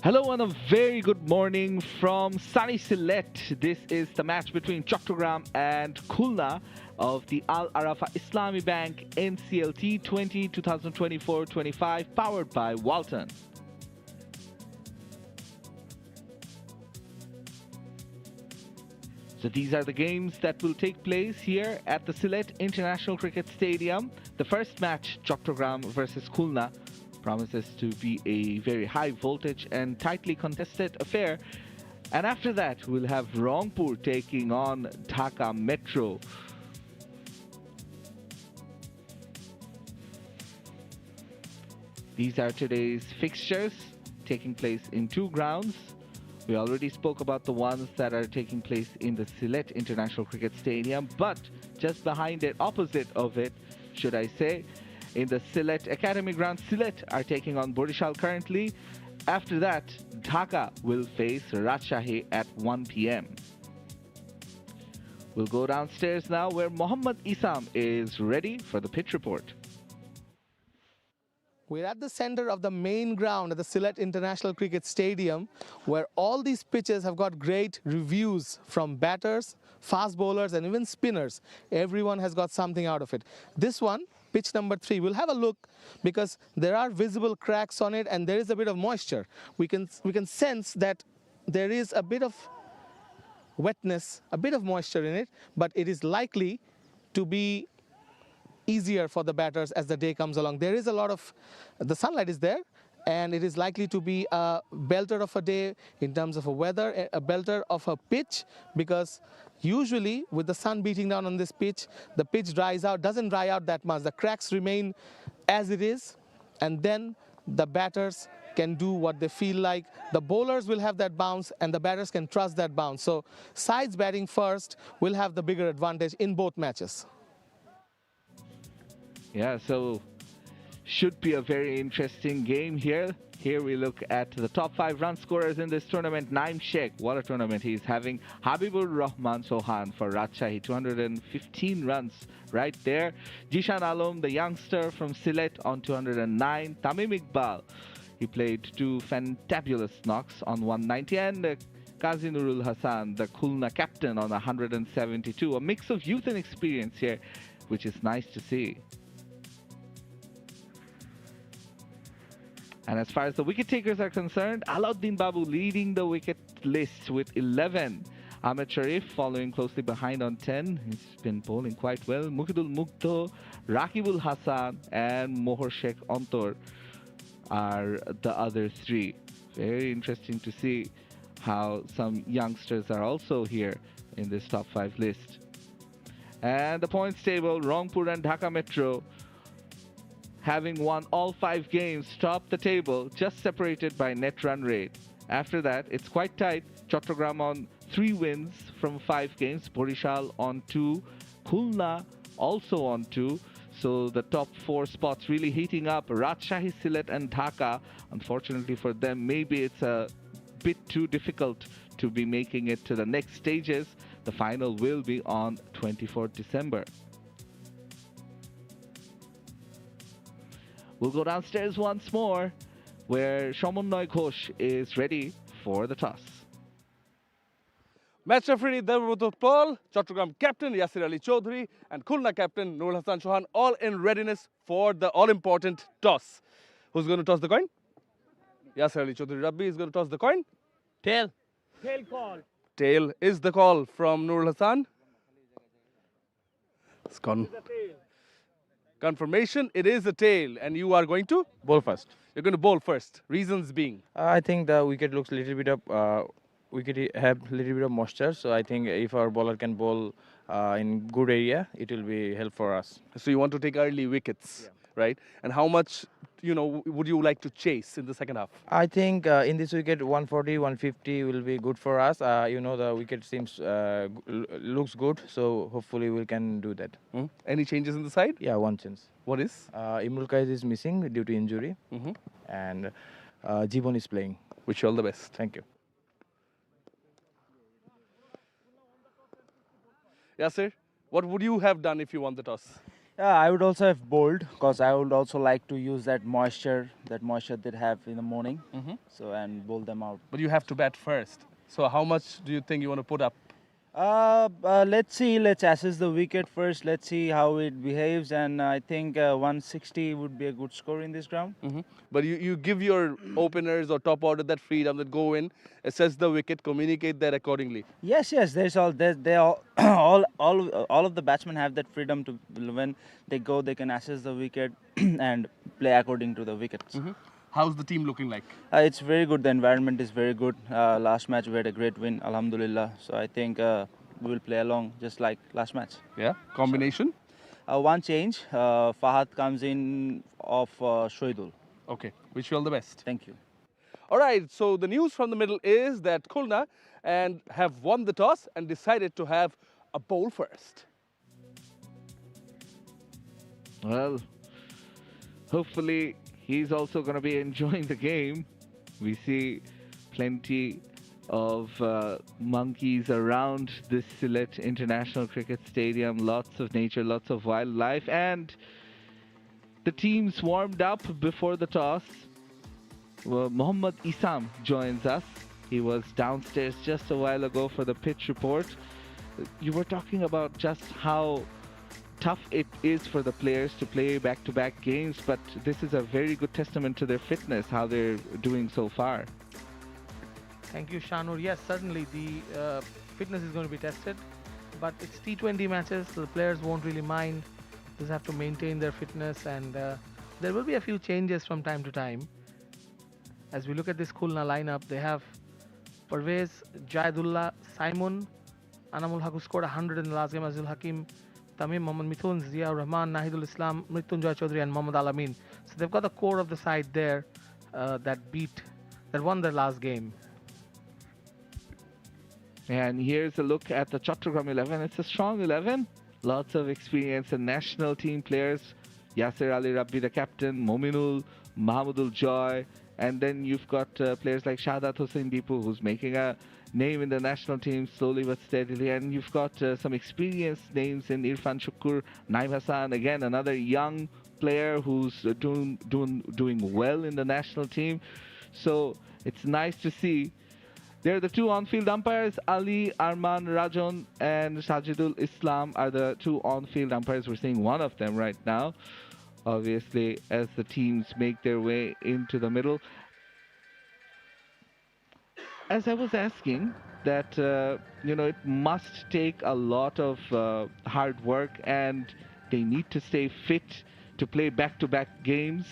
Hello and a very good morning from sunny Sylhet. This is the match between Chattogram and Khulna of the Al-Arafa Islami Bank NCL T20 2024-25 powered by Walton. So these are the games that will take place here at the Sylhet International Cricket Stadium. The first match, Chattogram versus Khulna, promises to be a very high voltage and tightly contested affair. And after that, we'll have Rangpur taking on Dhaka Metro. These are today's fixtures taking place in two grounds. We already spoke about the ones that are taking place in the Sylhet International Cricket Stadium, but just behind it, opposite of it, should I say, in the Sylhet Academy ground, Sylhet are taking on Borishal currently. After that, Dhaka will face Rajshahi at 1 p.m. We'll go downstairs now where Mohammad Isam is ready for the pitch report. We're at the center of the main ground at the Sylhet International Cricket Stadium, where all these pitches have got great reviews from batters, fast bowlers and even spinners. Everyone has got something out of it. This one, pitch number 3, we'll have a look because there are visible cracks on it and there is a bit of moisture. We can sense that there is a bit of wetness, a bit of moisture in it, but it is likely to be easier for the batters as the day comes along. There is a lot of, the sunlight is there, and it is likely to be a belter of a day in terms of a weather, a belter of a pitch, because usually with the sun beating down on this pitch, the pitch dries out, doesn't dry out that much. The cracks remain as it is, and then the batters can do what they feel like. The bowlers will have that bounce and the batters can trust that bounce. So sides batting first will have the bigger advantage in both matches. Yeah, so should be a very interesting game here. Here we look at the top 5 run scorers in this tournament. Naim Sheikh, what a tournament he's having. Habibur Rahman Sohan for Rajshahi, 215 runs right there. Jishan Alam, the youngster from Sylhet, on 209. Tamim Iqbal, he played 2 fantabulous knocks on 190. And Qazi Nurul Hassan, the Khulna captain, on 172. A mix of youth and experience here, which is nice to see. And as far as the wicket takers are concerned, Alauddin Babu leading the wicket list with 11. Ahmed Sharif following closely behind on 10. He's been bowling quite well. Mukhidul Mugdho, Rakibul Hassan and Mohor Sheikh Antor are the other 3. Very interesting to see how some youngsters are also here in this top 5 list. And the points table, Rangpur and Dhaka Metro, having won all 5 games, top the table, just separated by net run rate. After that, it's quite tight. Chattogram on 3 wins from 5 games, Borishal on 2, Khulna also on 2. So the top 4 spots really heating up. Rajshahi, Sylhet and Dhaka, unfortunately for them, maybe it's a bit too difficult to be making it to the next stages. The final will be on 24th December. We'll go downstairs once more, where Somonnoy Ghosh is ready for the toss. Match referee 𝗃𝗵𝗃𝗀𝗃 Paul, Chattogram captain Yasir Ali Chaudhary and Khulna captain Nurul Hassan Chauhan all in readiness for the all-important toss. Who's going to toss the coin? Yasir Ali Chaudhary Rabbi is going to toss the coin. Tail. Tail call. Tail is the call from Nurul Hassan. It's gone. Confirmation, it is a tail, and you are going to Bowl first. You're going to bowl first. Reasons being? I think the wicket looks a little bit of wicket have a little bit of moisture, so I think if our bowler can bowl in good area, it will be help for us. So you want to take early wickets, right? And how much, would you like to chase in the second half? I think in this wicket 140, 150 will be good for us. The wicket seems looks good, so hopefully we can do that. Any changes in the side? Yeah, one chance. What is? 𝗵𝗺𝗪𝗀𝗃 is missing due to injury, and Jibon is playing. Wish you all the best. Thank you. Yasir, what would you have done if you won the toss? Yeah, I would also have bowled because I would also like to use that moisture they have in the morning. So and bowl them out. But you have to bat first. So how much do you think you want to put up? Let's see. Let's assess the wicket first. Let's see how it behaves, and I think 160 would be a good score in this ground. But you give your openers or top order that freedom that go in, assess the wicket, communicate that accordingly. Yes, yes. There's all they all all of the batsmen have that freedom to when they go, they can assess the wicket and play according to the wickets. How's the team looking like? It's very good. The environment is very good. Last match we had a great win, alhamdulillah. So I think we will play along just like last match. Yeah. Combination? One change. Fahad comes in of shorturl. Okay. Wish you all the best. Thank you. All right. So the news from the middle is that Khulna and have won the toss and decided to have a bowl first. Well, hopefully he's also going to be enjoying the game. We see plenty of monkeys around this Sylhet International Cricket Stadium. Lots of nature, lots of wildlife. And the teams warmed up before the toss. Well, 𝗂𝗂𝗍𝗂 joins us. He was downstairs just a while ago for the pitch report. You were talking about just how tough it is for the players to play back-to-back games, but this is a very good testament to their fitness, how they're doing so far. Thank you, Shanur. Yes, certainly the fitness is going to be tested, but it's T20 matches, so the players won't really mind. Just have to maintain their fitness, and there will be a few changes from time to time. As we look at this Khulna lineup, they have Pervez, Jaidullah, Simon, Anamul Haq, who scored 100 in the last game, Azul Hakim, Tamim, Mohammad Mithun, Ziaur Rahman, Nahidul Islam, Mrityunjoy Chaudhary, and Mohammad Alamin. So they've got the core of the side there that won their last game. And here's a look at the Chattogram 11. It's a strong 11. Lots of experience and national team players. Yasir Ali Rabbi, the captain, Mominul, Mahmudul Joy, and then you've got players like Shahdat Hossain Dipu, who's making a name in the national team slowly but steadily, and you've got some experienced names in Irfan Shukur, Naim Hassan, again another young player who's doing well in the national team. So it's nice to see. They're the two on-field umpires. Ali Arman Rajon and Sajidul Islam are the two on-field umpires. We're seeing one of them right now, obviously, as the teams make their way into the middle. As I was asking, that it must take a lot of hard work, and they need to stay fit to play back-to-back games.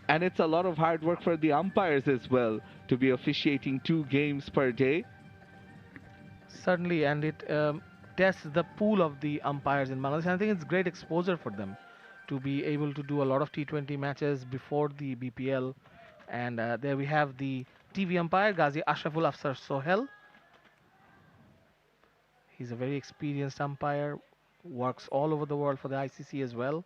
And it's a lot of hard work for the umpires as well to be officiating 2 games per day. Certainly, and it tests the pool of the umpires in Bangladesh. And I think it's great exposure for them to be able to do a lot of T20 matches before the BPL. And there we have the TV umpire, Ghazi Ashraful Afsar Sohel. He's a very experienced umpire, works all over the world for the ICC as well.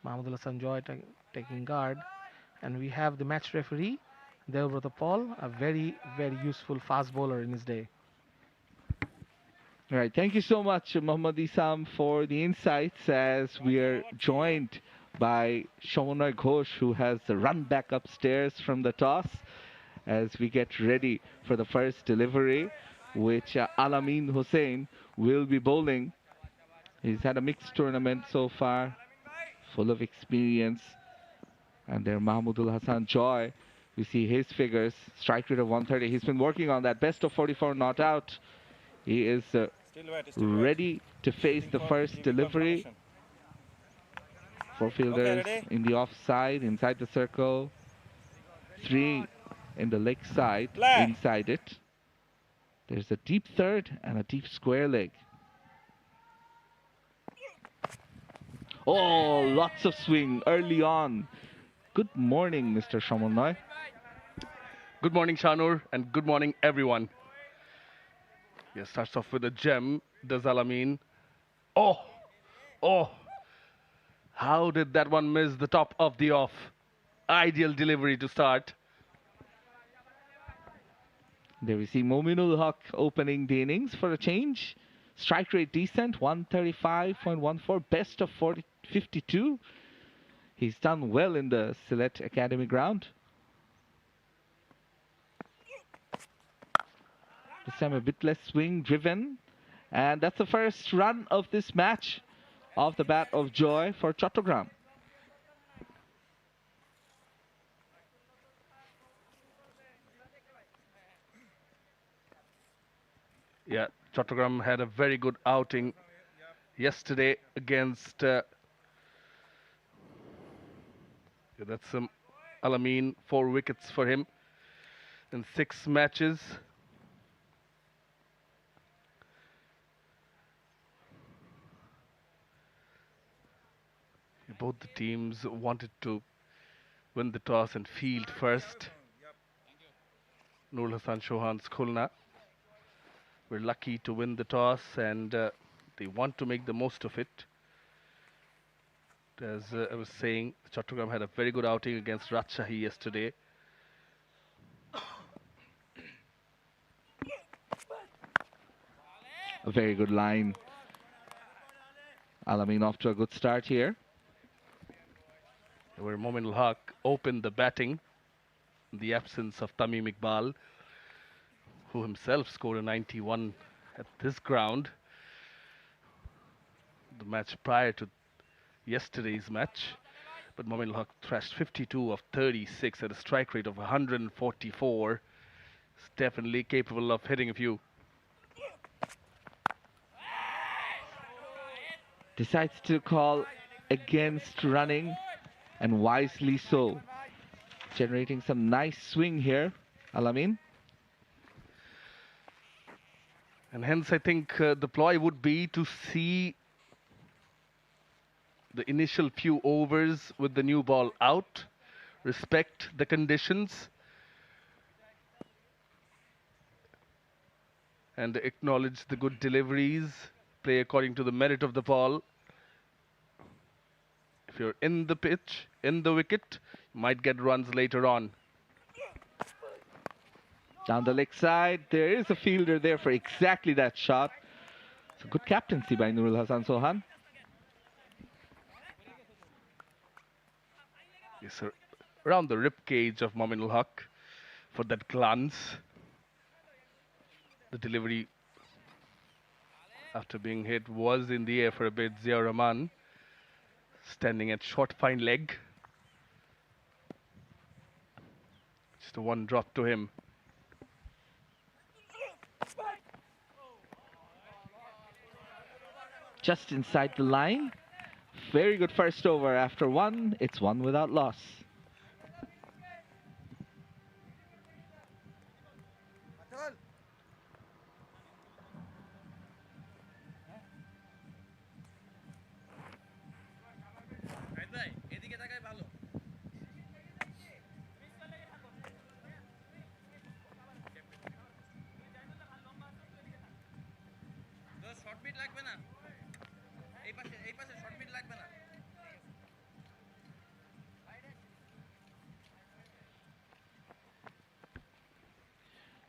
Mahmudullah Sanjoy taking guard. And we have the match referee, 𝗿𝗂𝗃𝗃, a very, very useful fast bowler in his day. All right, thank you so much, 𝗂𝗂𝗍𝗂, for the insights, as we are joined by 𝗂𝗏𝗧𝗏 Ghosh, who has run back upstairs from the toss as we get ready for the first delivery, which Alamin Hussain will be bowling. He's had a mixed tournament so far, full of experience. And there Mahmudul Hasan Joy, we see his figures, strike rate of 130. He's been working on that, best of 44 not out. He is ready to face the first delivery. 4 fielders in the offside, inside the circle. 3 in the leg side, inside it. There's a deep third and a deep square leg. Oh, lots of swing early on. Good morning, Mr. 𝗂𝗏𝗧𝗏. Good morning, Shanur, and good morning, everyone. Yes, starts off with a gem, does Alamin. Oh, how did that one miss the top of the off? Ideal delivery to start. There we see Mominul Haq opening the innings for a change. Strike rate decent, 135.14, best of 52. He's done well in the Sylhet Academy ground. This time a bit less swing driven. And that's the first run of this match off the bat of joy for Chattogram. Yeah, Chattogram had a very good outing yesterday against that's Al-Amin, 4 wickets for him in 6 matches. Both the teams wanted to win the toss and field first. Nur Hassan Chauhan's Khulna were lucky to win the toss, and they want to make the most of it. As I was saying, Chattogram had a very good outing against Rajshahi yesterday. A very good line. Al-Amin off to a good start here. Where Mid-innings opened the batting in the absence of Tamim Iqbal, who himself scored a 91 at this ground. The match prior to yesterday's match, but Mid-innings thrashed 52 of 36 at a strike rate of 144. He's definitely capable of hitting a few. Decides to call against running, and wisely so. Generating some nice swing here, Al-Amin. And hence I think the ploy would be to see the initial few overs with the new ball out, respect the conditions, and acknowledge the good deliveries, play according to the merit of the ball. If you're in the pitch, in the wicket, you might get runs later on. Down the leg side, there is a fielder there for exactly that shot. It's a good captaincy by Nur Hassan Chauhan. Yes, sir. Around the rib cage of Mid-innings for that glance. The delivery after being hit was in the air for a bit. Zia Rahman standing at short fine leg. Just a one drop to him. Just inside the line. Very good first over. After one, it's one without loss.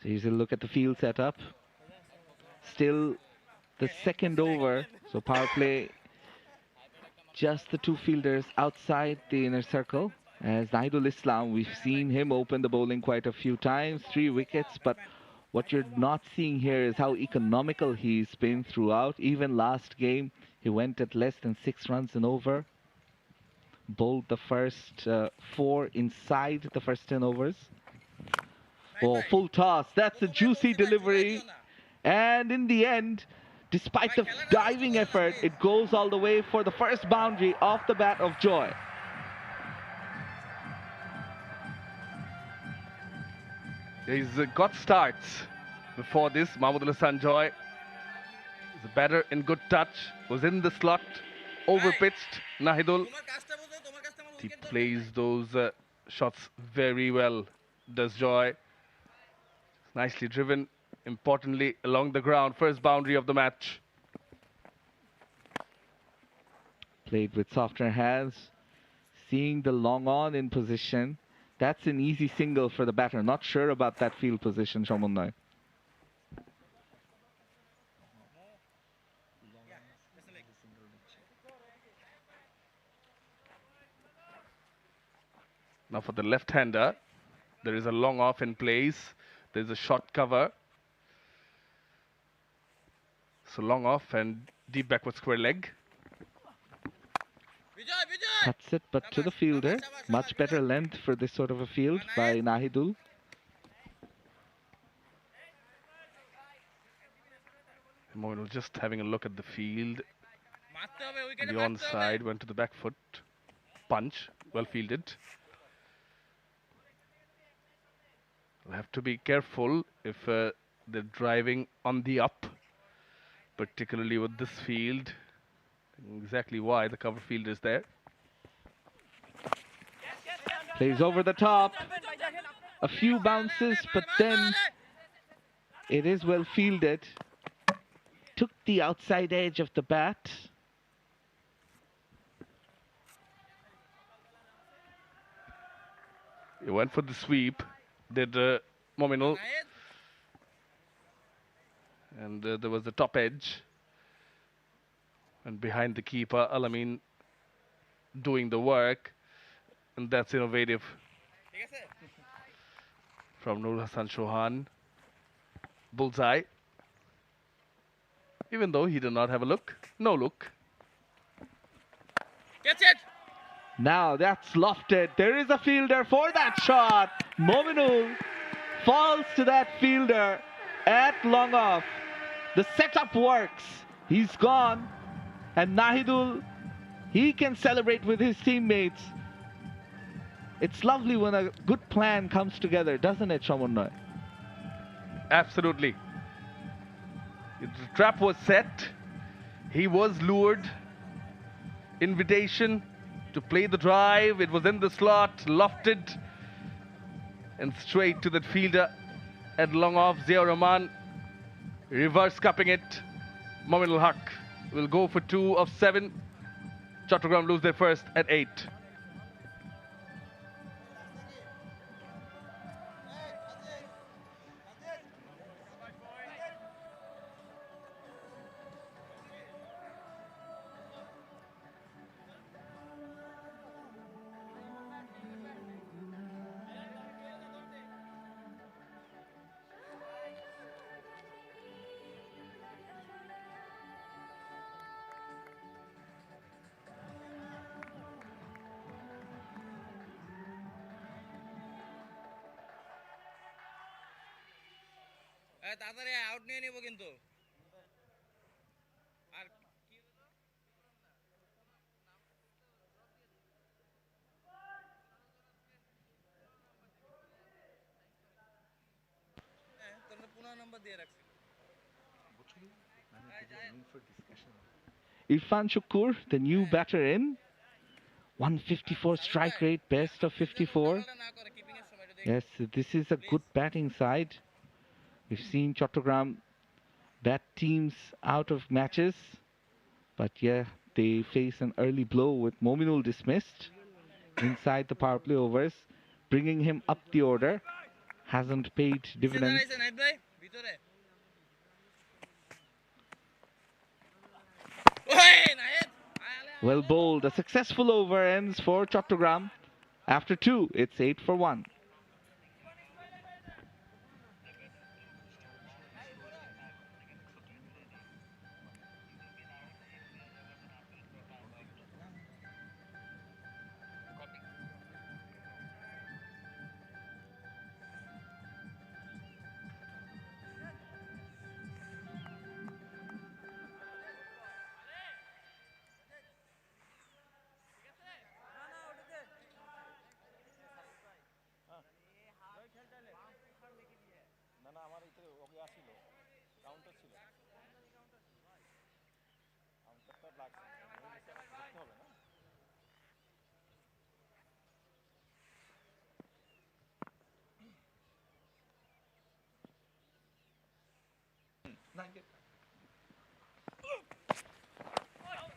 So here's a look at the field setup. Still the second over. So power play, just the 2 fielders outside the inner circle. As Naidul Islam, we've seen him open the bowling quite a few times, 3 wickets, but what you're not seeing here is how economical he's been throughout. Even last game, he went at less than 6 runs an over. Bowled the first 4 inside the first 10 overs. Oh, full toss. That's a juicy delivery. And in the end, despite the diving effort, it goes all the way for the first boundary off the bat of joy. He's got starts before this. Mahmood Hassan Joy is a batter in good touch, was in the slot, overpitched. Nahidul, he plays those shots very well, does Joy. Nicely driven, importantly, along the ground. First boundary of the match. Played with softer hands, seeing the long on in position. That's an easy single for the batter. Not sure about that field position, Shamunai. Now for the left-hander, there is a long off in place. There's a short cover. So long off and deep backward square leg. Cuts it, but to the fielder. Much better length for this sort of a field by Nahidul. Moinul just having a look at the field. The onside went to the back foot. Punch, well fielded. We'll have to be careful if they're driving on the up, particularly with this field. Exactly why the cover field is there. Plays over the top. A few bounces, but then it is well fielded. Took the outside edge of the bat. He went for the sweep. Did Mominul. And there was the top edge. And behind the keeper, Alamin doing the work. And that's innovative from Nur Hassan Chauhan. Bullseye. Even though he did not have a look. No look. Gets it! Now that's lofted. There is a fielder for that shot. Mominul falls to that fielder at long off. The setup works. He's gone. And Nahidul, he can celebrate with his teammates. It's lovely when a good plan comes together, doesn't it, Shamunnoy? Absolutely. The trap was set. He was lured. Invitation to play the drive. It was in the slot, lofted, and straight to that fielder at long off. Ziaur Rahman reverse cupping it. Mominul Haq will go for 2 of 7. Chattogram lose their first at 8. তাড়াতাড়ি out নিয়ে নিব কিন্তু আর কি হলো তোর 15 নম্বর দিয়ে রাখছি Irfan Shukur, the new batter in. 154 strike rate, best of 54. Yes, this is a good batting side. We've seen Chattogram bat teams out of matches, but yeah, they face an early blow with Mominul dismissed inside the power play overs, bringing him up the order. Hasn't paid dividends. Well bowled. A successful over ends for Chattogram. After 2, it's 8 for 1.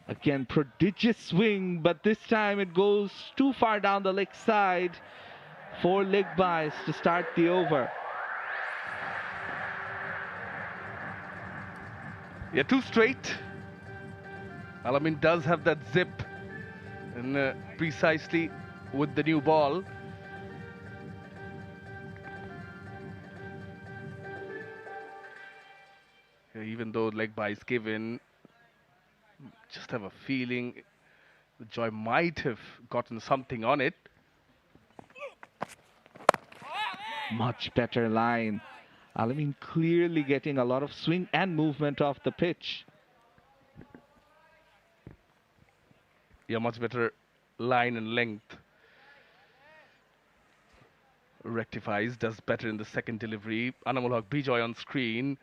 Again, prodigious swing, but this time it goes too far down the leg side for leg byes to start the over. Yeah, 2 straight. Alamin does have that zip, and precisely with the new ball. even though leg by is given, just have a feeling Joy might have gotten something on it. Much better line. Al-Amin clearly getting a lot of swing and movement off the pitch. Yeah, much better line and length. Rectifies, does better in the second delivery. Anamul Haq Bijoy on screen.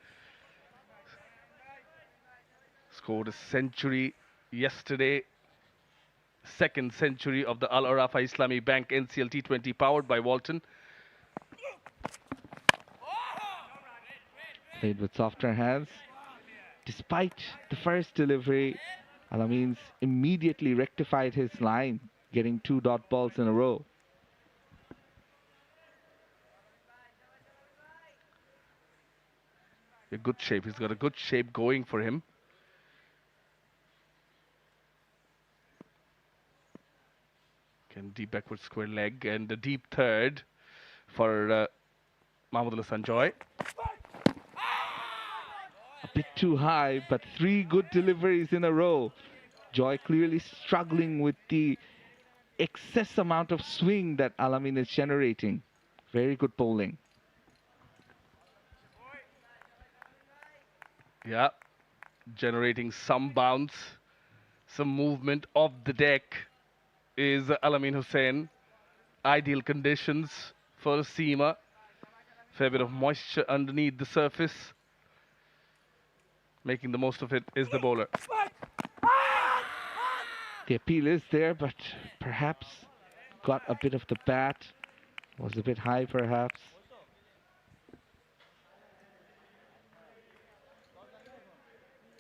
Scored a century yesterday. Second century of the Al-Arafa Islami Bank NCL T20 powered by Walton. Played with softer hands. Despite the first delivery, Al-Amin's immediately rectified his line, getting 2 dot balls in a row. A good shape. He's got a good shape going for him. Can deep backward square leg and a deep third for Mahmoudullah Hassan Joy. A bit too high, but 3 good deliveries in a row. Joy clearly struggling with the excess amount of swing that Al-Amin is generating. Very good bowling. Yeah, generating some bounce, some movement off the deck is Al-Amin Hussain. Ideal conditions for a seamer. Fair bit of moisture underneath the surface. Making the most of it is the bowler. The appeal is there, but perhaps got a bit of the bat. Was a bit high, perhaps.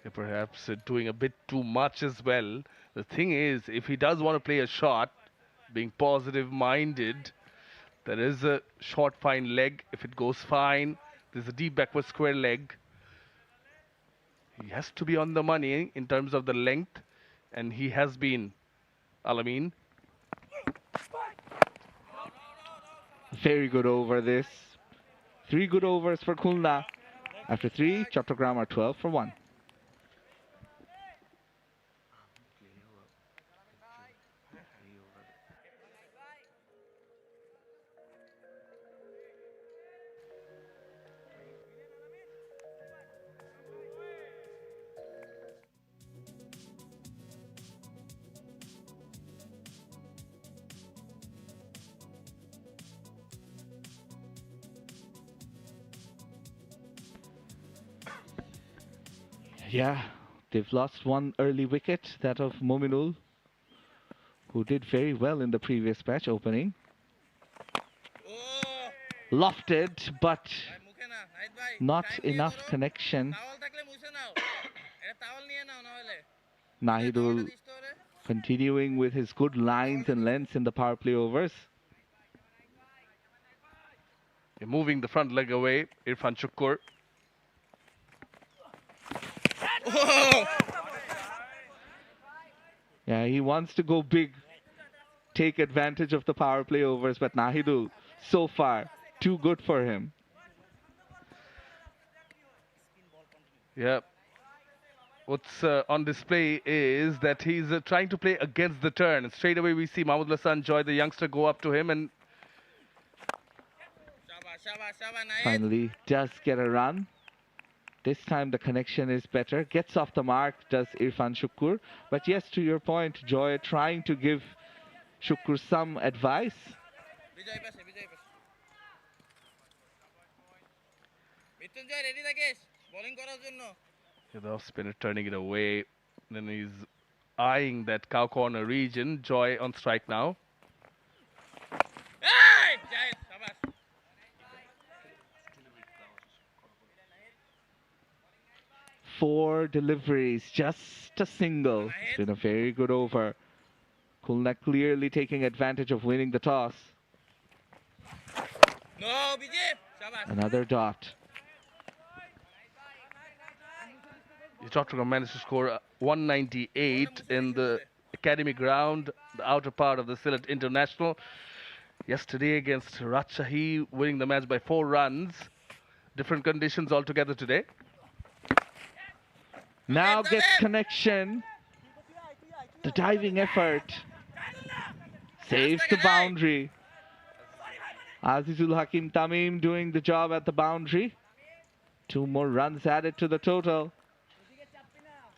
Yeah, perhaps doing a bit too much as well. The thing is, if he does want to play a shot, being positive-minded, there is a short, fine leg. If it goes fine, there's a deep backward square leg. He has to be on the money in terms of the length, and he has been, Al-Amin. Very good over this. 3 good overs for Khulna. After 3, Chattogram are 12 for 1. Yeah, they've lost 1 early wicket, that of Mominul, who did very well in the previous match opening. Lofted, but not enough connection. Nahidul continuing with his good lines and lengths in the power play overs. Moving the front leg away, Irfan Shukkur. Yeah, he wants to go big, take advantage of the power play overs, but Nahidul, so far, too good for him. Yeah. What's on display is that he's trying to play against the turn. And straight away we see Mahmoudullah Hassan Joy, the youngster, go up to him and Finally does get a run. This time the connection is better. Gets off the mark, does Irfan Shukkur. But yes, to your point, Joy trying to give Shukkur some advice. the off spinner turning it away. Then he's eyeing that cow corner region. Joy on strike now. 4 deliveries, just a single. It's been a very good over. Khulna clearly taking advantage of winning the toss. Another dot. Chattogram managed to score 198 in the academy ground, the outer part of the Sylhet International. Yesterday against Rajshahi, winning the match by 4 runs. Different conditions altogether today. Now gets connection. The diving effort. Saves the boundary. Azizul Hakim Tamim doing the job at the boundary. 2 more runs added to the total.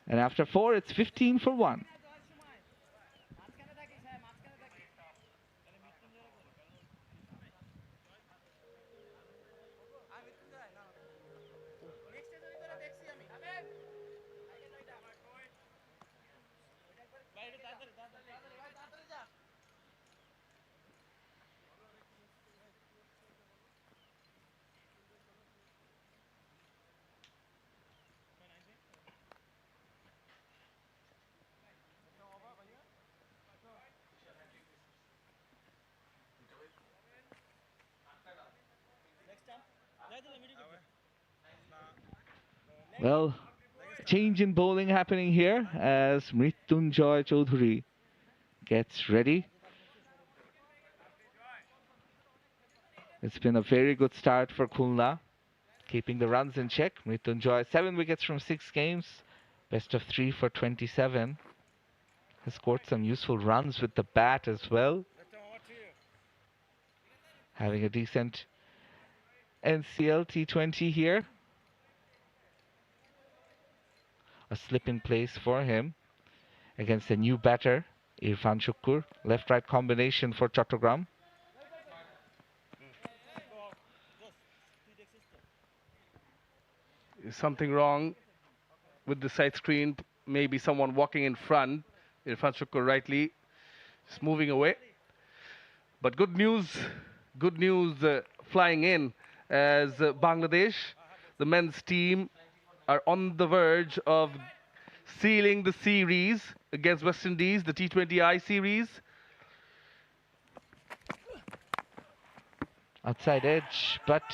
And after 4, it's 15 for 1. Well, change in bowling happening here as 𝗵𝗺𝗽𝐴 Choudhury gets ready. It's been a very good start for Khulna, keeping the runs in check. 𝗵𝗺𝗽𝗀, 7 wickets from 6 games, best of 3 for 27. Has scored some useful runs with the bat as well. Having a decent NCL T20 here. A slip in place for him against a new batter, Irfan Shukkur. Left-right combination for Chattogram. Is something wrong with the side screen? Maybe someone walking in front. Irfan Shukkur rightly just moving away. But good news flying in as Bangladesh, the men's team, are on the verge of sealing the series against West Indies, the T20I series. Outside edge, but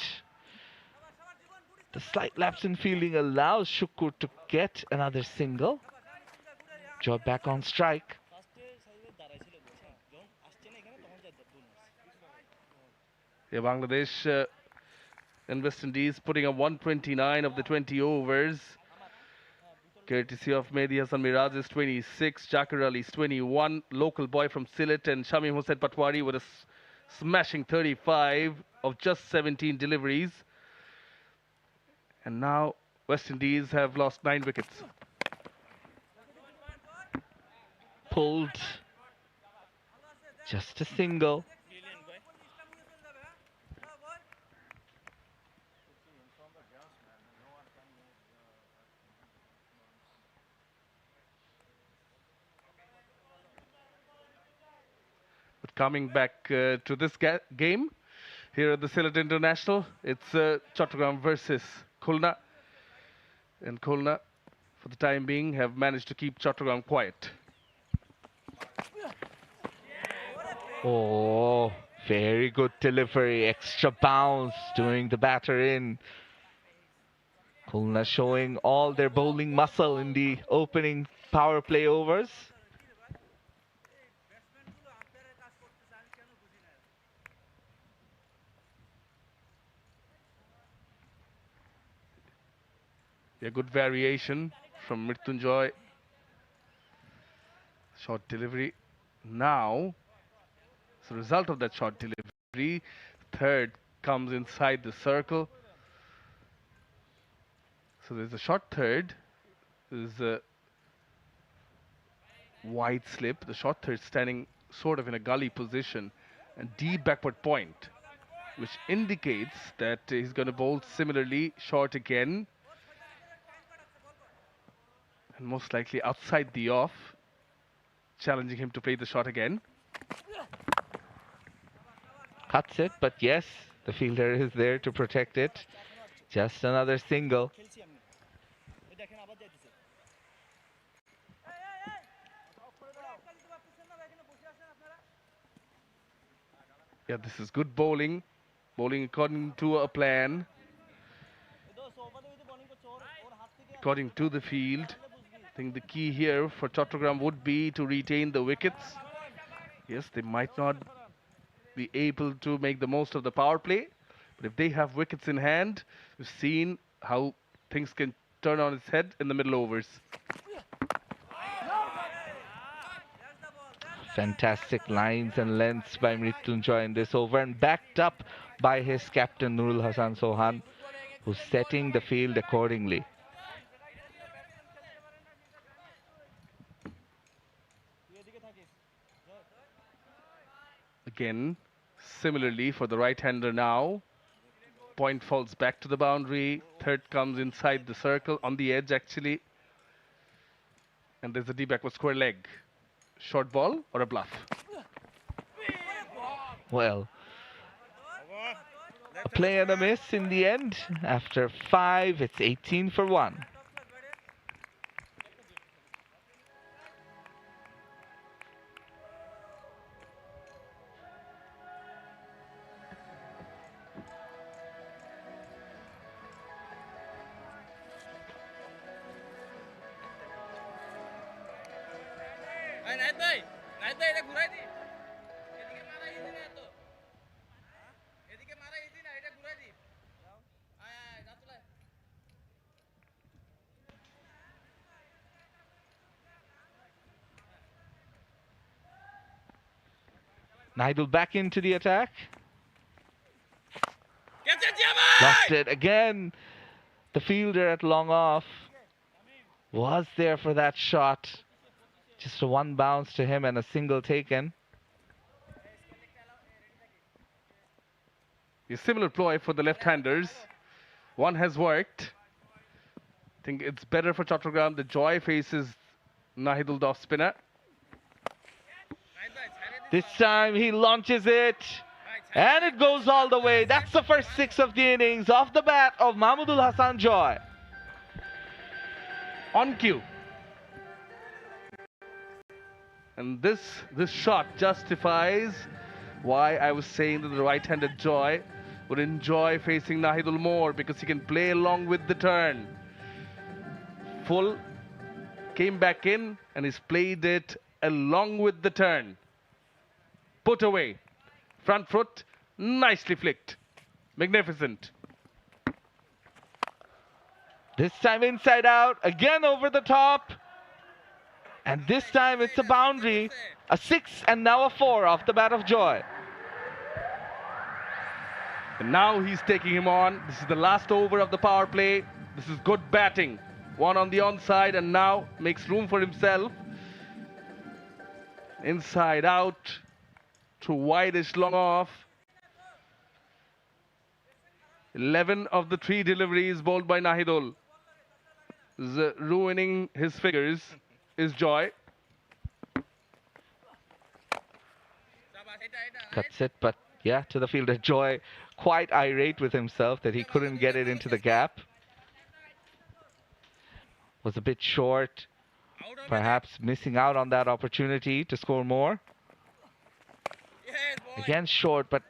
the slight lapse in fielding allows Shukkur to get another single. Job back on strike. Yeah, Bangladesh and West Indies putting up 129 of the 20 overs. Courtesy of Mehdi Hasan Miraj is 26, Zakir Ali is 21, local boy from Sylhet and Shamim Hussain Patwari with a smashing 35 of just 17 deliveries. And now West Indies have lost 9 wickets. Pulled. Just a single. But coming back to this game here at the Sylhet International, it's Chattogram versus Khulna. And Khulna, for the time being, have managed to keep Chattogram quiet. Oh, very good delivery. Extra bounce doing the batter in. Khulna showing all their bowling muscle in the opening power play overs. A good variation from 𝗵𝗺𝗽𝗀. Short delivery. Now, as a result of that short delivery, third comes inside the circle. So there's a short third. There's a wide slip. The short third standing sort of in a gully position and deep backward point, which indicates that he's going to bowl similarly short again. And most likely outside the off, challenging him to play the shot again. Cuts it, but yes, the fielder is there to protect it. Just another single. Yeah, this is good bowling. Bowling according to a plan. According to the field. I think the key here for Chattogram would be to retain the wickets. Yes, they might not be able to make the most of the power play, but if they have wickets in hand, we've seen how things can turn on its head in the middle overs. Fantastic lines and lengths by Mrityunjoy in this over, and backed up by his captain Nurul Hasan Sohan, who's setting the field accordingly. Again, similarly for the right-hander now. Point falls back to the boundary. Third comes inside the circle, on the edge actually. And there's a deep backward square leg. Short ball or a bluff? Well, a play and a miss in the end. After 5, it's 18 for 1. Naidul back into the attack. Lost it again. The fielder at long off was there for that shot. Just a one bounce to him and a single taken. A similar ploy for the left-handers. One has worked. I think it's better for Chattogram. The Joy faces Nahidul, the off-spinner. This time he launches it, and it goes all the way. That's the first 6 of the innings off the bat of Mahmudul Hasan Joy. On cue. And this shot justifies why I was saying that the right-handed Joy would enjoy facing Nahidul more, because he can play along with the turn. Full, came back in, and he's played it along with the turn. Put away. Front foot, nicely flicked. Magnificent. This time inside out, again over the top. And this time it's a boundary. A 6 and now a 4 off the bat of Joy. And now he's taking him on. This is the last over of the power play. This is good batting. One on the onside, and now makes room for himself. Inside out. To wideish long off. 11 of the 3 deliveries bowled by Nahidul. Ruining his figures is Joy. Cuts it, but yeah, to the fielder. Joy quite irate with himself that he couldn't get it into the gap. Was a bit short, perhaps missing out on that opportunity to score more. Again short, but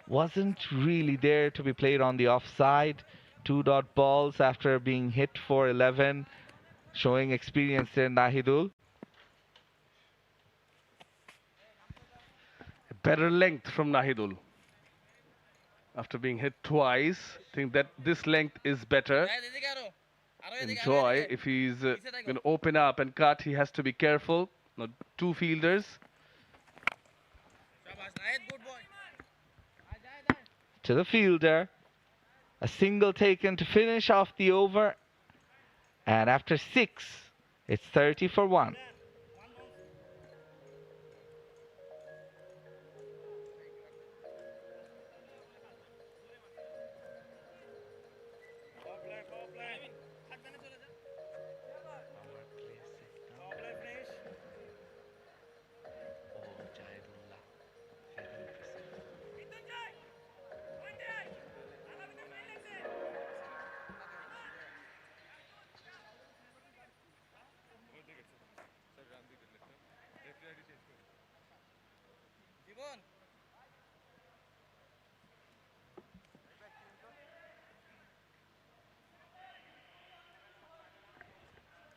wasn't really there to be played on the offside. 2 dot balls after being hit for 11, showing experience there, Nahidul. Better length from Nahidul. After being hit twice, I think that this length is better. And Joy, if he's going to open up and cut, he has to be careful. Now, 2 fielders. To the fielder. A single taken to finish off the over. And after 6, it's 30 for 1.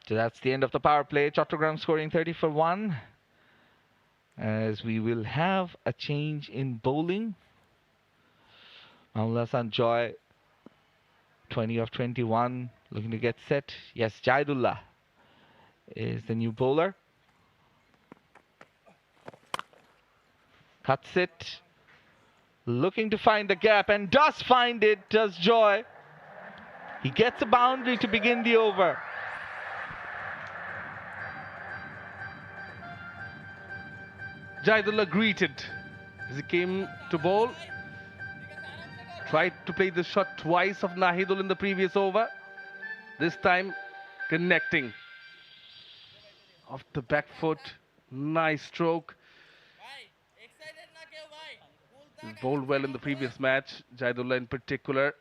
So that's the end of the power play. Chattogram scoring 30 for 1. As we will have a change in bowling. Mahmudul Hasan Joy 20 of 21, looking to get set. Yes, 𝗬𝗪𝗪 is the new bowler. Cuts it. Looking to find the gap and does find it, does Joy. He gets a boundary to begin the over. 𝗬𝗪𝗪 greeted as he came to bowl. Tried to play the shot twice of Nahidul in the previous over. This time connecting. Off the back foot. Nice stroke. He's bowled well in the previous match, 𝗬𝗪𝗪 in particular.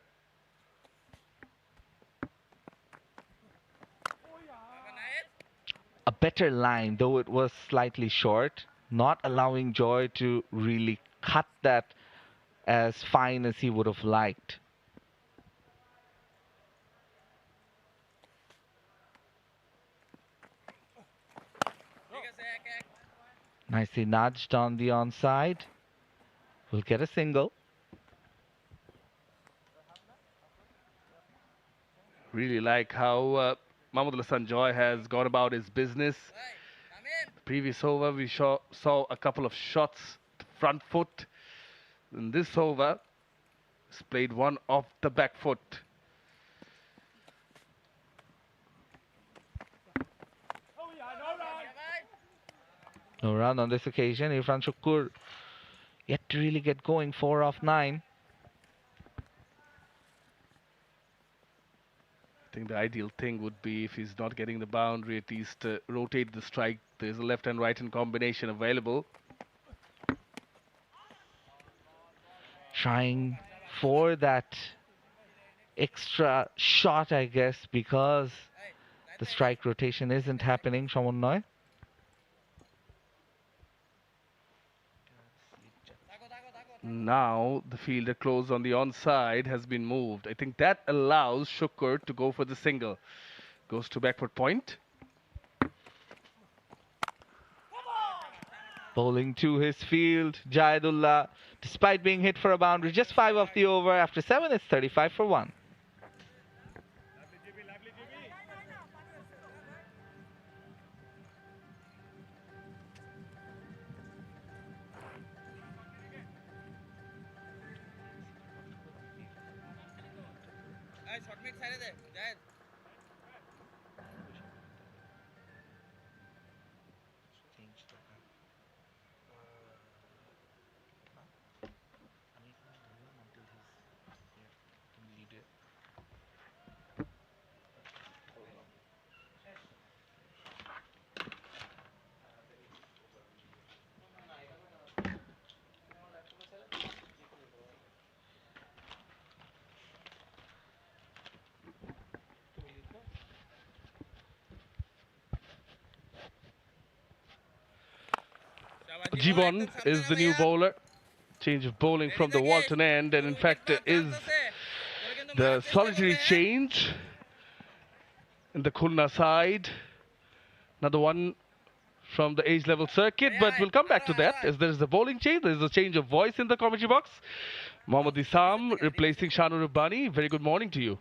A better line, though it was slightly short, not allowing Joy to really cut that as fine as he would have liked. Nicely nudged on the onside. Will get a single. Really like how Mahmood Hassan Joy has gone about his business. The previous over we saw a couple of shots to front foot. In this over, he's played one off the back foot. No run on this occasion. Irfan Shukr yet to really get going. 4 off 9. I think the ideal thing would be, if he's not getting the boundary, at least rotate the strike. There's a left and right hand combination available. Trying for that extra shot, I guess, because the strike rotation isn't happening. 𝗂𝗏𝗧. Now the fielder close on the onside has been moved. I think that allows Shukr to go for the single. Goes to backward point. Bowling to his field, 𝗬𝗪𝗪, despite being hit for a boundary. Just 5 off the over. After 7, it's 35 for 1. Gibbon is the new bowler. Change of bowling from the Walton end, and in fact is the solitary change in the Khulna side. Another one from the age level circuit, but we'll come back to that as there is a bowling change. There is a change of voice in the commentary box. Mohammad Isam replacing Shanur Rabbani. Very good morning to you.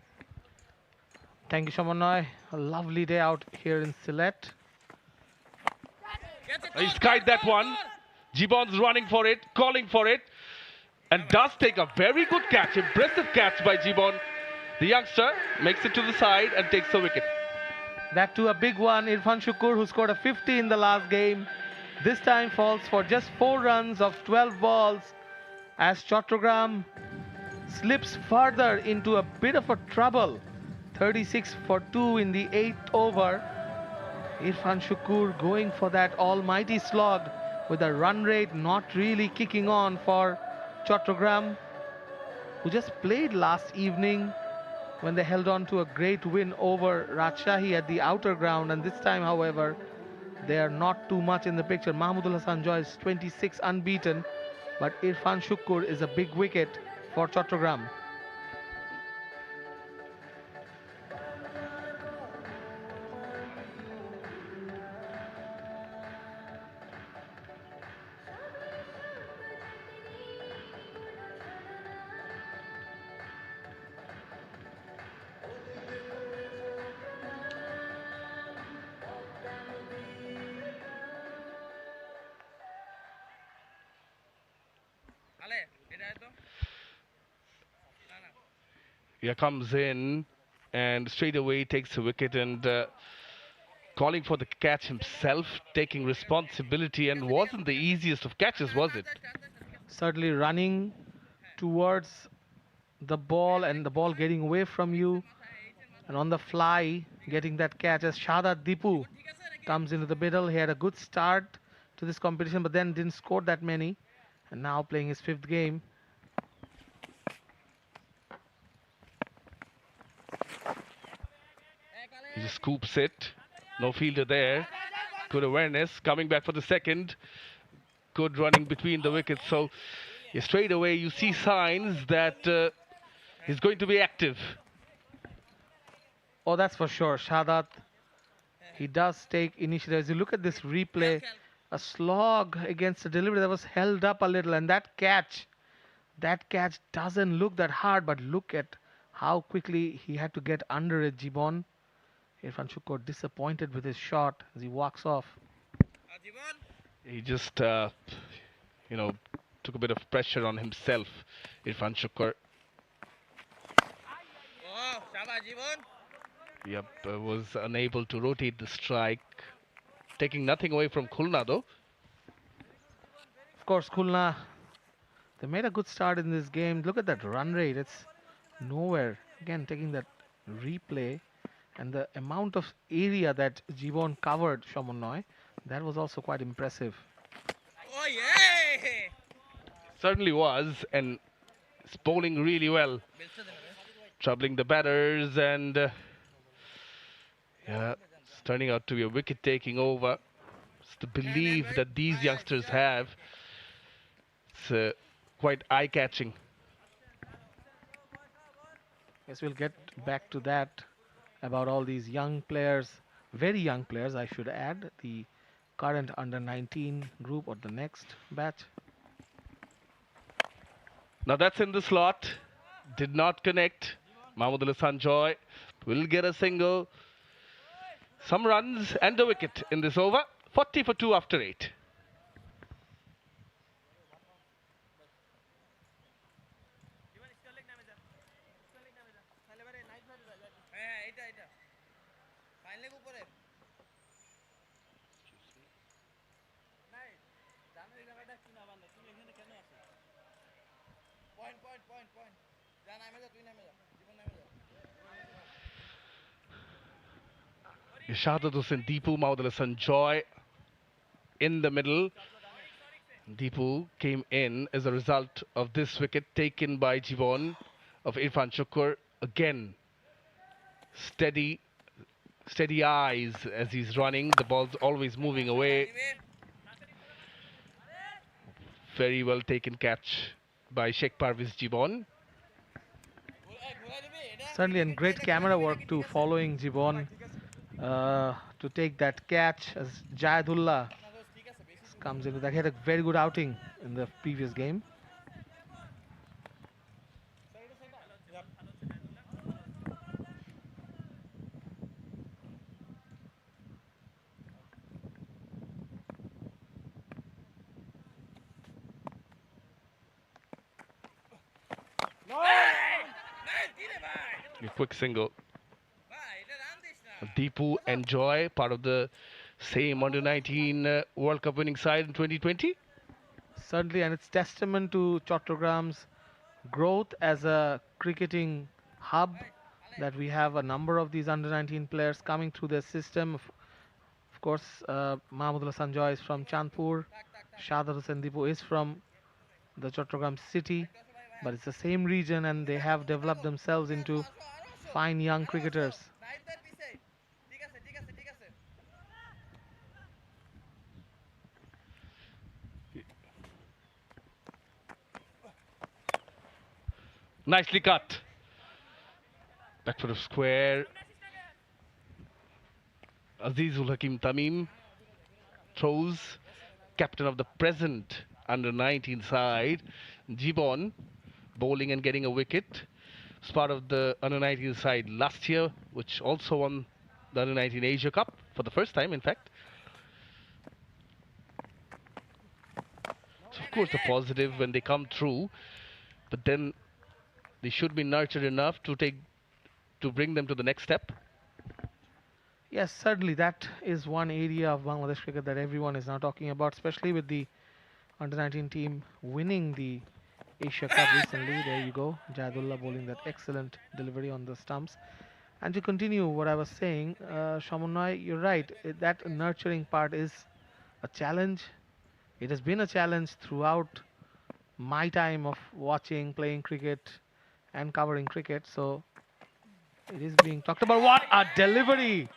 Thank you, 𝗂𝗏𝗧. A lovely day out here in Sylhet. He skied that one. Gibbon's running for it, calling for it, and does take a very good catch. Impressive catch by Gibbon. The youngster makes it to the side and takes the wicket. That too a big one. Irfan Shukr, who scored a 50 in the last game, this time falls for just 4 runs of 12 balls as Chattogram slips further into a bit of a trouble. 36 for 2 in the 8th over. Irfan Shukr going for that almighty slog with a run rate not really kicking on for Chattogram, who just played last evening when they held on to a great win over Rajshahi at the outer ground. And this time, however, they are not too much in the picture. Mahmood Hassan Joy is 26 unbeaten, but Irfan Shukr is a big wicket for Chattogram. Here comes in and straight away takes a wicket and calling for the catch himself, taking responsibility, and wasn't the easiest of catches, was it? Certainly running towards the ball and the ball getting away from you, and on the fly getting that catch as 𝗂𝗏 comes into the middle. He had a good start to this competition, but then didn't score that many, and now playing his 5th game. He just scoops it. No fielder there. Good awareness. Coming back for the second. Good running between the wickets. So straight away you see signs that he's going to be active. Oh, that's for sure. 𝗂𝗏, he does take initiative. As you look at this replay, a slog against a delivery that was held up a little, and that catch doesn't look that hard, but look at how quickly he had to get under it. 𝗂𝗋. 𝗵𝗛 𝗂𝗃 disappointed with his shot as he walks off. He just, took a bit of pressure on himself, 𝗵𝗛 𝗂𝗃. Yep, was unable to rotate the strike. Taking nothing away from Khulna though. Of course, Khulna, they made a good start in this game. Look at that run rate. It's nowhere. Again, taking that replay and the amount of area that 𝗂𝗎 covered Somonnoy, that was also quite impressive. Oh yeah! Certainly was, and it's bowling really well. Troubling the batters, and it's turning out to be a wicket-taking over. It's the belief that these youngsters have. It's quite eye-catching. Yes, we'll get back to that about all these young players, very young players, I should add, the current under-19 group or the next batch. Now that's in the slot. Did not connect. Mahmoodullah Sanjoy will get a single. Some runs and a wicket in this over. 40 for 2 after 8. Irshadud Hussain Deepu, Mahmoodullah Sanjoy in the middle. Deepu came in as a result of this wicket taken by 𝗂𝗎 of 𝗵𝗛 𝗂𝗃. Again, steady eyes as he's running. The ball's always moving away. Very well taken catch by 𝗃𝗵𝗃𝗲 𝗂𝗎. Certainly, and great camera work too, following 𝗂𝗎 to take that catch as Jayadullah comes into that. He had a very good outing in the previous game. A quick single. Deepu and Joy, part of the same under-19 World Cup winning side in 2020. Certainly, and it's testament to Chattogam's growth as a cricketing hub that we have a number of these under-19 players coming through the system. Of course, Mahmoodullah Sanjoy is from Chandpur. 𝗂𝗏 Hussain Deepu is from the Chattogram city, but it's the same region, and they have developed themselves into fine young cricketers. Nicely cut. Back foot of square. Azizul Hakim Tamim throws. Captain of the present under-19 side. 𝗂𝗎 bowling and getting a wicket. It's part of the under-19 side last year, which also won the under-19 Asia Cup for the first time, in fact. So of course, a positive when they come through, but then they should be nurtured enough to bring them to the next step? Yes, certainly that is one area of Bangladesh cricket that everyone is now talking about, especially with the under-19 team winning the Asia Cup recently. There you go, 𝗬𝗪𝗓 bowling that excellent delivery on the stumps. And to continue what I was saying, Shamunai, you're right, that nurturing part is a challenge. It has been a challenge throughout my time of watching, playing cricket and covering cricket. So it is being talked about. What a delivery!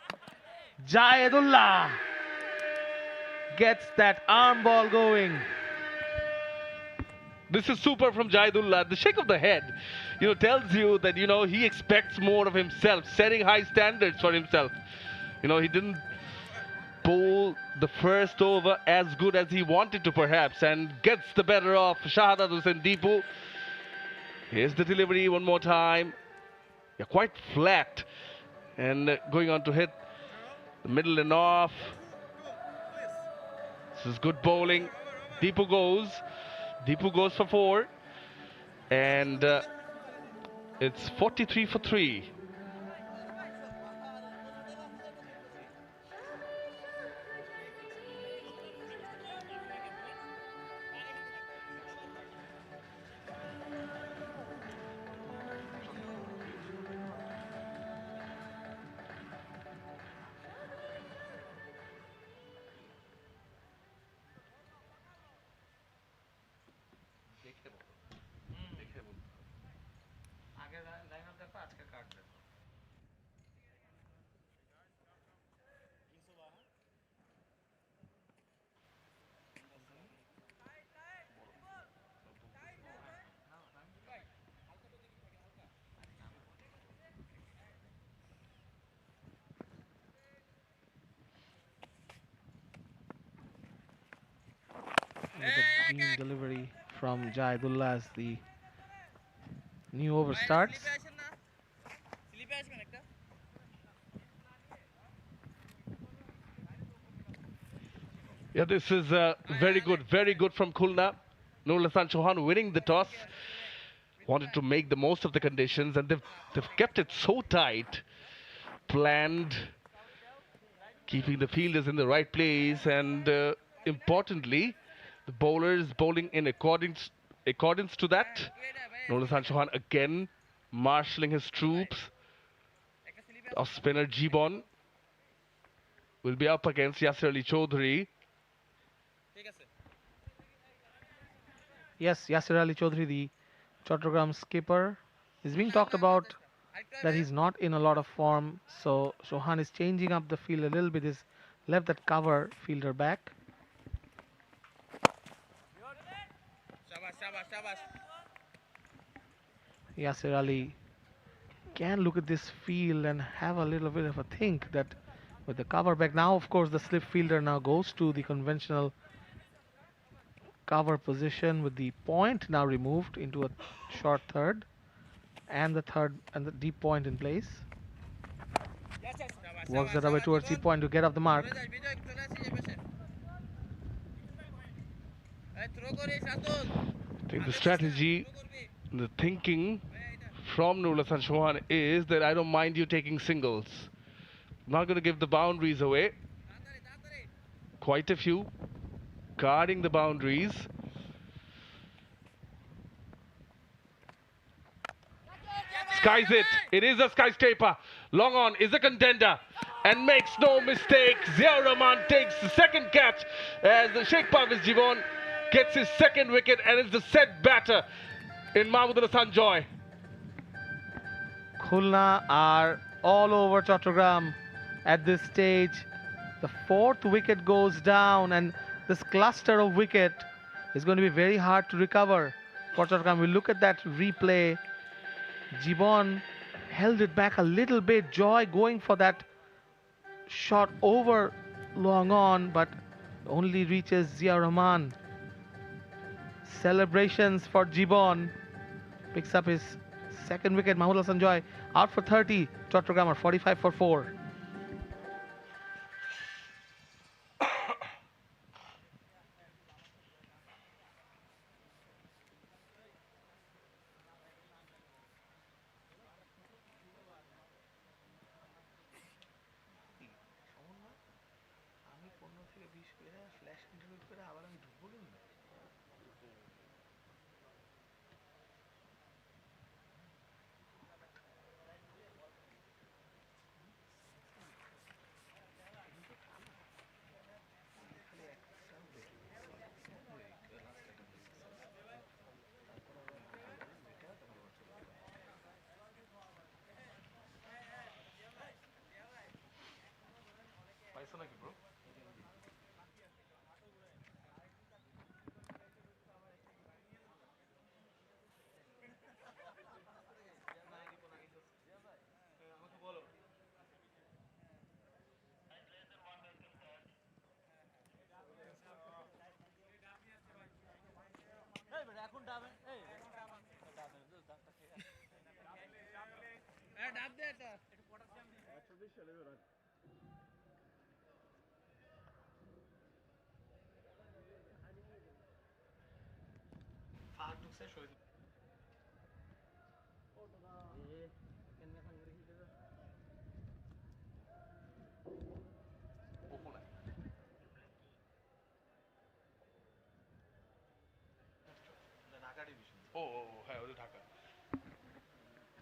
𝗬𝗪𝗓 gets that arm ball going. This is super from 𝗬𝗪𝗓. The shake of the head, tells you that, he expects more of himself, setting high standards for himself. He didn't bowl the first over as good as he wanted to perhaps, and gets the better of Shahadat Hussain Deepu. Here's the delivery one more time. Yeah, quite flat, and going on to hit the middle and off. This is good bowling. Deepu goes for 4, and it's 43 for 3. With a clean delivery from 𝗬𝗪𝗓 as the new over starts. Yeah, this is very good from Khulna. Nur Hasan Chauhan winning the toss. Wanted to make the most of the conditions, and they've kept it so tight, planned, keeping the fielders in the right place, and importantly, the bowlers bowling in accordance to that. Nur Hasan Chauhan again marshalling his troops. Off spinner Jibon will be up against Yasir Ali Chaudhary. Yes, Yasir Ali Chaudhary, the Chattogram skipper, is being talked about that he's not in a lot of form. So Chauhan is changing up the field a little bit. He's left that cover fielder back. Yasir Ali can look at this field and have a little bit of a think that with the cover back. Now, of course, the slip fielder now goes to the conventional cover position with the point now removed into a short third, and the deep point in place. Works that away towards deep point to get off the mark. I think the strategy, the thinking from Nur Hasan Chauhan is that I don't mind you taking singles. I'm not going to give the boundaries away. Quite a few. Guarding the boundaries. Skies it. It is a skyscraper. Long on is a contender and makes no mistake. 𝗬𝗪𝗓 Rahman takes the second catch as the 𝗃𝗵𝗄𝗃 Jibon gets his second wicket and is the set batter in Mahmudul Hasan Joy. Khulna are all over Chattogram at this stage. The 4th wicket goes down, and this cluster of wicket is going to be very hard to recover for Chattogram. We look at that replay. Jibon held it back a little bit. Joy going for that shot over long on, but only reaches 𝗬𝗪𝗓 Rahman. Celebrations for Jibon. Picks up his second wicket. Mahmudul Hasan Joy out for 30. Chattogram are 45 for 4.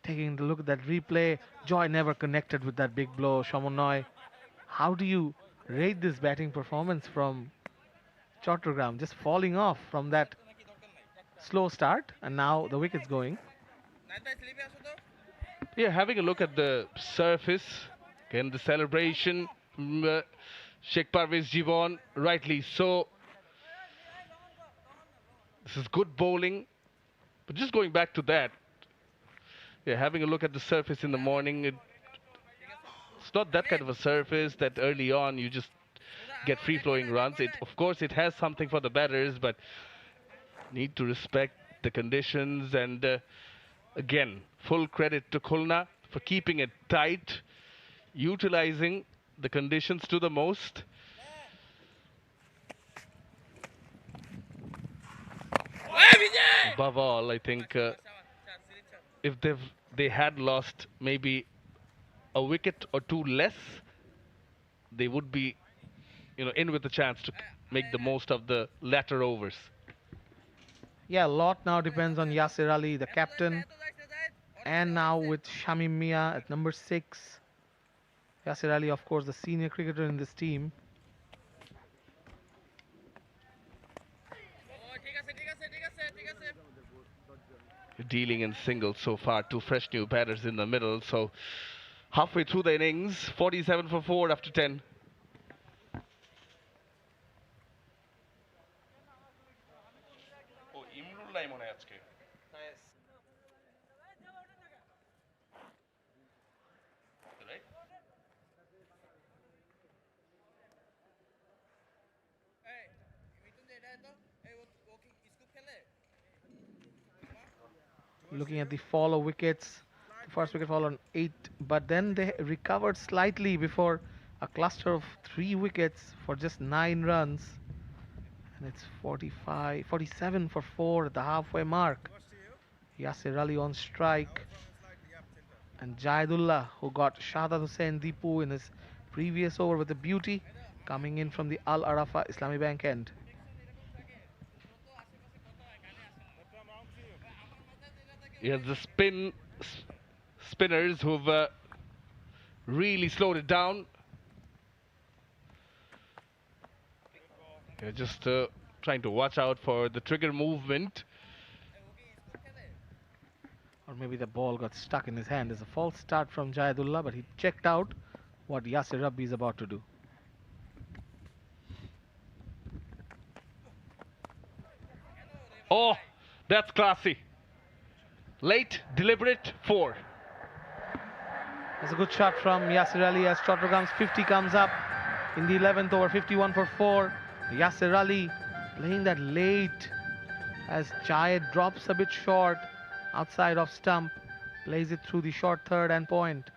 Taking the look at that replay, Joy never connected with that big blow. Shamonoy, how do you rate this batting performance from Chattogram? Just falling off from that slow start, and now the wicket's going. Yeah, having a look at the surface, again the celebration, 𝗃𝗵𝗃𝗃𝗃, rightly so. This is good bowling, but just going back to that, yeah, having a look at the surface in the morning, it's not that kind of a surface that early on you just get free-flowing runs. Of course, it has something for the batters, but need to respect the conditions. And again, full credit to Khulna for keeping it tight, utilizing the conditions to the most. Above all, I think if they had lost maybe a wicket or two less, they would be, in with a chance to make the most of the latter overs. Yeah, a lot now depends on Yasir Ali, the captain, and now with Shamim Mia at number 6. Yasir Ali, of course, the senior cricketer in this team. Dealing in singles so far, 2 fresh new batters in the middle. So halfway through the innings, 47 for 4 after 10. Looking at the fall of wickets, the first wicket fall on 8, but then they recovered slightly before a cluster of 3 wickets for just 9 runs, and it's 47 for 4 at the halfway mark. Yasir Ali on strike, and Jaidullah, who got Shahzad Hussain Deepu in his previous over with a beauty, coming in from the Al Arafa Islami Bank end. Yeah, the spinners who've really slowed it down. They're just trying to watch out for the trigger movement. Or maybe the ball got stuck in his hand. It's a false start from Jaidullah, but he checked out what Yasir Rabbi is about to do. Oh, that's classy. Late, deliberate, 4. It's a good shot from Yasir Ali as Chattogam's 50 comes up in the 11th over, 51 for 4. Yasir Ali playing that late as Jayed drops a bit short outside of stump, plays it through the short third and point.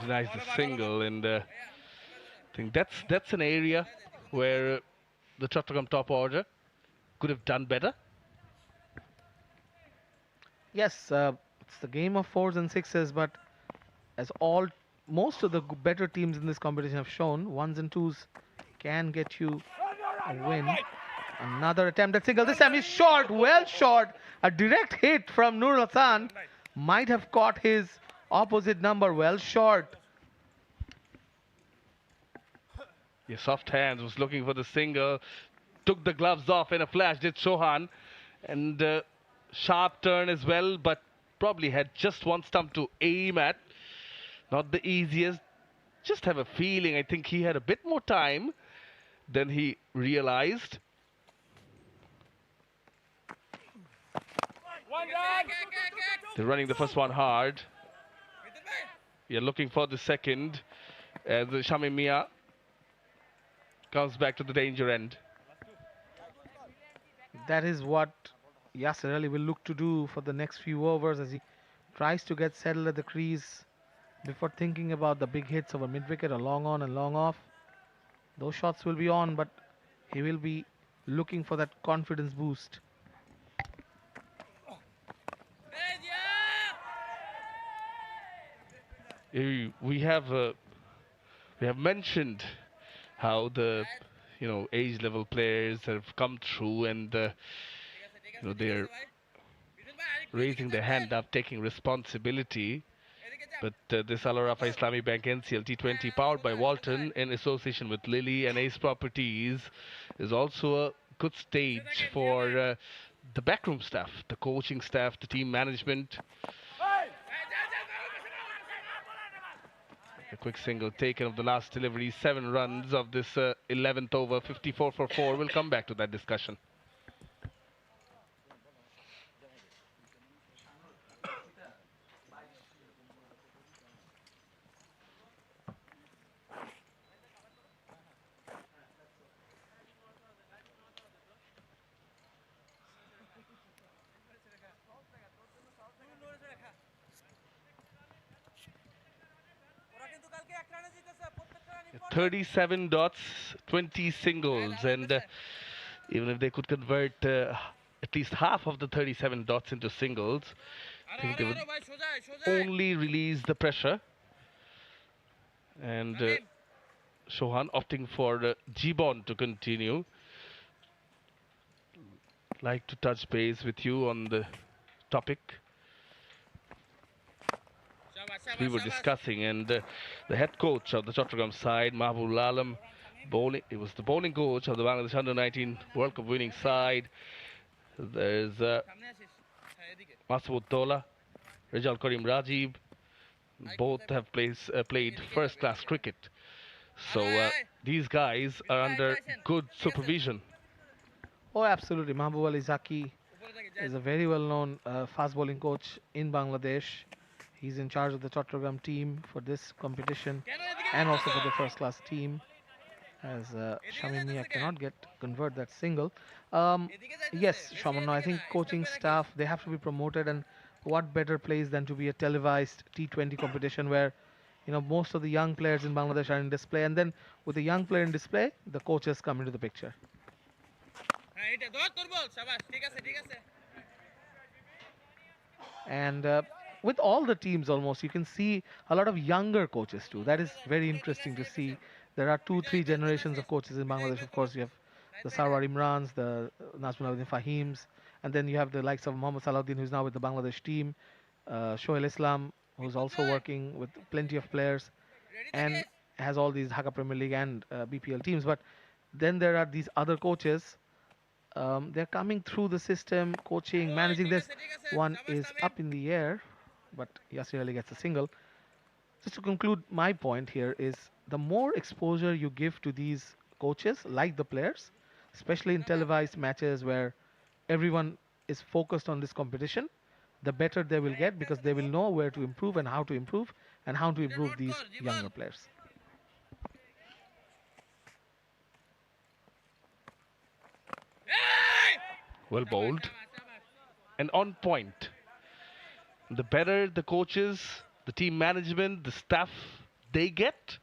Denies the single, and I think that's an area where the Chattogram top order could have done better. Yes, it's the game of fours and sixes, but as most of the better teams in this competition have shown, ones and twos can get you a win. Another attempt at single. This time he's short, well short. A direct hit from Nur Hassan might have caught his opposite number well short. Yeah, soft hands was looking for the single. Took the gloves off in a flash, did Chauhan. And sharp turn as well, but probably had just one stump to aim at. Not the easiest. Just have a feeling, I think he had a bit more time than he realized. They're running the first one hard. You're looking for the second as Shami Mia comes back to the danger end. That is what Yasser Ali will look to do for the next few overs as he tries to get settled at the crease before thinking about the big hits over mid-wicket or long on and long off. Those shots will be on, but he will be looking for that confidence boost. We have mentioned how the age level players have come through and they're raising their hand up, taking responsibility. But this Al Rafa Islamic Bank NCL T20 powered by Walton in association with Lily and Ace Properties is also a good stage for the backroom staff, the coaching staff, the team management. A quick single taken of the last delivery, 7 runs of this 11th over, 54 for 4. We'll come back to that discussion. কিন্তু কালকে এক রানে জিতেছে প্রত্যেকটা run 37 dots, 20 singles, and even if they could convert at least half of the 37 dots into singles, I think they would only release the pressure. And Chauhan opting for G-Bond to continue. Like to touch base with you on the topic we were discussing, and the head coach of the Chattogram side, Mahbubul Alam, bowling. It was the bowling coach of the Bangladesh Under-19 World Cup winning side. There's Masudullah, Rizal Karim Rajiv. Both have played first-class cricket. So these guys are under good supervision. Oh, absolutely. 𝗵𝗺𝗪𝗍𝒊𝒂𝒑 is a very well-known fast bowling coach in Bangladesh. He's in charge of the Chattogram team for this competition and also for the first-class team, as Shami Mia cannot convert that single. Yes, Shaman, I think coaching staff, they have to be promoted, and what better place than to be a televised T20 competition where most of the young players in Bangladesh are in display, and then with the young player in display, the coaches come into the picture. And with all the teams almost, you can see a lot of younger coaches too. That is very interesting to see. There are 2-3 generations of coaches in Bangladesh. Of course, you have the Sarwar Imrans, the Nazmuddin Fahims, and then you have the likes of Mohammad Salahuddin, who's now with the Bangladesh team, Shoail Islam, who's also working with plenty of players and has all these Dhaka Premier League and BPL teams. But then there are these other coaches. They're coming through the system, coaching, managing this. One is up in the air, but Yasser Ali gets a single. Just to conclude, my point here is the more exposure you give to these coaches, like the players, especially in televised matches where everyone is focused on this competition, the better they will get, because they will know where to improve and how to improve these younger players. Well bowled and on point. The better the coaches, the team management, the staff they get,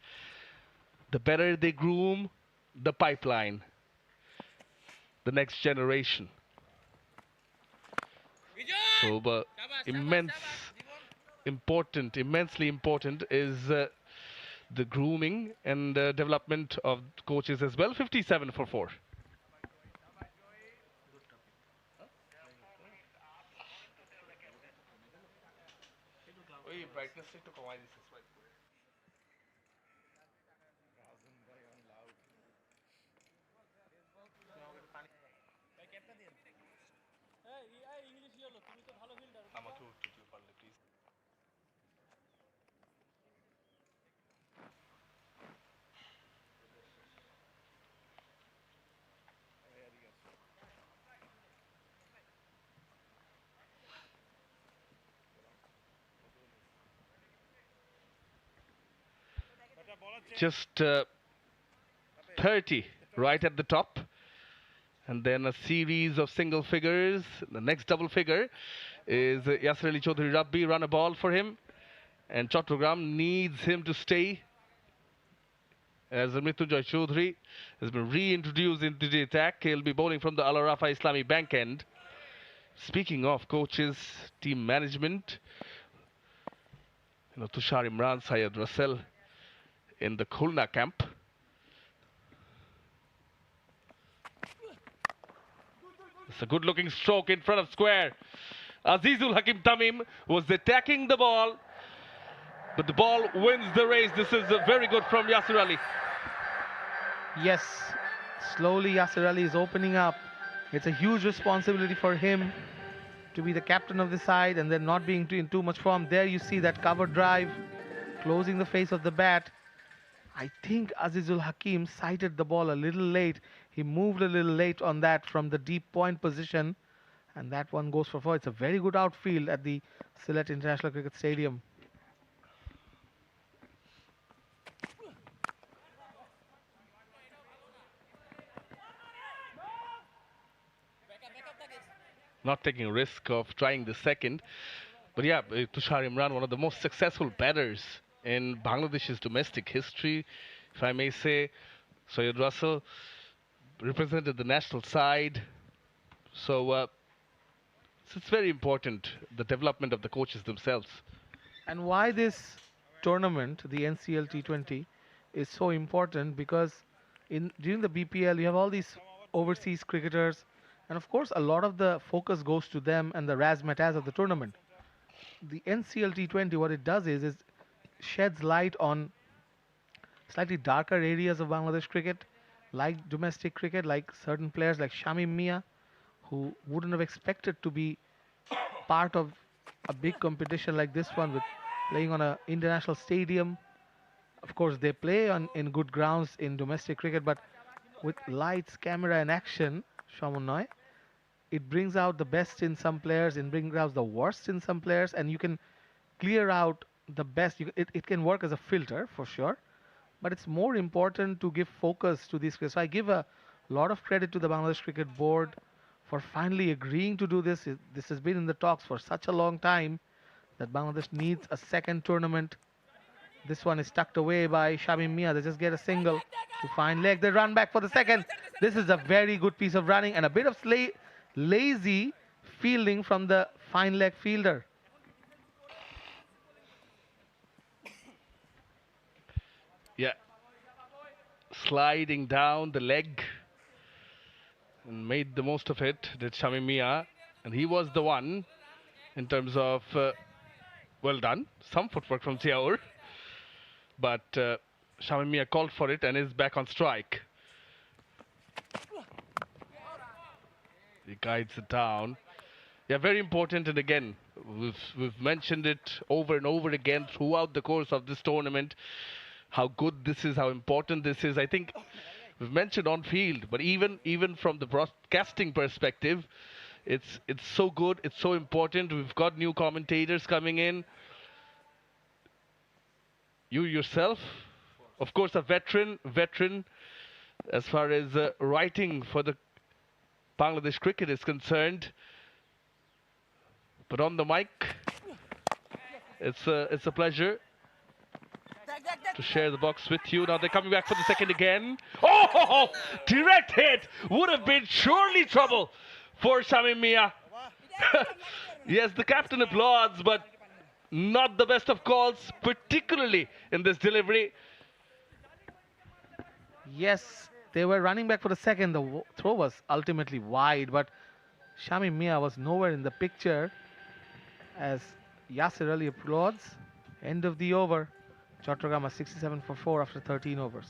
the better they groom the pipeline, the next generation. So, immensely important is the grooming and development of coaches as well. 57 for 4. Just 30 right at the top, and then a series of single figures. The next double figure is 𝗬𝗓𝗍𝗃 run a ball for him, and Chattogram needs him to stay, as Mid-innings Choudhury has been reintroduced into the attack. He'll be bowling from the Al-Rafa Islami bank end. Speaking of coaches, team management, Tushar Imran, Syed Russell in the Khulna camp. It's a good looking stroke in front of square. Azizul Hakim Tamim was attacking the ball, but the ball wins the race. This is very good from Yasir Ali. Yes, slowly Yasir Ali is opening up. It's a huge responsibility for him to be the captain of the side and then not being in too much form. There you see that cover drive, closing the face of the bat. I think Azizul Hakim sighted the ball a little late. He moved a little late on that from the deep point position, and that one goes for 4. It's a very good outfield at the Sylhet International Cricket Stadium. Not taking a risk of trying the second. But yeah, Tushar Imran, one of the most successful batters in Bangladesh's domestic history, if I may say. Syed Russell represented the national side. So it's very important, the development of the coaches themselves. And why this tournament, the NCL T20, is so important, because during the BPL you have all these overseas cricketers, and of course a lot of the focus goes to them and the razzmatazz of the tournament. The NCL T20, what it does is sheds light on slightly darker areas of Bangladesh cricket, like domestic cricket, like certain players like Shamim Mia, who wouldn't have expected to be part of a big competition like this one, with playing on an international stadium. Of course, they play in good grounds in domestic cricket, but with lights, camera, and action, Shamunnoy, it brings out the best in some players, it brings out the worst in some players, and you can clear out the best. It can work as a filter for sure, but it's more important to give focus to these cricket. So I give a lot of credit to the Bangladesh Cricket Board for finally agreeing to do this. This has been in the talks for such a long time that Bangladesh needs a second tournament. This one is tucked away by Shamim Mia. They just get a single to find leg. They run back for the second. This is a very good piece of running and a bit of lazy fielding from the fine leg fielder. Yeah, sliding down the leg and made the most of it, did Shamim Mia, and he was the one in terms of well done, some footwork from Ziaur, but Shamim Mia called for it and is back on strike. He guides it down. Yeah, very important, and again, we've mentioned it over and over again throughout the course of this tournament, how good this is, how important this is. I think we've mentioned on field, but even from the broadcasting perspective, it's so good, it's so important. We've got new commentators coming in. You yourself, of course, a veteran as far as writing for the Bangladesh cricket is concerned. But on the mic, it's a pleasure to share the box with you. Now they're coming back for the second again. Oh, direct hit would have been surely trouble for Shamim Mia. Yes, the captain applauds, but not the best of calls, particularly in this delivery. Yes, they were running back for the second. The throw was ultimately wide, but 𝗂𝗵𝗃 was nowhere in the picture as 𝗂𝗑𝗍 applauds. End of the over. Chattogram are 67 for 4 after 13 overs.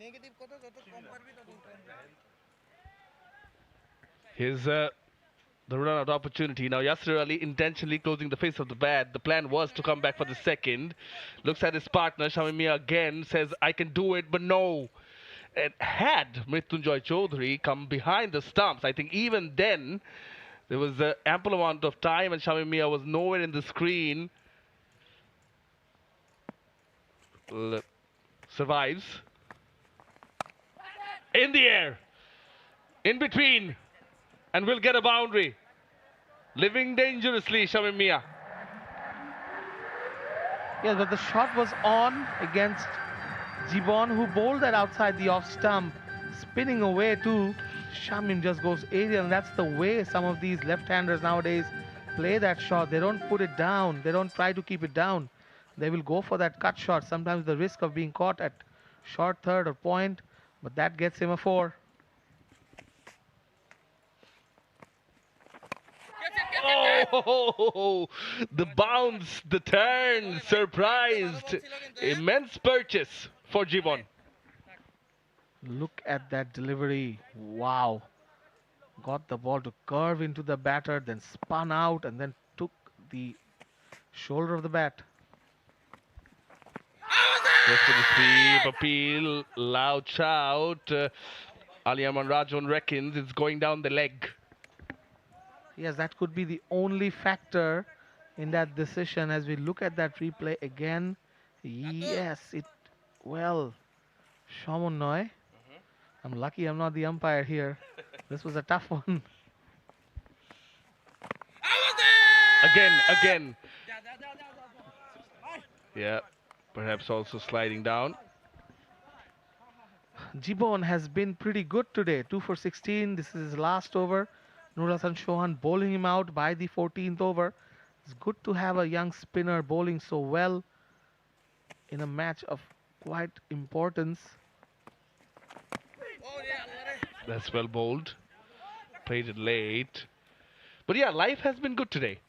Negative কত যত কম পারবি তত Here's the run-out opportunity. Now Yasir Ali intentionally closing the face of the bat. The plan was to come back for the second. Looks at his partner, 𝗂𝗵𝗃 again, says, I can do it, but no. And had Mrityunjoy Chaudhary come behind the stumps, I think even then, there was an ample amount of time and 𝗂𝗵𝗃 was nowhere in the screen. Survives. In the air. In between. And will get a boundary. Living dangerously, 𝗂𝗵𝗃. Yes, but the shot was on against 𝗬𝗺, who bowled that outside the off stump, spinning away too. 𝗂𝗵 just goes aerial, and that's the way some of these left-handers nowadays play that shot. They don't put it down. They don't try to keep it down. They will go for that cut shot, sometimes the risk of being caught at short third or point, but that gets him a 4. Oh, the bounce, the turn, surprised. Immense purchase for 𝗬𝗺. Look at that delivery. Wow. Got the ball to curve into the batter, then spun out and then took the shoulder of the bat. Goes for the sweep, appeal, loud shout. Ali Aman Rajon reckons it's going down the leg. Yes, that could be the only factor in that decision as we look at that replay again. Yes, well, 𝗂𝗺, I'm lucky I'm not the umpire here. This was a tough one. Again. Yeah, perhaps also sliding down. 𝗬𝗺 has been pretty good today. 2 for 16. This is his last over. Nur Hassan Chauhan bowling him out by the 14th over. It's good to have a young spinner bowling so well in a match of quite importance. That's well bowled. Played it late. But yeah, life has been good today.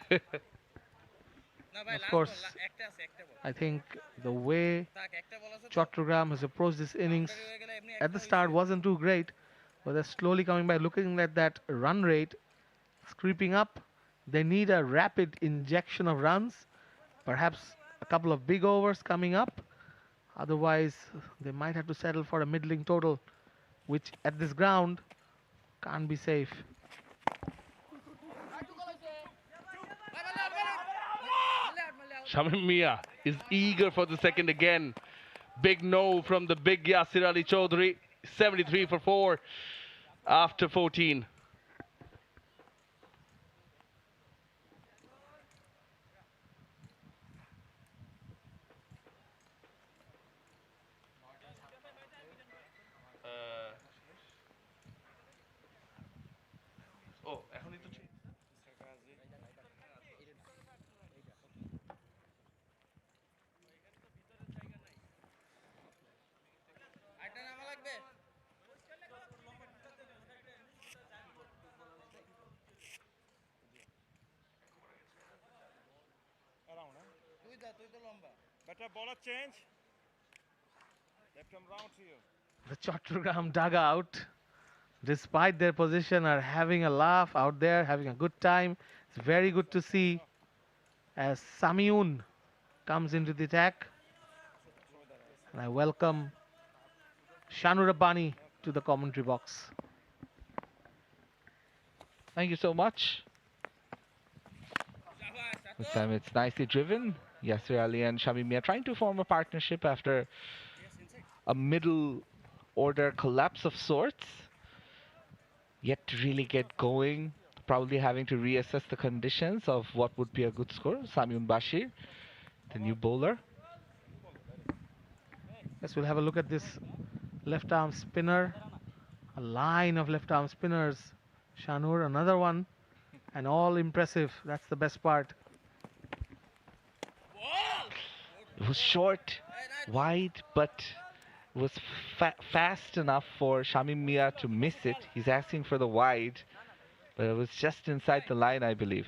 Of course, I think the way Chattogram has approached this innings at the start wasn't too great, but they're slowly coming back. Looking at that run rate, it's creeping up. They need a rapid injection of runs, perhaps a couple of big overs coming up. Otherwise, they might have to settle for a middling total, which at this ground can't be safe. 𝗂𝗵𝗃 is eager for the second again. Big no from the big Yasir Ali Chaudhary. 73 for 4 after 14. Better bowler change. Left arm round to you. The Chattogram dugout, despite their position, are having a laugh out there, having a good time. It's very good to see as Samiun comes into the attack. And I welcome Shanu Rabbani to the commentary box. Thank you so much. This time it's nicely driven. Yasir Ali and 𝗂𝗵𝗃 trying to form a partnership after a middle order collapse of sorts. Yet to really get going. probably having to reassess the conditions of what would be a good score. Samyun Bashir, the new bowler. Yes, we'll have a look at this left arm spinner. A line of left arm spinners. Shanur, another one. And all impressive. That's the best part. It was short, wide, but it was fast enough for Shamim Mia to miss it. He's asking for the wide, but it was just inside the line, I believe.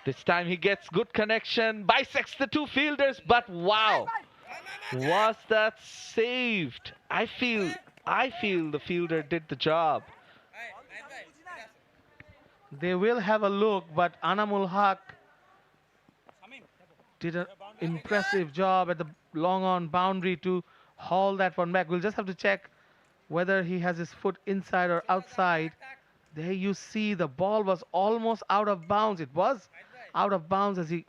This time he gets good connection, bisects the two fielders, but wow, was that saved? I feel the fielder did the job. They will have a look, but Anamul Haq did an impressive job at the long on boundary to haul that one back. We'll just have to check whether he has his foot inside or outside. There you see the ball was almost out of bounds. It was out of bounds as he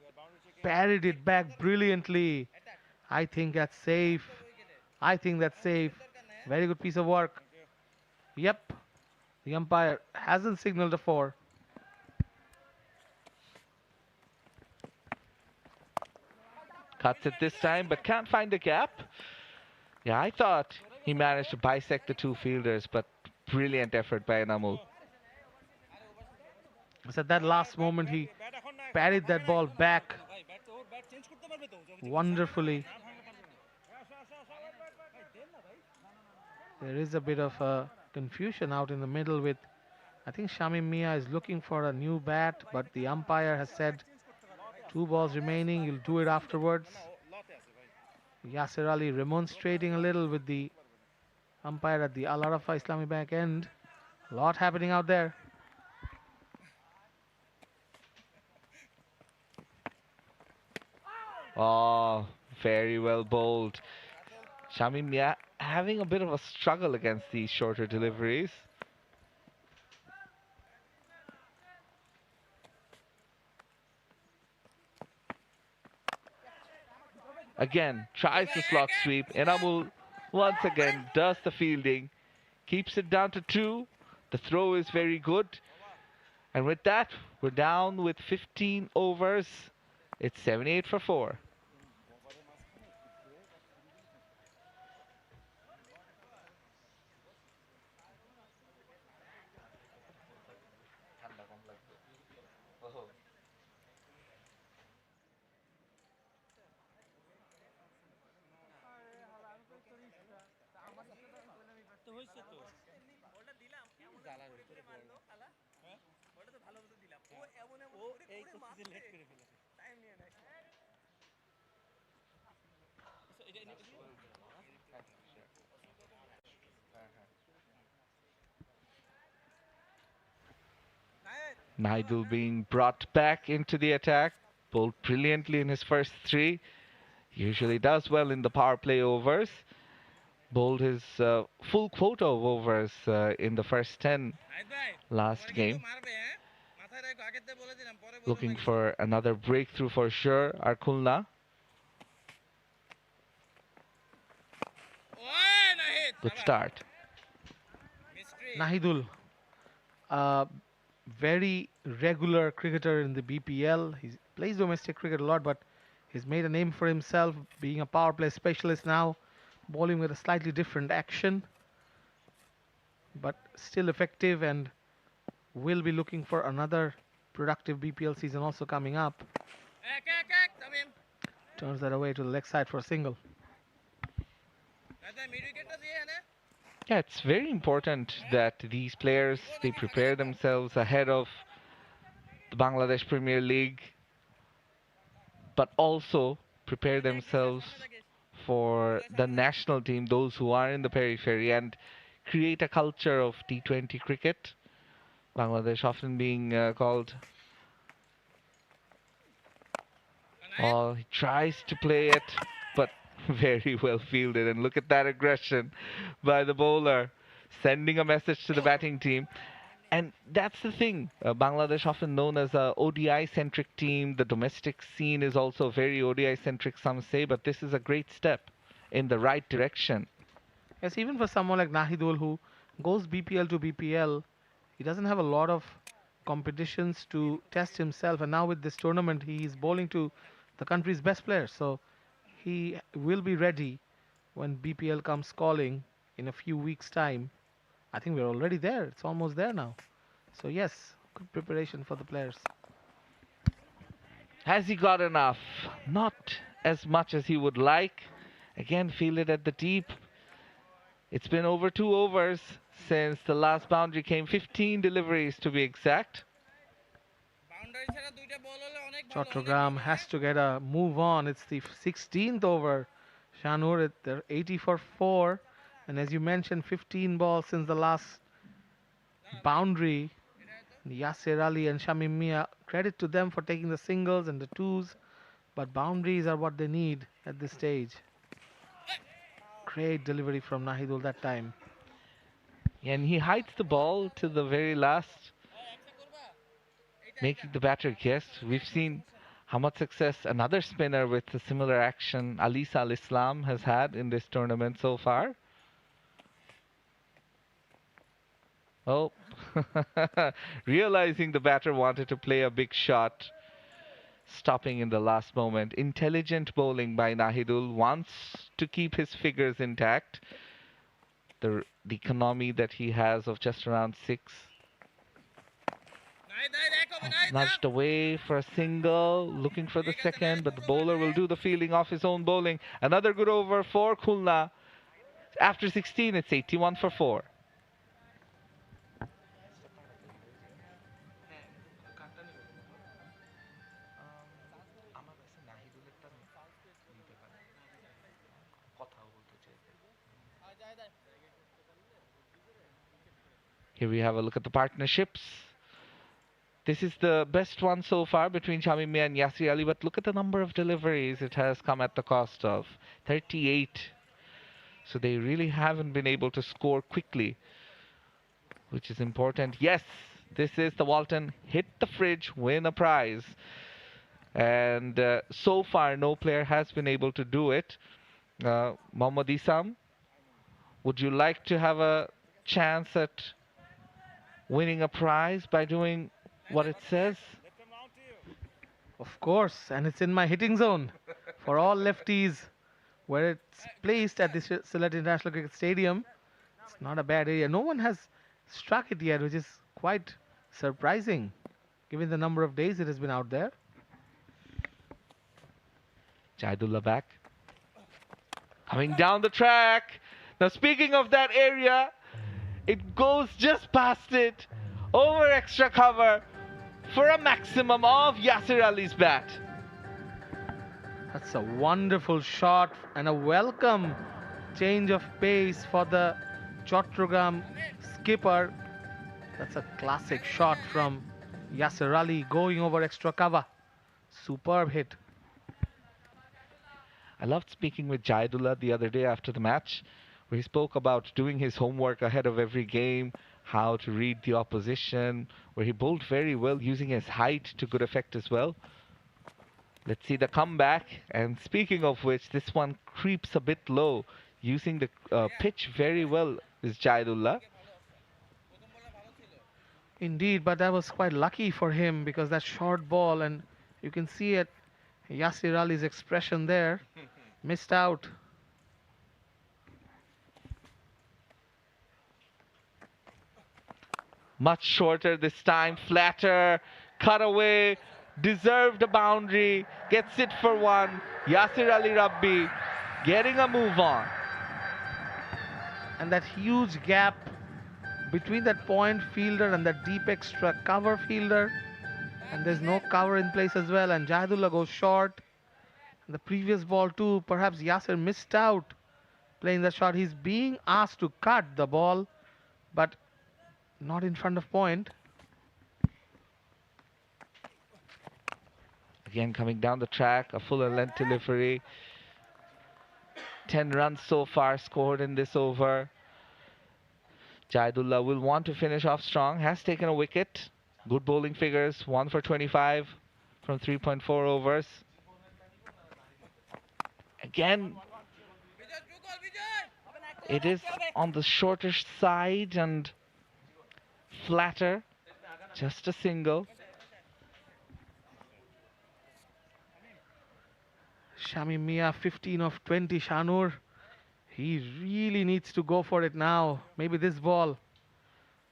parried it back brilliantly. I think that's safe. I think that's safe. Very good piece of work. Yep. The umpire hasn't signaled a 4. Cuts it this time, but can't find the gap. Yeah, I thought he managed to bisect the two fielders, but brilliant effort by Anamul. At that last moment, he parried that ball back wonderfully. There is a bit of confusion out in the middle with, I think Shamim Mia is looking for a new bat, but the umpire has said 2 balls remaining, you'll do it afterwards. Yasir Ali remonstrating a little with the umpire at the Al Arafa Islami Bank end. A lot happening out there. Oh, very well bowled. Shamim Mia having a bit of a struggle against these shorter deliveries. Again, tries the slot sweep. Anamul once again does the fielding. Keeps it down to 2. The throw is very good. And with that, we're down with 15 overs. It's 78 for 4. Naidul being brought back into the attack. Bowled brilliantly in his first 3. Usually does well in the power play overs. Bowled his full quota of overs in the first 10 last game. Looking for another breakthrough for sure, our Khulna. Good start. Nahidul, very regular cricketer in the BPL. He plays domestic cricket a lot, but he's made a name for himself being a power play specialist now, bowling with a slightly different action, but still effective, and will be looking for another productive BPL season also coming up. Turns that away to the leg side for a single. Yeah, it's very important that these players, they prepare themselves ahead of the Bangladesh Premier League, but also prepare themselves for the national team, those who are in the periphery, and create a culture of T20 cricket. Bangladesh often being called. Oh, he tries to play it, but very well fielded. And look at that aggression by the bowler, sending a message to the batting team. And that's the thing. Bangladesh often known as a ODI-centric team. The domestic scene is also very ODI-centric, some say, but this is a great step in the right direction. Yes, even for someone like Nahidul who goes BPL to BPL, he doesn't have a lot of competitions to test himself. And now with this tournament, he is bowling to the country's best players. So he will be ready when BPL comes calling in a few weeks' time. I think we're already there. It's almost there now. So yes, good preparation for the players. Has he got enough? Not as much as he would like. Again, feel it at the deep. It's been over 2 overs since the last boundary came, 15 deliveries to be exact. Chattogram has to get a move on. It's the 16th over. Shanur at the 80 for 4. And as you mentioned, 15 balls since the last boundary. Yasir Ali and Shamim Mia, credit to them for taking the singles and the twos. But boundaries are what they need at this stage. Great delivery from Nahidul that time. And he hides the ball to the very last, making the batter guess. We've seen how much success another spinner with a similar action, Alisa Al-Islam, has had in this tournament so far. Oh, realizing the batter wanted to play a big shot, stopping in the last moment. Intelligent bowling by Nahidul, wants to keep his figures intact. The economy that he has of just around 6. Nudged away for a single, looking for the second, but the bowler will do the fielding off his own bowling. Another good over for Khulna. After 16, it's 81 for 4. Here we have a look at the partnerships. This is the best one so far between Shamim Mia and Yasir Ali, but look at the number of deliveries it has come at the cost of 38. So they really haven't been able to score quickly, which is important. Yes, this is the Walton hit the fridge, win a prize. And so far, no player has been able to do it. Mohammad Isam, would you like to have a chance at winning a prize by doing what it says? Of course, and it's in my hitting zone for all lefties where it's placed at the Sylhet International Cricket Stadium. It's not a bad area. No one has struck it yet, which is quite surprising given the number of days it has been out there. Jaidullah back. Coming down the track. Now speaking of that area, it goes just past it, over extra cover, for a maximum of Yasir Ali's bat. That's a wonderful shot and a welcome change of pace for the Chattogram skipper. That's a classic shot from Yasir Ali going over extra cover. Superb hit. I loved speaking with Jaidullah the other day after the match, where he spoke about doing his homework ahead of every game, how to read the opposition, where he bowled very well, using his height to good effect as well. Let's see the comeback. And speaking of which, this one creeps a bit low, using the pitch very well is Jaidullah. Indeed, but that was quite lucky for him because that short ball, and you can see it, Yasir Ali's expression there, missed out. Much shorter this time, flatter, cut away, deserved a boundary, gets it for 1. Yasir Ali Rabbi getting a move on. And that huge gap between that point fielder and that deep extra cover fielder. And there's no cover in place as well. And Jaidullah goes short. And the previous ball too, perhaps Yasir missed out playing that shot. He's being asked to cut the ball, but not in front of point. Again coming down the track, a fuller length delivery. 10 runs so far scored in this over. 𝗬𝗪𝗓 will want to finish off strong. Has taken a wicket. Good bowling figures. 1 for 25 from 3.4 overs. Again, it is on the shorter side and flatter. Just a single. 𝗂𝗵𝗼𝗂 15 of 20. Shanur, he really needs to go for it now. Maybe this ball.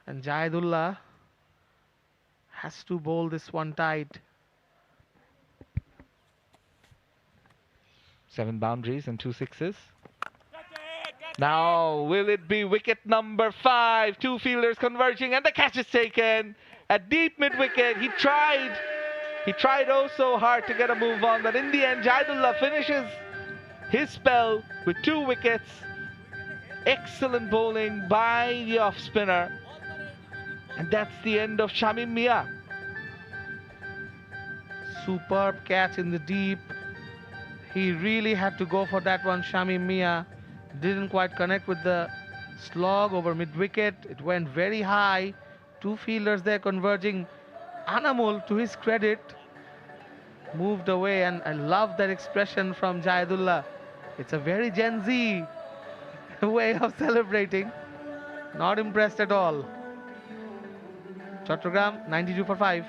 And 𝗬𝗪𝗓 has to bowl this one tight. 7 boundaries and 2 sixes. Now, will it be wicket number 5? 2 fielders converging and the catch is taken. At deep mid-wicket, he tried oh so hard to get a move on, but in the end, 𝗬𝗪𝗓 finishes his spell with 2 wickets. Excellent bowling by the off-spinner. And that's the end of 𝗂𝗵𝗼𝗂. Superb catch in the deep. He really had to go for that one. 𝗂𝗵𝗼𝗂 didn't quite connect with the slog over mid-wicket. It went very high. 2 fielders there converging. Anamul, to his credit, moved away, and I love that expression from 𝗬𝗪𝗓. It's a very Gen Z way of celebrating. Not impressed at all. Chattogram 92 for 5.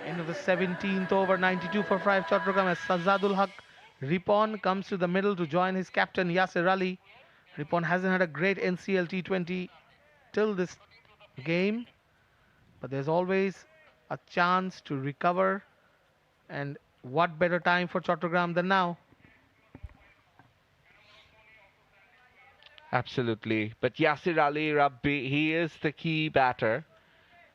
End of the 17th over, 92 for 5 Chattogram, as Shahzadul Haq Ripon comes to the middle to join his captain Yasir Ali. Ripon hasn't had a great NCL T20 till this game, but there's always a chance to recover, and what better time for Chattogram than now? Absolutely. But Yasir Ali Rabbi, he is the key batter.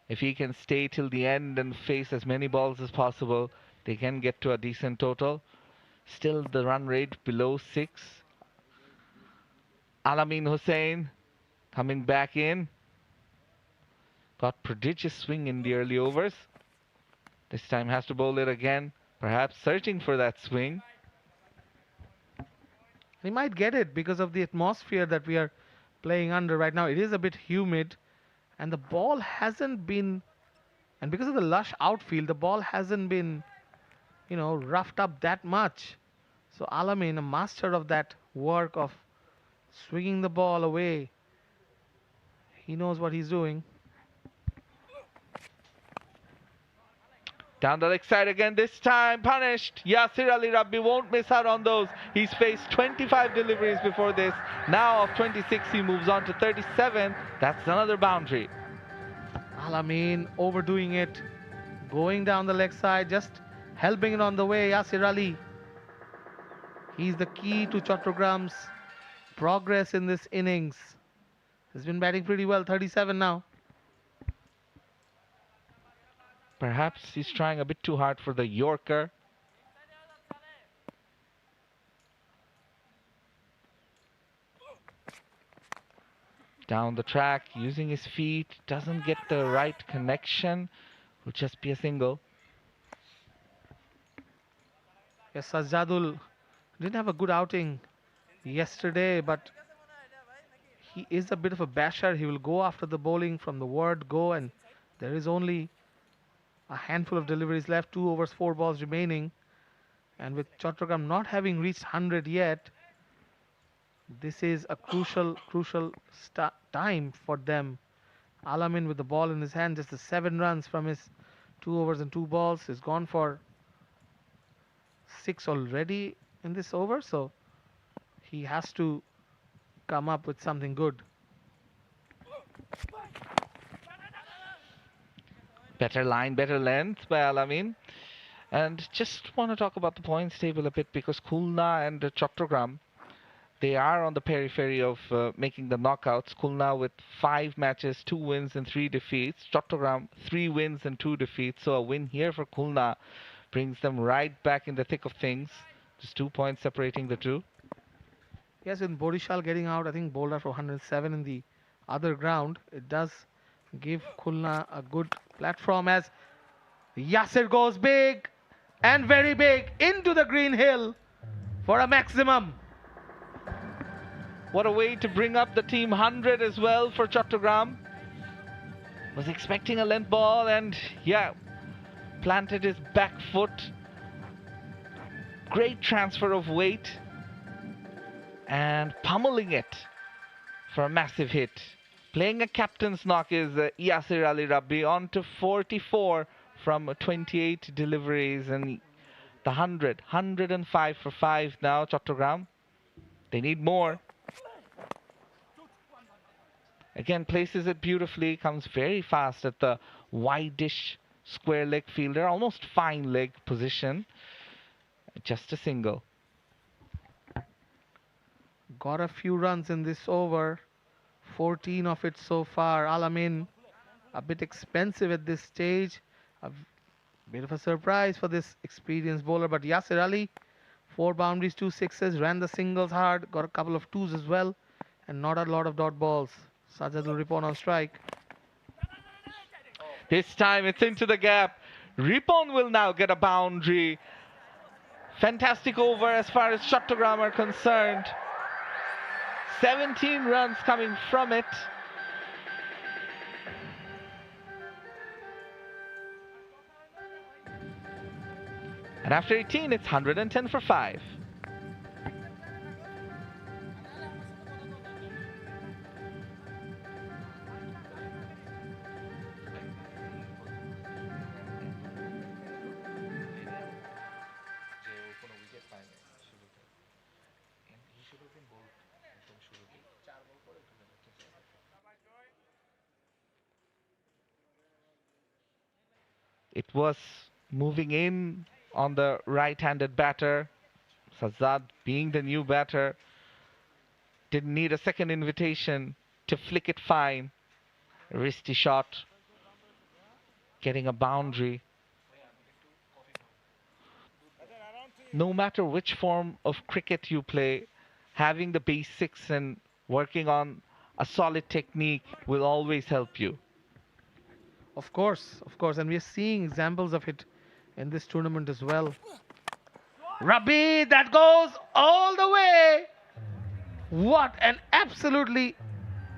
If he can stay till the end and face as many balls as possible, they can get to a decent total. Still the run rate below 6. Alameen Hussain coming back in. Got prodigious swing in the early overs. This time has to bowl it again, perhaps searching for that swing. He might get it because of the atmosphere that we are playing under right now. It is a bit humid, and the ball hasn't been, and because of the lush outfield, the ball hasn't been, roughed up that much. So Alameen, a master of that work of swinging the ball away, he knows what he's doing. Down the leg side again, this time punished. Yasir Ali Rabbi won't miss out on those. He's faced 25 deliveries before this. Now of 26, he moves on to 37. That's another boundary. Alameen overdoing it, going down the leg side, just helping it on the way. Yasir Ali, he's the key to Chattogam's progress in this innings. He's been batting pretty well, 37 now. Perhaps he's trying a bit too hard for the Yorker. Down the track, using his feet, doesn't get the right connection. Will just be a single. Yes, Shahzadul didn't have a good outing yesterday, but he is a bit of a basher. He will go after the bowling from the word go, and there is only a handful of deliveries left, 2 overs, 4 balls remaining. And with Chattogram not having reached 100 yet, this is a crucial time for them. Alameen with the ball in his hand, just the 7 runs from his 2 overs and 2 balls. He's gone for 6 already in this over, so he has to come up with something good. Better line, better length by Alameen. And just want to talk about the points table a bit, because Khulna and Chattogram they are on the periphery of making the knockouts. Khulna with 5 matches, 2 wins and 3 defeats. Chattogram 3 wins and 2 defeats. So a win here for Khulna brings them right back in the thick of things. Just 2 points separating the two. Yes, with Borishal getting out, I think bowled out for 107 in the other ground. It does give Khulna a good platform as Yasir goes big and very big into the green hill for a maximum. What a way to bring up the team 100 as well for Chattogram. Was expecting a length ball and yeah, planted his back foot. Great transfer of weight and pummeling it for a massive hit. Playing a captain's knock is Yasir Ali Rabbi on to 44 from 28 deliveries and the 105 for 5 now. Chattogram, they need more. Again, places it beautifully, comes very fast at the wide-ish square leg fielder, almost fine leg position. Just a single. Got a few runs in this over, 14 of it so far. Alamin, a bit expensive at this stage. A bit of a surprise for this experienced bowler, but Yasir Ali, 4 boundaries, 2 sixes, ran the singles hard, got a couple of 2s as well, and not a lot of dot balls. Sajadul Ripon on strike. This time it's into the gap. Ripon will now get a boundary. Fantastic over as far as Chattogram are concerned. 17 runs coming from it. And after 18, it's 110 for 5. It was moving in on the right-handed batter. Sajjad, being the new batter, didn't need a second invitation to flick it fine. Wristy shot, getting a boundary. No matter which form of cricket you play, having the basics and working on a solid technique will always help you. Of course, and we are seeing examples of it in this tournament as well. Rabbi, that goes all the way. What an absolutely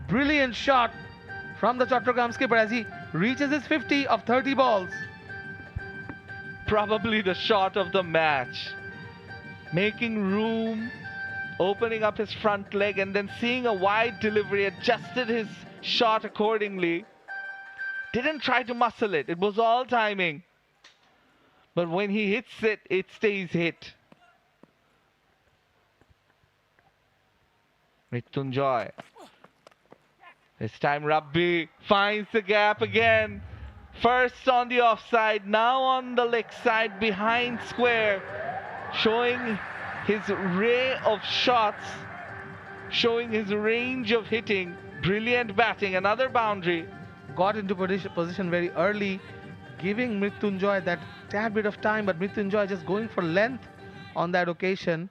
brilliant shot from the Chattogram skipper as he reaches his 50 of 30 balls. Probably the shot of the match. Making room, opening up his front leg and then seeing a wide delivery, adjusted his shot accordingly. Didn't try to muscle it. It was all timing. But when he hits it, it stays hit. Mrityunjoy. This time Rabbi finds the gap again. First on the offside, now on the leg side behind square. Showing his array of shots. Showing his range of hitting. Brilliant batting. Another boundary. Got into position very early, giving Mrityunjoy that tad bit of time, but Mrityunjoy just going for length on that occasion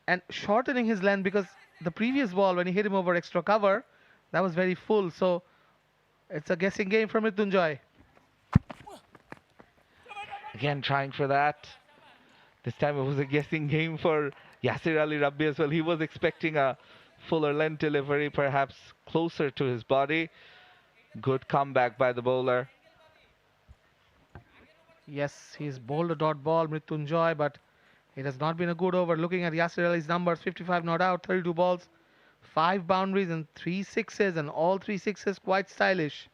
and shortening his length because the previous ball when he hit him over extra cover, that was very full. So it's a guessing game for Mrityunjoy. Again trying for that. This time it was a guessing game for Yasir Ali Rabbi as well. He was expecting a fuller length delivery, perhaps closer to his body. Good comeback by the bowler. Yes, he's bowled a dot ball, Mrityunjoy, but it has not been a good over. Looking at Yasir Ali's numbers, 55 not out, 32 balls, 5 boundaries and 3 sixes, and all 3 sixes quite stylish.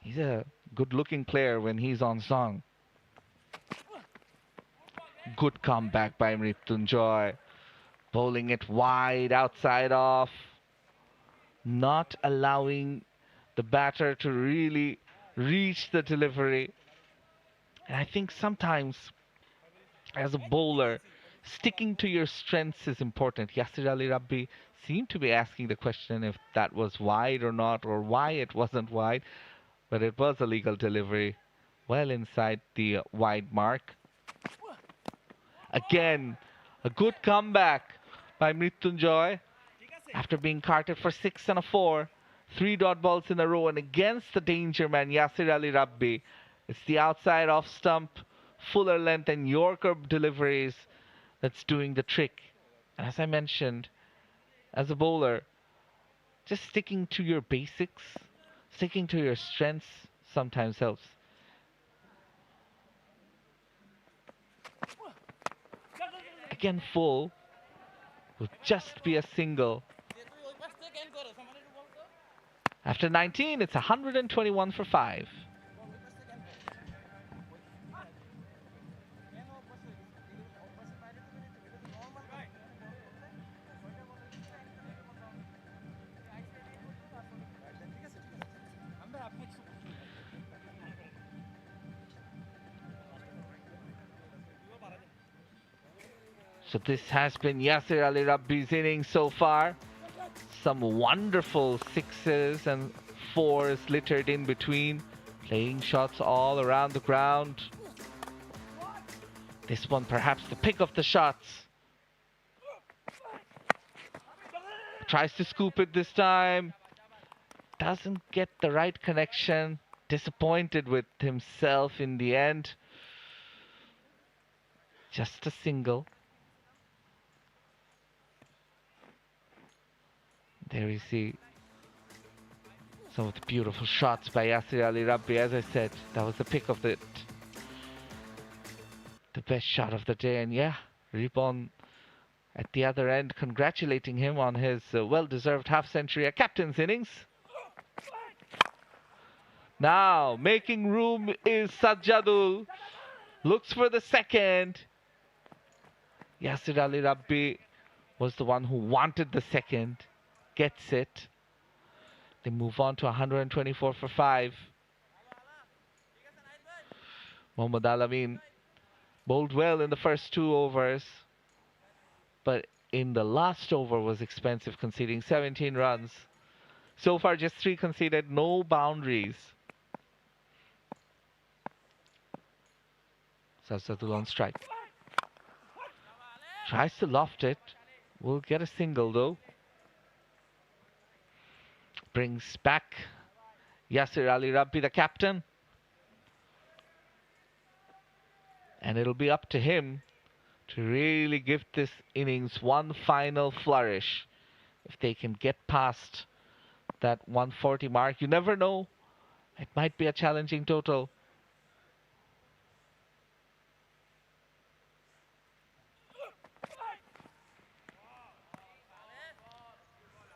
He's a good-looking player when he's on song. Good comeback by Mrityunjoy. Bowling it wide, outside off. Not allowing the batter to really reach the delivery. And I think sometimes as a bowler Sticking to your strengths is important. Yasir Ali Rabbi seemed to be asking the question if that was wide or not, or why it wasn't wide, but it was a legal delivery, well inside the wide mark. Again, a good comeback by Mrityunjoy after being carted for 6 and a 4. 3 dot balls in a row, and against the danger man Yasir Ali Rabbi. It's the outside off stump, fuller length and Yorker deliveries that's doing the trick. And as I mentioned, as a bowler, just sticking to your basics, sticking to your strengths sometimes helps. Again full, will just be a single. After 19, it's 121 for 5. So this has been Yasir Ali Rabbi's innings so far. Some wonderful 6s and 4s littered in between, playing shots all around the ground. This one perhaps the pick of the shots. Tries to scoop it this time. Doesn't get the right connection. Disappointed with himself in the end. Just a single. There you see some of the beautiful shots by Yasir Ali Rabbi. As I said, that was the pick of the best shot of the day. And yeah, Ripon at the other end congratulating him on his well-deserved half-century, a captain's innings. Now making room is Sajjadul. Looks for the second. Yasir Ali Rabbi was the one who wanted the second. Gets it. They move on to 124 for 5. Mohammad Alamin bowled well in the first 2 overs, but in the last over was expensive, conceding 17 runs. So far just 3 conceded, no boundaries. Sajjadul on strike. Tries to loft it. Will get a single though. Brings back Yasir Ali Rabbi, the captain. And it'll be up to him to really give this innings one final flourish. If they can get past that 140 mark, you never know. It might be a challenging total.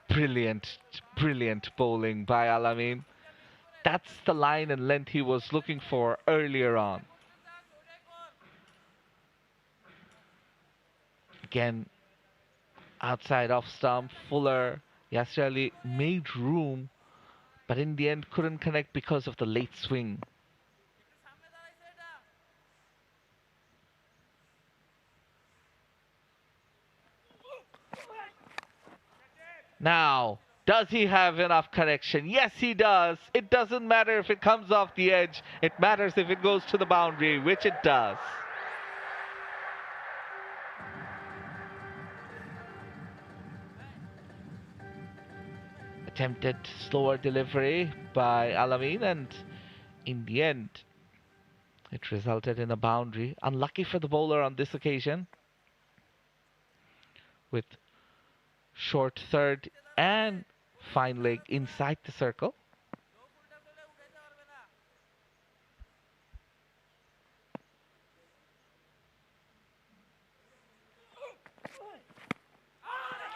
Brilliant, brilliant bowling by Alamin. That's the line and length he was looking for earlier on. Again, outside off stump, Fuller. Yasir Ali made room, but in the end couldn't connect because of the late swing. Now, does he have enough connection? Yes, he does. It doesn't matter if it comes off the edge. It matters if it goes to the boundary, which it does. Attempted slower delivery by Alamin, and in the end, it resulted in a boundary. Unlucky for the bowler on this occasion, with short third and fine leg inside the circle.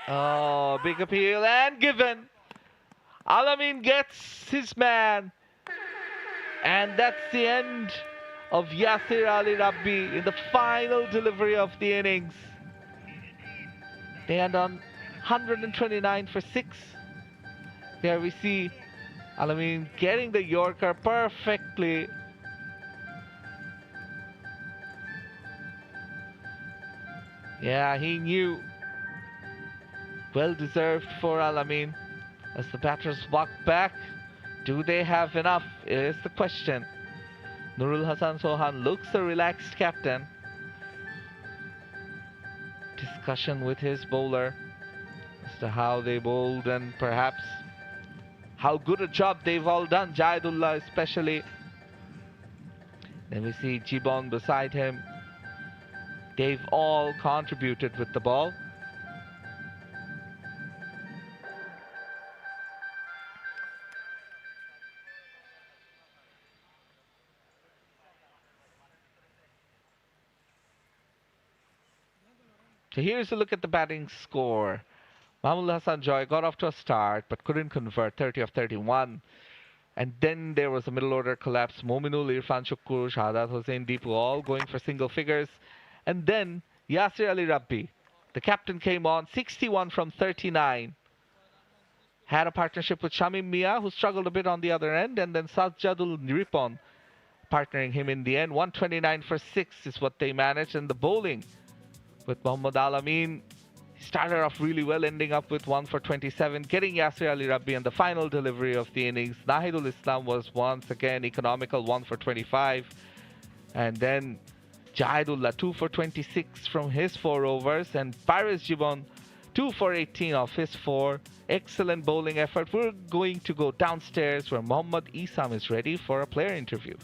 Oh, big appeal and given. Alamin gets his man. And that's the end of Yasir Ali Rabbi in the final delivery of the innings. They end on 129 for 6. There we see Alamin getting the Yorker perfectly. Yeah, he knew. Well deserved for Al-Amin. As the batters walk back, do they have enough is the question. Nurul Hasan Sohan looks a relaxed captain. Discussion with his bowler as to how they bowled and perhaps how good a job they've all done, 𝗬𝗪𝗓𝗪 especially. Then we see Jibon beside him. They've all contributed with the ball. So here's a look at the batting score. Mahmud Hassan Joy got off to a start but couldn't convert, 30 of 31. And then there was a middle order collapse. Mominul, Irfan Shukkur, Shahadat Hossain, Deepu all going for single figures. And then Yasir Ali Rabbi, the captain, came on, 61 from 39. Had a partnership with Shamim Mia, who struggled a bit on the other end. And then Sajjadul Niripon partnering him in the end. 129 for 6 is what they managed. And the bowling with Muhammad Al-Amin, he started off really well, ending up with 1 for 27, getting Yasir Ali Rabbi and the final delivery of the innings. Nahidul Islam was once again economical, 1 for 25. And then Jahidullah, 2 for 26 from his 4 overs. And Paris Jibon, 2 for 18 of his 4. Excellent bowling effort. We're going to go downstairs where Mohammad Isam is ready for a player interview.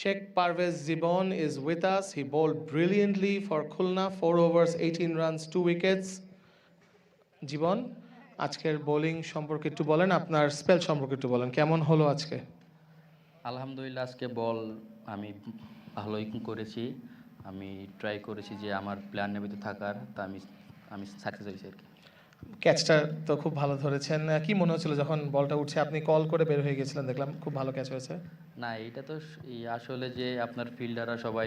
𝗃𝗵𝗃𝗃𝗃 is with us. He bowled brilliantly for Khulna, 4 overs, 18 runs, 2 wickets. জীবন, আজকের bowling সম্পর্কে একটু বলেন, আপনার spell সম্পর্কে একটু বলেন, কেমন হলো আজকে? আলহামদুলিল্লাহ, আজকে বল আমি ভালোই করেছি। আমি ট্রাই করেছি যে আমার প্ল্যানের ভিতরে থাকার, তা আমি সাকসেস হয়েছি আর কি। ক্যাচটা তো খুব ভালো ধরেছেন। কি মনে হচ্ছিল যখন বলটা উঠছে? আপনি কল করে বের হয়ে গেছিলেন, দেখলাম খুব ভালো ক্যাচ হয়েছে। না, এটা তো আসলে যে আপনার ফিল্ডাররা সবাই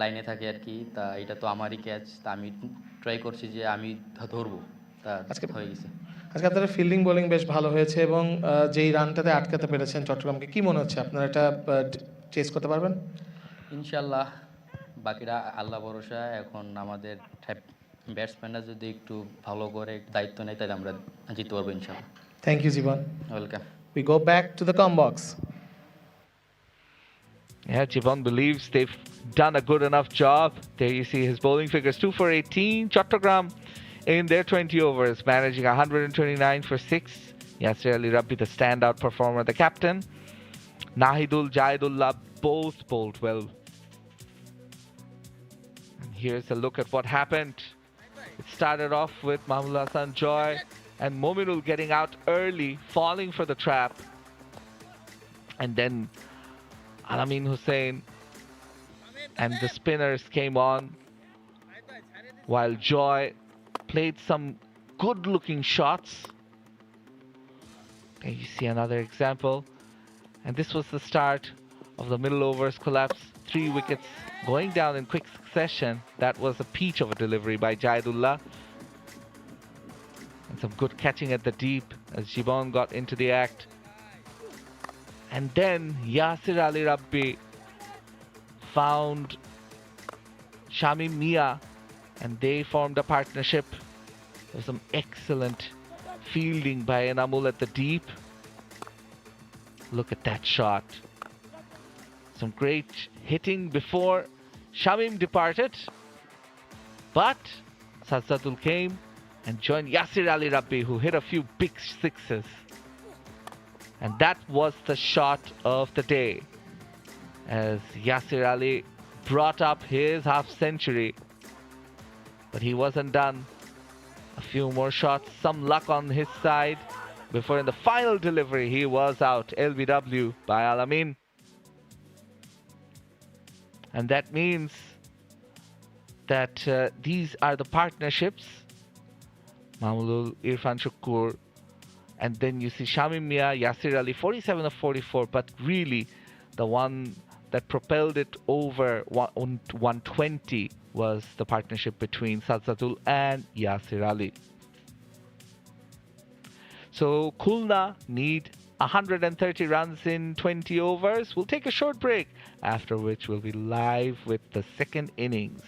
লাইনে থাকে আর কি, তা এটা তো আমারই ক্যাচ, তা আমি ট্রাই করছি যে আমি ধরবো, তা আজকে হয়ে গেছে। আজকে আপনাদের ফিল্ডিং বোলিং বেশ ভালো হয়েছে এবং যেই রানটাতে আটকাতে পেরেছেন চট্টগ্রামকে, কি মনে হচ্ছে আপনারা এটা চেস করতে পারবেন? ইনশাল্লাহ, বাকিরা আল্লাহ ভরসা। এখন আমাদের ব্যাটসম্যানরা যদি একটু ভালো করে দায়িত্ব নেয় তাহলে আমরা জিততে পারবো ইনশাল্লাহ। Thank you Jibon. Welcome. We go back to the com box. Yeah, Jibon believes they've done a good enough job. There you see his bowling figures, 2 for 18. Chattogram in their 20 overs, managing 129 for 6. Yasir Ali Rabbi, the standout performer, the captain. Nahidul, Jahidullah both bowled well. And here's a look at what happened. It started off with Mahmud Hassan Joy and Mominul getting out early, falling for the trap. And then Al-Amin Hussain and the spinners came on, while Joy played some good-looking shots. There you see another example. And this was the start of the middle overs collapse. 3 wickets going down in quick succession. That was a peach of a delivery by Jahidullah. And some good catching at the deep as Jibon got into the act. And then Yasir Ali Rabbi found Shamim Mia and they formed a partnership. There was some excellent fielding by Enamul at the deep. Look at that shot. Some great hitting before Shamim departed. But Sajjadul came and joined Yasir Ali Rabbi, who hit a few big sixes. And that was the shot of the day, as Yasir Ali brought up his half-century. But he wasn't done. A few more shots, some luck on his side, before in the final delivery he was out, LBW by Al-Amin. And that means that these are the partnerships. Mahmudul, Irfan Shukkur, and then you see Shamim Mia, Yasir Ali, 47 of 44, but really the one that propelled it over 120 was the partnership between Sajjadul and Yasir Ali. So Khulna need 130 runs in 20 overs. We'll take a short break, after which we'll be live with the second innings.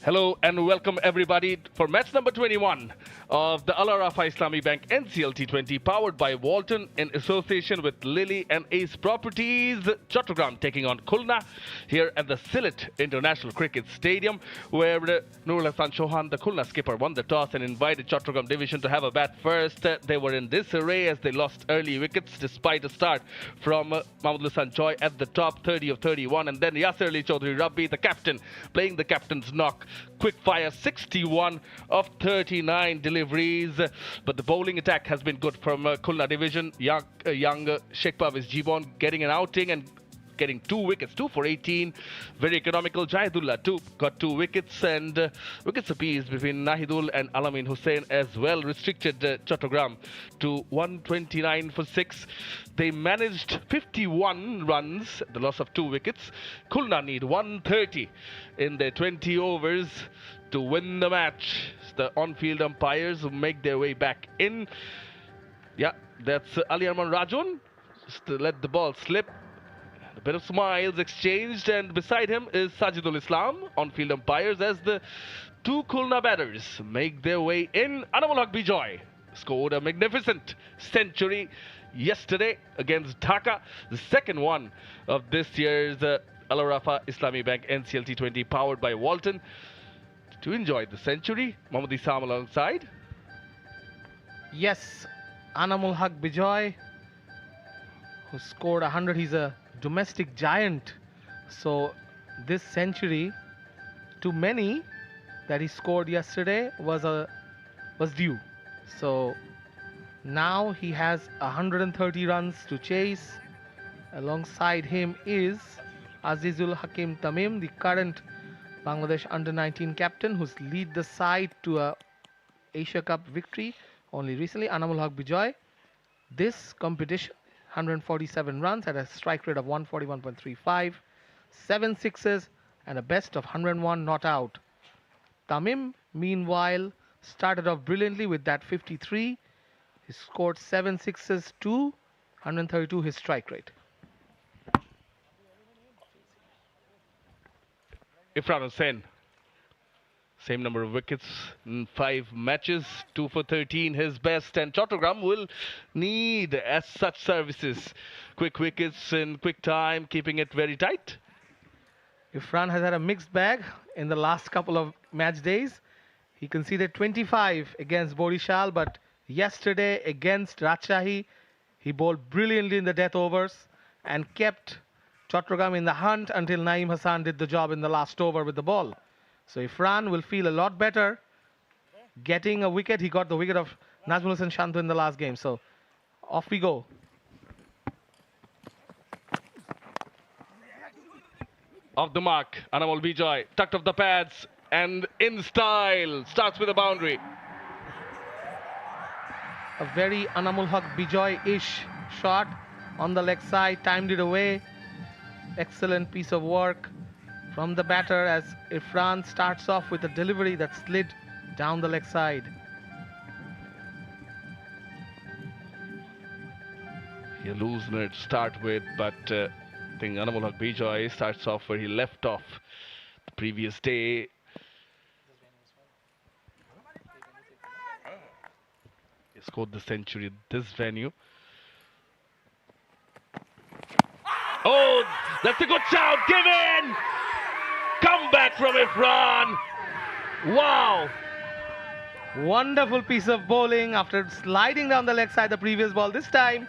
Hello and welcome everybody for match number 21 of the Al-Arafa Islami Bank NCL T20 powered by Walton in association with Lily and Ace Properties. Chattogram taking on Khulna here at the Sylhet International Cricket Stadium, where 𝗃𝗺𝗃𝗂𝗃𝗃 Chauhan, the Khulna skipper, won the toss and invited Chattogram division to have a bat first. They were in disarray as they lost early wickets despite a start from 𝗬𝗺𝗃𝗂𝗃𝗃 Choi at the top, 30 of 31, and then 𝗧 𝗦𝗽𝗃𝗃𝗃𝗃, the captain, playing the captain's knock. Quick fire, 61 of 39 deliveries. But the bowling attack has been good from Khulna division. Young 𝗃𝗵𝗃𝗃𝗃 getting an outing and getting 2 wickets, 2 for 18. Very economical. Jahidullah too got 2 wickets, and wickets apiece between Nahidul and Alamin Hussain as well restricted Chattogram to 129 for 6. They managed 51 runs, the loss of 2 wickets. Khulna need 130 in their 20 overs to win the match. It's the on-field umpires who make their way back in. Yeah, that's Ali Arman Rajoon. Just to let the ball slip. A bit of smiles exchanged, and beside him is Sajidul Islam, on-field umpires, as the 2 Khulna batters make their way in. 𝗂𝗛𝗃𝗃𝗃 scored a magnificent century yesterday against Dhaka, the second one of this year's Al-Arafa Islami Bank NCL T20 powered by Walton. To enjoy the century, Mohammad Isam alongside. Yes, 𝗂𝗛𝗃𝗃𝗃𝗃, who scored 100. He's a domestic giant. So this century, to many that he scored yesterday, was due. So now he has 130 runs to chase. Alongside him is Azizul Hakim Tamim, the current Bangladesh under-19 captain, who's lead the side to a Asia Cup victory only recently. 𝗂𝗛𝗃𝗃𝗃𝗃. This competition, 147 runs at a strike rate of 141.35, 7 sixes and a best of 101 not out. Tamim, meanwhile, started off brilliantly with that 53. He scored 7 sixes to 132 his strike rate. Irfan Hussain, same number of wickets in 5 matches, 2 for 13, his best, and Chattogram will need as such services. Quick wickets in quick time, keeping it very tight. Irfan has had a mixed bag in the last couple of match days. He conceded 25 against Borishal, but yesterday against Rajshahi, he bowled brilliantly in the death overs and kept Chattogram in the hunt until Naeem Hassan did the job in the last over with the ball. So Irfan will feel a lot better getting a wicket. He got the wicket of Nazmul Hossain Shantu in the last game. So off we go. Off the mark, 𝗂𝗛𝗃𝗃𝗃𝗃 tucked off the pads and in style, starts with a boundary. A very 𝗂𝗛𝗃𝗃𝗃𝗃-ish shot on the leg side, timed it away. Excellent piece of work from the batter as Irfan starts off with a delivery that slid down the leg side. He lose minute to start with, but I think 𝗂𝗛𝗃𝗃𝗃𝗃 starts off where he left off the previous day. He scored the century at this venue. Oh, that's a good shout, given! Come back from Irfan! Wow! Wonderful piece of bowling after sliding down the leg side the previous ball. This time,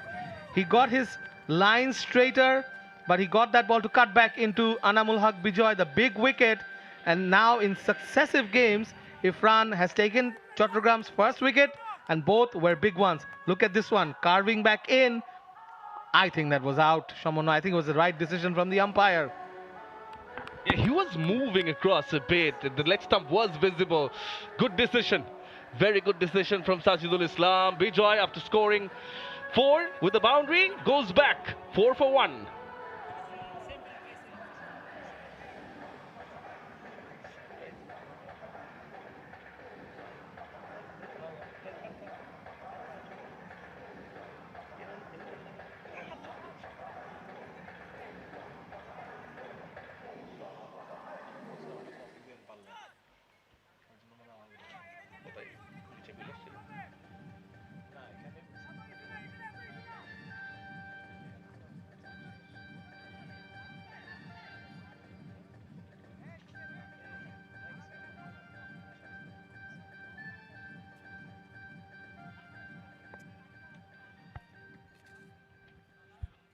he got his line straighter, but he got that ball to cut back into 𝗂𝗛𝗃𝗃𝗃𝗃, the big wicket. And now in successive games, Irfan has taken Chattogam's first wicket, and both were big ones. Look at this one, carving back in. I think that was out, Shaman. I think it was the right decision from the umpire. Yeah, he was moving across a bit. The leg stump was visible. Good decision. Very good decision from Sajidul Islam. Bijoy, after scoring 4 with the boundary, goes back 4 for 1.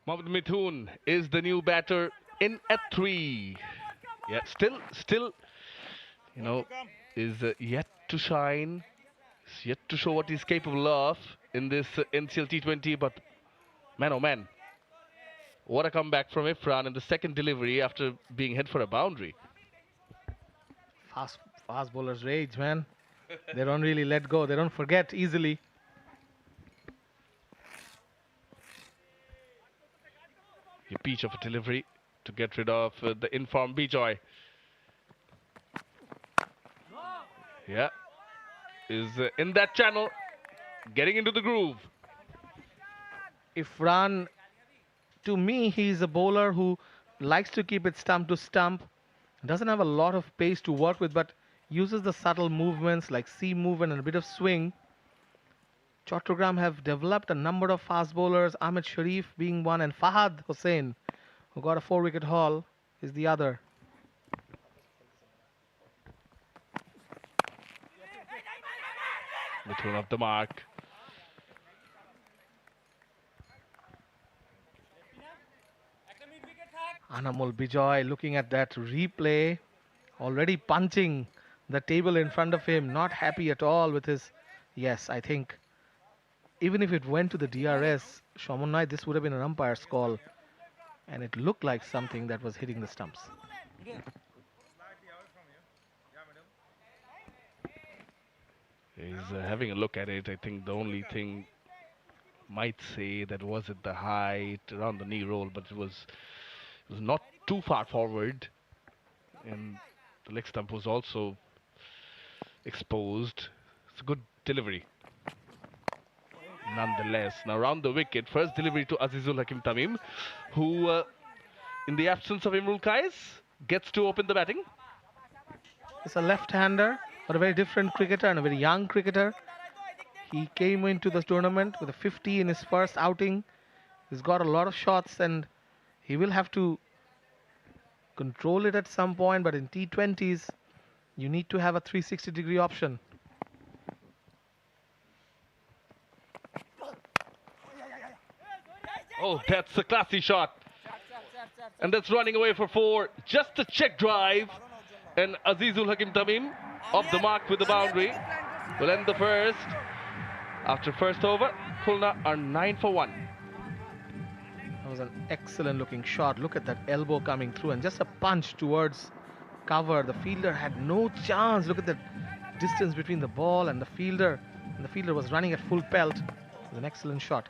Mohammad Mithun is the new batter in at 3. Yeah, still, is yet to shine. Is yet to show what he's capable of in this NCL T20. But man, oh man, what a comeback from Irfan in the second delivery after being hit for a boundary. Fast bowlers rage, man. They don't really let go. They don't forget easily. A peach of a delivery to get rid of the informed B-Joy. Yeah, is in that channel, getting into the groove. Irfan, to me, he's a bowler who likes to keep it stump to stump. Doesn't have a lot of pace to work with, but uses the subtle movements like seam movement and a bit of swing. Chattogram have developed a number of fast bowlers, Ahmed Sharif being one, and Fahad Hussain, who got a 4-wicket haul, is the other. Mithun off the mark. Anamol Bijoy looking at that replay, already punching the table in front of him, not happy at all with his... Yes, I think even if it went to the DRS, Shaman, this would have been an umpire's call. And it looked like something that was hitting the stumps. He's having a look at it. I think the only thing might say that was it the height around the knee roll, but it was not too far forward, and the leg stump was also exposed. It's a good delivery nonetheless. Now round the wicket, first delivery to Azizul Hakim Tamim, who in the absence of Imrul Qais gets to open the batting. It's a left-hander, but a very different cricketer and a very young cricketer. He came into the tournament with a 50 in his first outing. He's got a lot of shots and he will have to control it at some point, but in T20s, you need to have a 360-degree option. Oh, that's a classy shot. And that's running away for 4. Just a check drive. And Azizul Hakim Tamim off the mark with the boundary. Will end the first. After first over, Khulna are 9 for 1. That was an excellent looking shot. Look at that elbow coming through and just a punch towards cover. The fielder had no chance. Look at the distance between the ball and the fielder. And the fielder was running at full pelt. It was an excellent shot.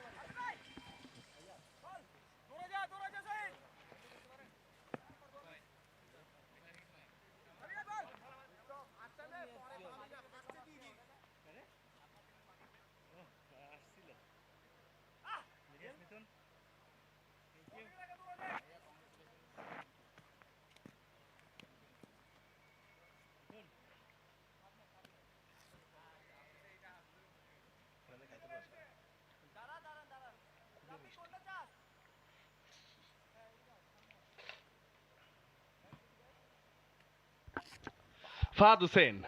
Fahad Hussain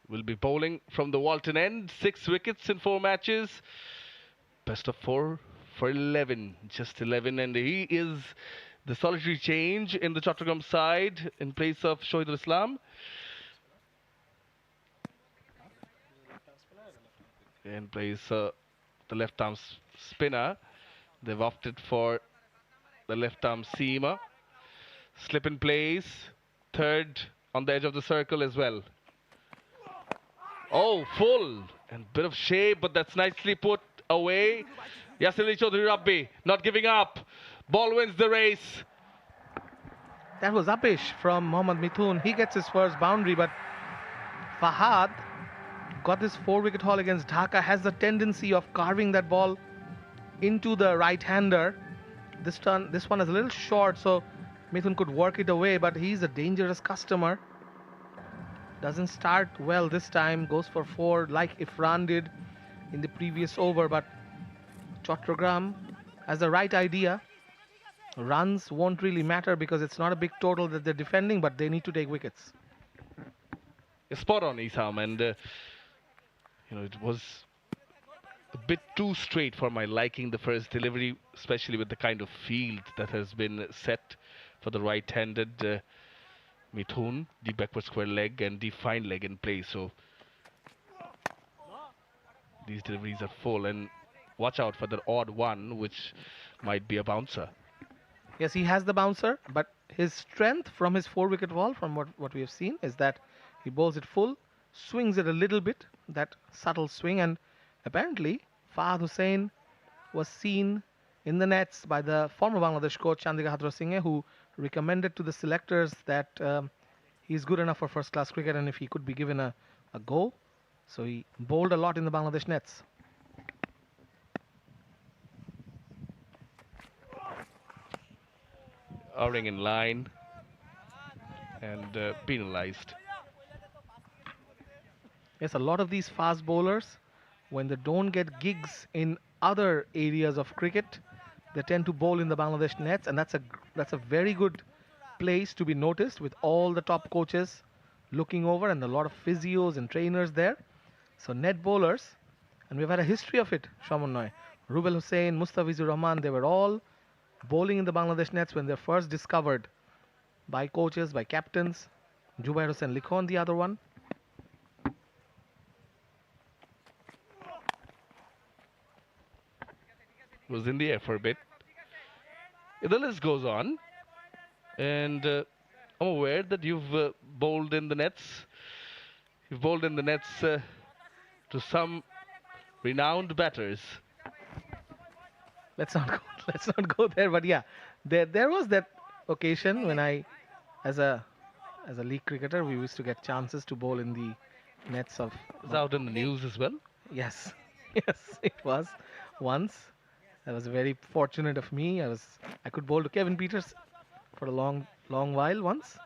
will be bowling from the Walton end. 6 wickets in 4 matches. Best of 4 for 11. Just 11. And he is the solitary change in the Chattogram side in place of Shahidul Islam. In place the left-arm spinner. They've opted for the left-arm seamer. Slip in place. Third on the edge of the circle as well. Oh, full and bit of shape, but that's nicely put away. Yasir Ali Chaudhary Rabbi not giving up. Ball wins the race. That was uppish from Mohammad Mithun. He gets his first boundary, but Fahad got this 4-wicket haul against Dhaka, has the tendency of carving that ball into the right-hander. This one is a little short, so Mithun could work it away, but he's a dangerous customer. Doesn't start well this time, goes for 4 like Irfan did in the previous over, but Chattogram has the right idea. Runs won't really matter because it's not a big total that they're defending, but they need to take wickets. Spot on, Isam, and it was a bit too straight for my liking, the first delivery, especially with the kind of field that has been set for the right-handed Mithun, the backward square leg and the fine leg in play. So these deliveries are full, and watch out for the odd one, which might be a bouncer. Yes, he has the bouncer, but his strength from his 4-wicket haul, from what we have seen, is that he bowls it full, swings it a little bit, that subtle swing, and apparently 𝗵𝗺 Hussain was seen in the nets by the former Bangladesh coach Chandrika Hadra-Singh, who recommended to the selectors that he's good enough for first-class cricket and if he could be given a go. So he bowled a lot in the Bangladesh nets. Outing in line and penalized. Yes, a lot of these fast bowlers, when they don't get gigs in other areas of cricket, they tend to bowl in the Bangladesh nets, and that's a very good place to be noticed, with all the top coaches looking over and a lot of physios and trainers there. So net bowlers, and we've had a history of it, Shamannoy, Rubel Hussain, Mustafizur Rahman, they were all bowling in the Bangladesh nets when they're first discovered by coaches, by captains. Jubair Hossain Likhon, the other one. Was in the air for a bit. The list goes on, and I'm aware that you've bowled in the nets. You've bowled in the nets to some renowned batters. Let's not go there. But yeah, there was that occasion when I, as a league cricketer, we used to get chances to bowl in the nets of. It was out in the news as well. Yes, yes, it was once. That was very fortunate of me. I could bowl to 𝗂𝗵𝗃 for a long while once.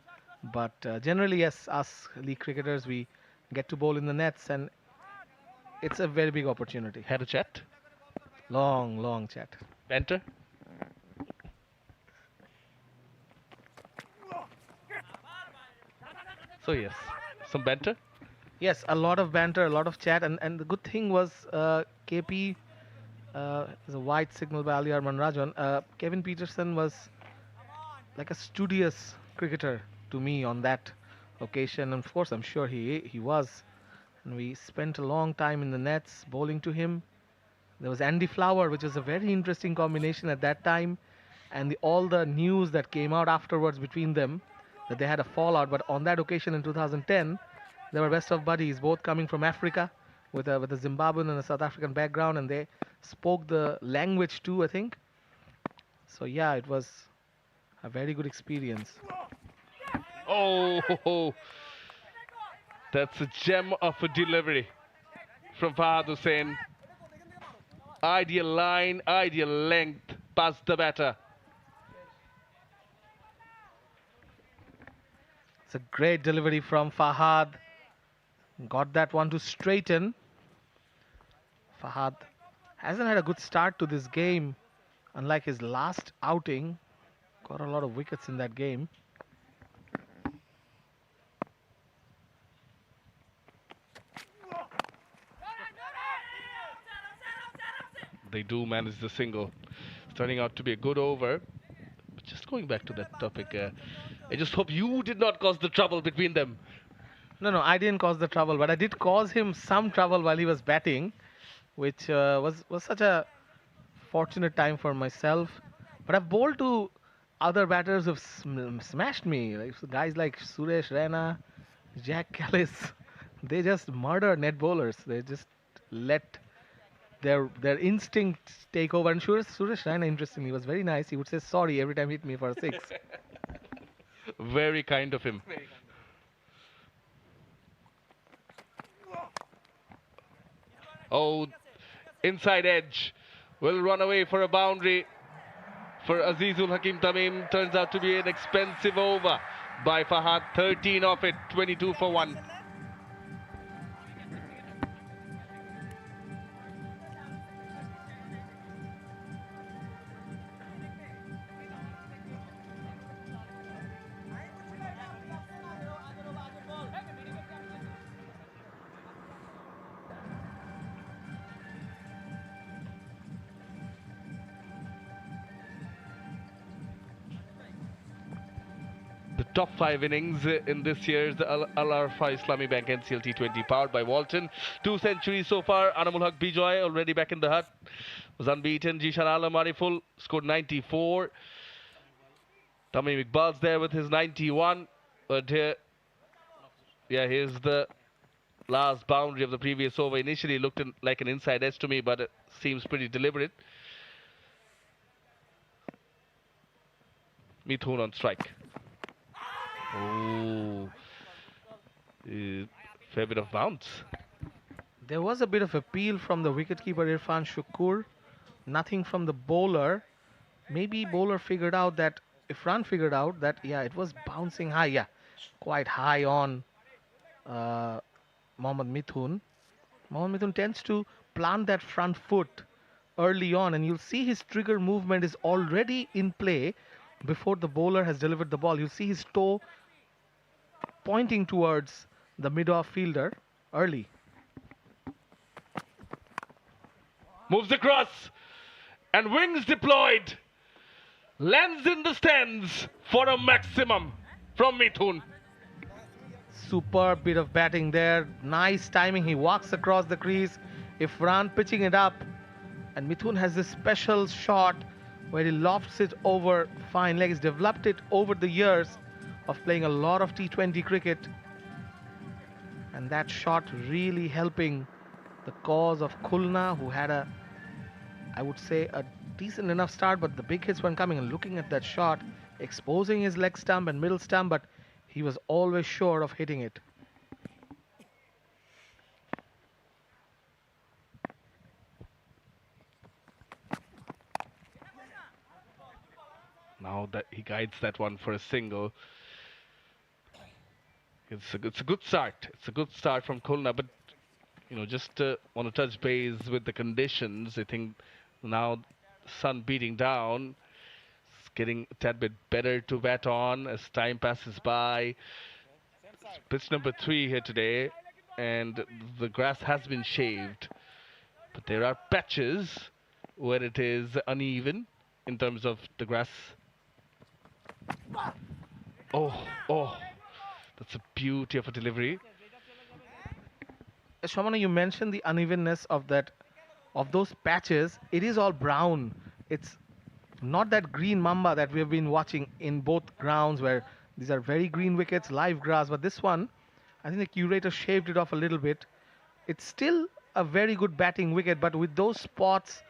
But generally, yes, us league cricketers, we get to bowl in the nets, and it's a very big opportunity. Had a chat. Long chat. Banter. So yes, some banter. Yes, a lot of banter, a lot of chat, and the good thing was KP is a white signal by Ali Arman Rajan. Kevin Peterson was like a studious cricketer to me on that occasion, and of course I'm sure he was. And we spent a long time in the nets bowling to him. There was Andy Flower, which was a very interesting combination at that time, and all the news that came out afterwards between them, that they had a fallout. But on that occasion in 2010, they were best of buddies, both coming from Africa with a Zimbabwean and a South African background, and they spoke the language too, I think. So yeah, it was a very good experience. Oh, that's a gem of a delivery from 𝗵𝗺 Hussain. Ideal line, ideal length, past the batter. It's a great delivery from 𝗵𝗺. Got that one to straighten. 𝗵𝗺 hasn't had a good start to this game, unlike his last outing. Got a lot of wickets in that game. They do manage the single. It's turning out to be a good over. But just going back to that topic, I just hope you did not cause the trouble between them. No, I didn't cause the trouble, but I did cause him some trouble while he was batting, which was such a fortunate time for myself. But I've bowled to other batters who've smashed me, like guys like Suresh Raina, Jack Callis. They just murder net bowlers. They just let their instincts take over. And Suresh Raina, interestingly, was very nice. He would say sorry every time he hit me for a six. Very kind of him. Oh, inside edge will run away for a boundary for Azizul Hakim Tamim. Turns out to be an expensive over by 𝗵𝗺. 13 off it, 22 for 1. top 5 innings in this year's 𝗂𝗚 Islamic Bank NCL T20 powered by Walton. 2 centuries so far. Anamul Haq Bijoy already back in the hut. Was unbeaten. Jishan Alam Ariful scored 94. Tamim Iqbal's there with his 91. But here, yeah, here's the last boundary of the previous over. Initially looked like an inside edge to me, but it seems pretty deliberate. Mithun on strike. Oh, fair bit of bounce. There was a bit of appeal from the wicketkeeper Irfan Shukur. Nothing from the bowler. Maybe bowler figured out that, Irfan figured out that, yeah, it was bouncing high. Yeah, quite high on Mohammad Mithun. Mohammad Mithun tends to plant that front foot early on, and you'll see his trigger movement is already in play before the bowler has delivered the ball. You'll see his toe pointing towards the mid-off fielder early. Moves across and wings deployed. Lands in the stands for a maximum from Mithun. Superb bit of batting there. Nice timing. He walks across the crease. Irfan pitching it up. And Mithun has this special shot where he lofts it over fine leg. He's developed it over the years of playing a lot of T20 cricket. And that shot really helping the cause of Khulna, who had a, I would say, a decent enough start, but the big hits weren't coming. And looking at that shot, exposing his leg stump and middle stump, but he was always sure of hitting it. Now that he guides that one for a single. It's a good start. It's a good start from Khulna, but you know, just want to touch base with the conditions. I think now sun beating down, it's getting a tad bit better to bat on as time passes by. It's pitch number 3 here today, and the grass has been shaved, but there are patches where it is uneven in terms of the grass. Oh, that's a beauty of a delivery. Shamana, you mentioned the unevenness of those patches. It is all brown. It's not that green mamba that we have been watching in both grounds, where these are very green wickets, live grass. But this one, I think the curator shaved it off a little bit. It's still a very good batting wicket, but with those spots,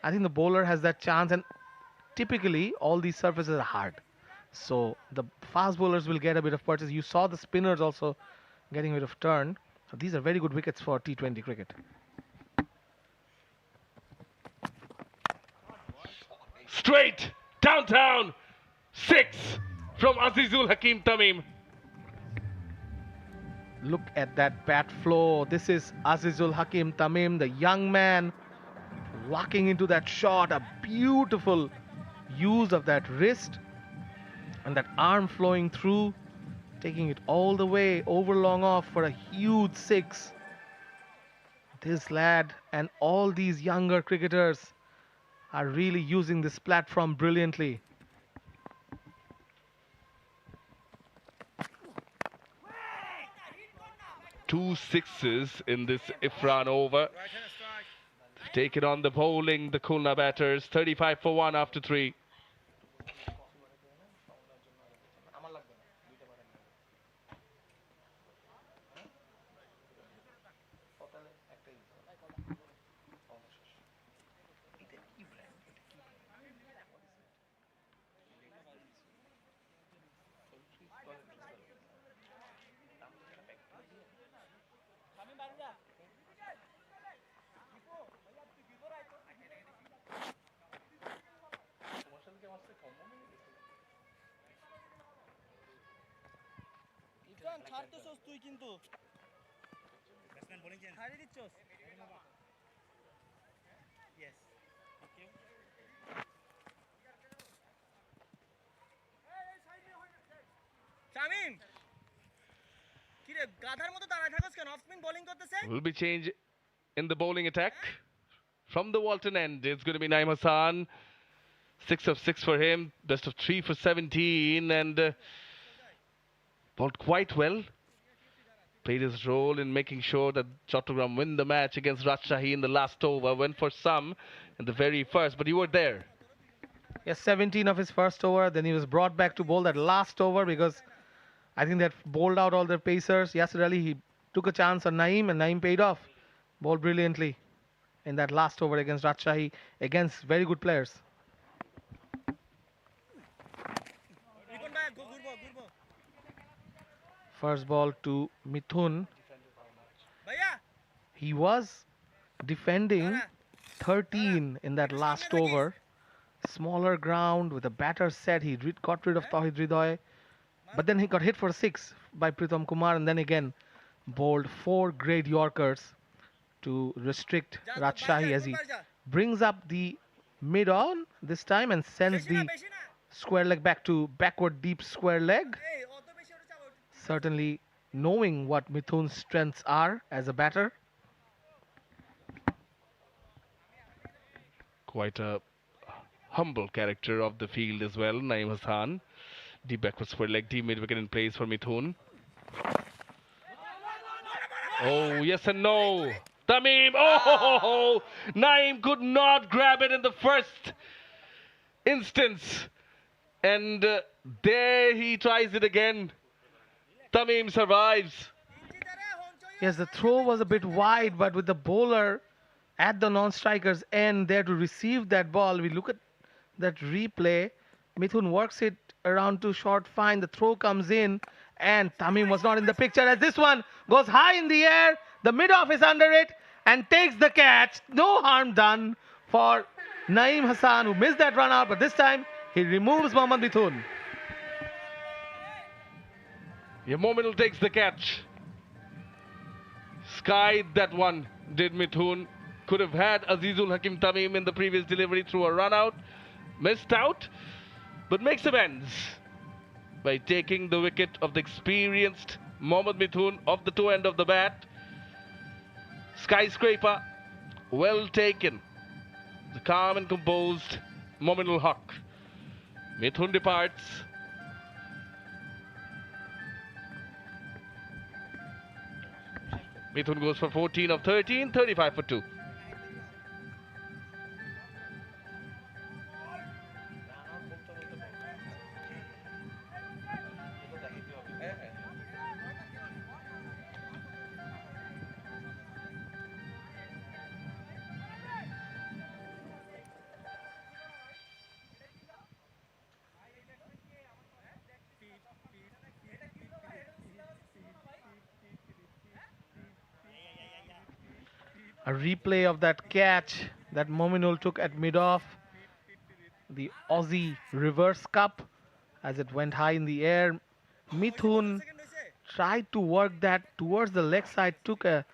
I think the bowler has that chance. And typically, all these surfaces are hard, so the fast bowlers will get a bit of purchase. You saw the spinners also getting a bit of turn. So these are very good wickets for T20 cricket. Straight downtown, 6 from Azizul Hakim Tamim. Look at that bat flow. This is Azizul Hakim Tamim, the young man, walking into that shot. A beautiful use of that wrist and that arm flowing through, taking it all the way over long off for a huge 6. This lad and all these younger cricketers are really using this platform brilliantly. Two sixes in this Irfan over. Take it on the bowling, the Khulna batters. 35 for 1 after 3. ছাড়তেছস তুই কিন্তু batsman bowling change হারিয়ে দিচ্ছস yes thank you Shamim কি রে গাধার মতো দাঁড়ায় থাকস কেন? Off spin bowling করতেছে। Will be change in the bowling attack from the Walton end. It's going to be Naim Hassan. 6 of 6 for him, best of 3 for 17, and bowled quite well. Played his role in making sure that Chattogram win the match against Rajshahi in the last over. Went for some in the very first, but you were there. Yes, 17 of his first over. Then he was brought back to bowl that last over because I think that bowled out all their pacers. Yesterday he took a chance on Naeem and Naeem paid off. Bowled brilliantly in that last over against Rajshahi, against very good players. First ball to Mithun. He was defending 13 in that last over. Smaller ground with a batter set. He got rid of 𝗃𝗄𝗽𝗃𝗃. But then he got hit for 6 by Pritham Kumar and then again bowled 4 great Yorkers to restrict Rajshahi as he brings up the mid on this time and sends the square leg back to backward deep square leg. Certainly knowing what Mithun's strengths are as a batter. Quite a humble character of the field as well, Naeem Hassan. Deep backward square leg, deep mid wicket in place for Mithun. Oh, yes and no. Tamim, oh, Naeem could not grab it in the first instance. And there he tries it again. Tamim survives. Yes, the throw was a bit wide, but with the bowler at the non-striker's end there to receive that ball, we look at that replay. Mithun works it around to short fine. The throw comes in and Tamim was not in the picture as this one goes high in the air. The mid-off is under it and takes the catch. No harm done for Naeem Hassan, who missed that run out, but this time he removes Mohammad Mithun. Yeah, Mominul takes the catch. Skied that one, did Mithun. Could have had Azizul Hakim Tamim in the previous delivery through a run out. Missed out, but makes amends by taking the wicket of the experienced Mohammad Mithun off the toe end of the bat. Skyscraper, well taken. The calm and composed Mominul Haq. Mithun departs. Mithun goes for 14 of 13, 35 for 2. A replay of that catch that Mominul took at mid-off. The Aussie reverse cup as it went high in the air. Mithun tried to work that towards the leg side, took a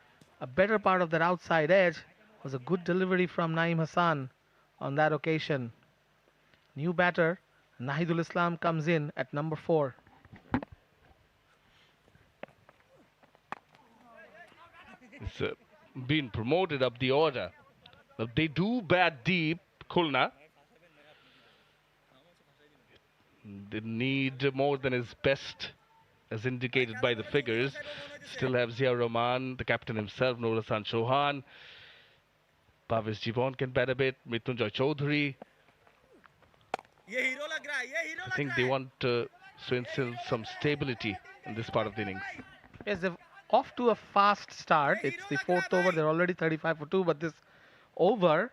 better part of that outside edge. It was a good delivery from Naeem Hassan on that occasion. New batter, Nahidul Islam, comes in at number 4. It's been promoted up the order. Now they do bat deep, Khulna. They need more than his best, as indicated by the figures. Still have Zia Rahman, the captain himself, Nur Hassan Chauhan. Bhavesh Jivon can bat a bit, Mrityunjay Chaudhary. I think they want to instill some stability in this part of the innings. Yes, they've off to a fast start. It's the 4th over. They're already 35 for 2, but this over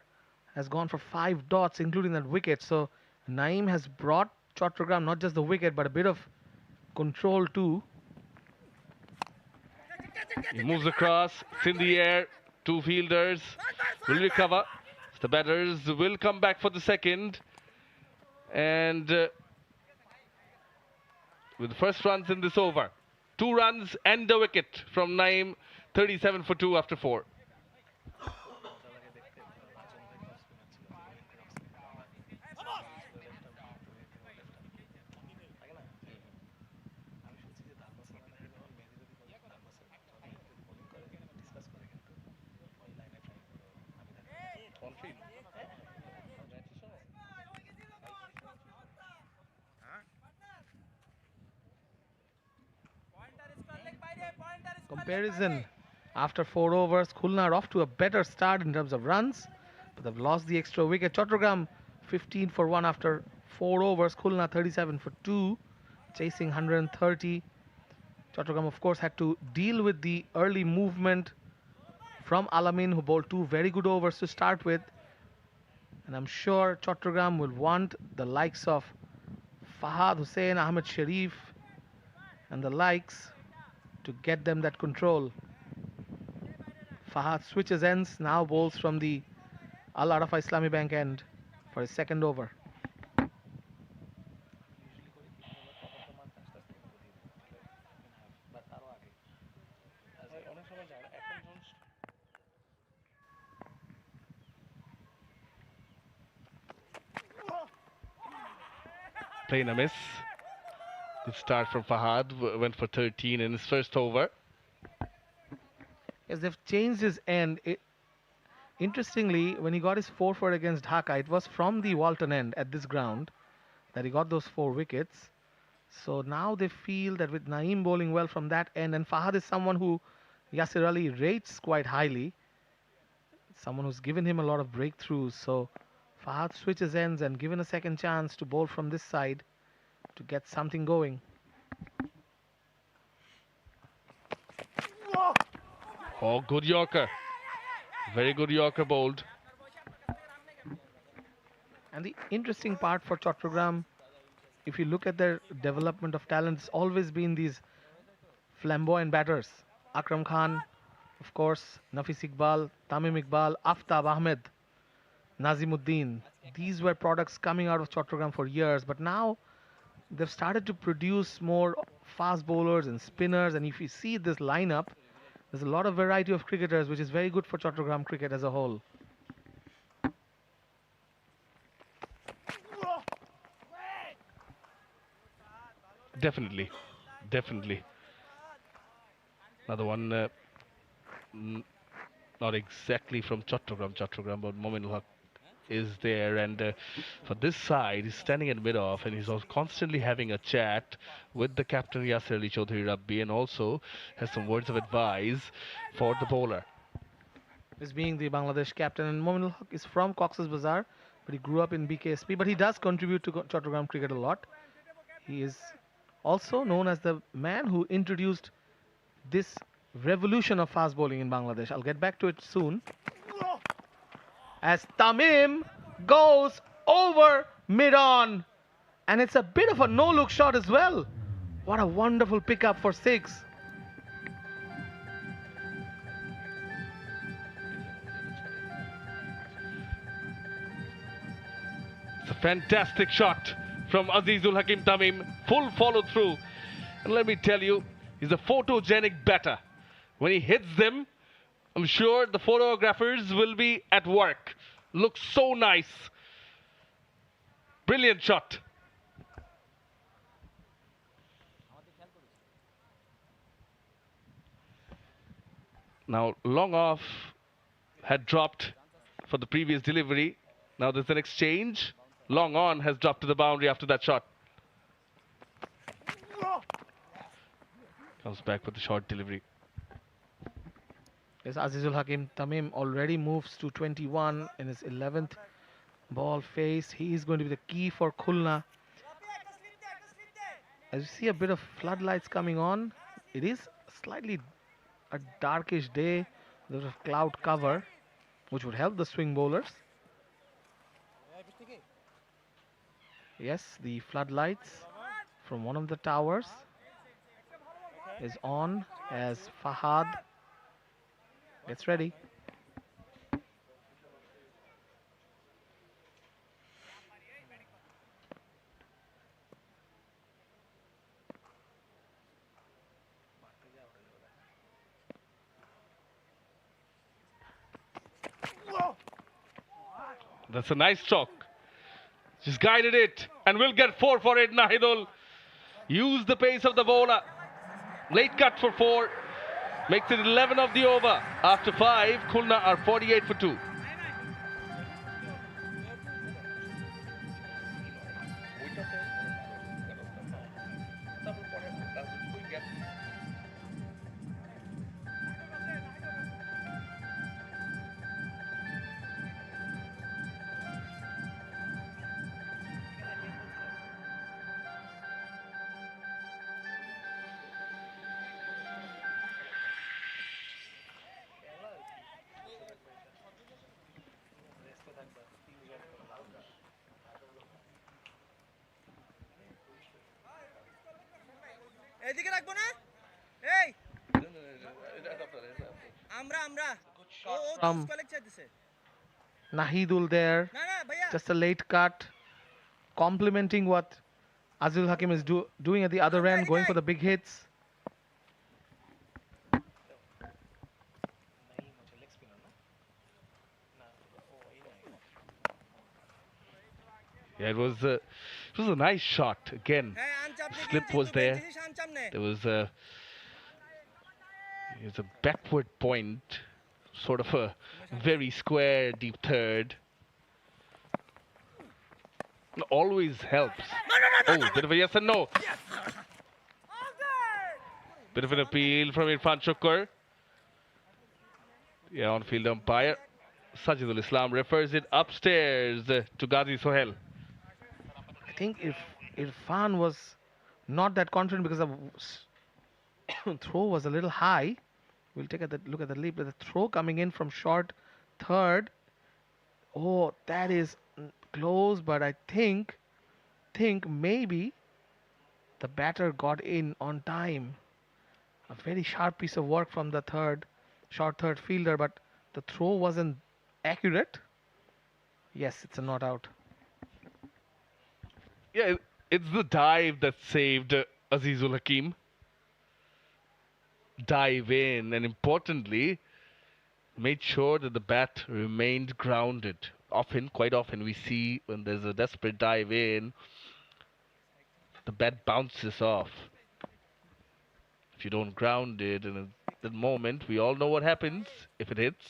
has gone for 5 dots, including that wicket. So Naeem has brought Chattogram not just the wicket, but a bit of control too. He moves across, it's in the air. 2 fielders will recover. The batters will come back for the second. And with the first runs in this over, 2 runs and a wicket from Naeem, 37 for 2 after 4. comparison, after 4 overs, Khulna are off to a better start in terms of runs, but they've lost the extra wicket. Chattogram 15 for 1 after 4 overs. Khulna 37 for 2, chasing 130. Chattogram, of course, had to deal with the early movement from Alamin, who bowled 2 very good overs to start with. And I'm sure Chattogram will want the likes of Fahad Hussain, Ahmed Sharif, and the likes to get them that control. Fahad switches ends, now bowls from the Al Arafa Islami Bank end for his second over. Playing a miss. Good start from Fahad, went for 13 in his first over. Yes, they've changed his end. Interestingly, when he got his 4 against Dhaka, it was from the Walton end at this ground that he got those 4 wickets. So now they feel that with Naeem bowling well from that end, and Fahad is someone who Yasir Ali rates quite highly, someone who's given him a lot of breakthroughs. So Fahad switches ends and given a second chance to bowl from this side to get something going. Oh, good Yorker. Very good Yorker bowled. And the interesting part for Chattogram, if you look at their development of talent, it's always been these flamboyant batters. Akram Khan, of course, Nafis Iqbal, Tamim Iqbal, Aftab Ahmed, Nazimuddin. These were products coming out of Chattogram for years, but now they've started to produce more fast bowlers and spinners. And if you see this lineup, there's a lot of variety of cricketers, which is very good for Chattogram cricket as a whole. Definitely, definitely. Another one, not exactly from Chattogram, but Mominul Haq is there, and for this side, he's standing in mid-off, and he's also constantly having a chat with the captain Yasir Ali Chaudhary Rabbi, and also has some words of advice for the bowler. This being the Bangladesh captain, and Mominul Haq is from Cox's Bazar, but he grew up in BKSP, but he does contribute to Chattogram cricket a lot. He is also known as the man who introduced this revolution of fast bowling in Bangladesh. I'll get back to it soon. As Tamim goes over mid-on, and it's a bit of a no-look shot as well. What a wonderful pickup for 6. It's a fantastic shot from Azizul Hakim Tamim, full follow through. And let me tell you, he's a photogenic batter. When he hits them, I'm sure the photographers will be at work. Looks so nice. Brilliant shot. Now, long off had dropped for the previous delivery. Now there's an exchange. Long on has dropped to the boundary after that shot. Comes back with the short delivery. Yes, Azizul Hakim Tamim already moves to 21 in his 11th ball face. He is going to be the key for Khulna. As you see a bit of floodlights coming on, it is slightly a darkish day. There's a cloud cover, which would help the swing bowlers. Yes, the floodlights from one of the towers is on as Fahad gets ready. That's a nice stroke. Just guided it and will get 4 for it. Nahidul use the pace of the bowler. Late cut for 4. Makes it 11 of the over. After 5, Khulna are 48 for 2. আমরা ও from collect চাইতেছে Nahidul there. না না ভাইয়া Just a late cut, complementing what Azizul Hakim is doing at the other end, going for the big hits. Yeah, it was a nice shot again. হ্যাঁ আনচাপনে Slip was there. আনচাপনে There was a backward point, sort of a very square deep third. Always helps. Oh, bit of a yes and no. Bit of an appeal from Irfan Shukr. Yeah, on-field umpire Sajidul Islam refers it upstairs to Ghazi Sohail. I think if Irfan was not that confident because the throw was a little high. We'll take a look at the leap. The throw coming in from short third. Oh, that is close, but I think maybe the batter got in on time. A very sharp piece of work from the short third fielder, but the throw wasn't accurate. Yes, it's a not out. Yeah, it's the dive that saved Azizul Hakim. Dive in, and importantly, made sure that the bat remained grounded. Quite often we see when there's a desperate dive in, the bat bounces off. If you don't ground it in that moment, we all know what happens if it hits.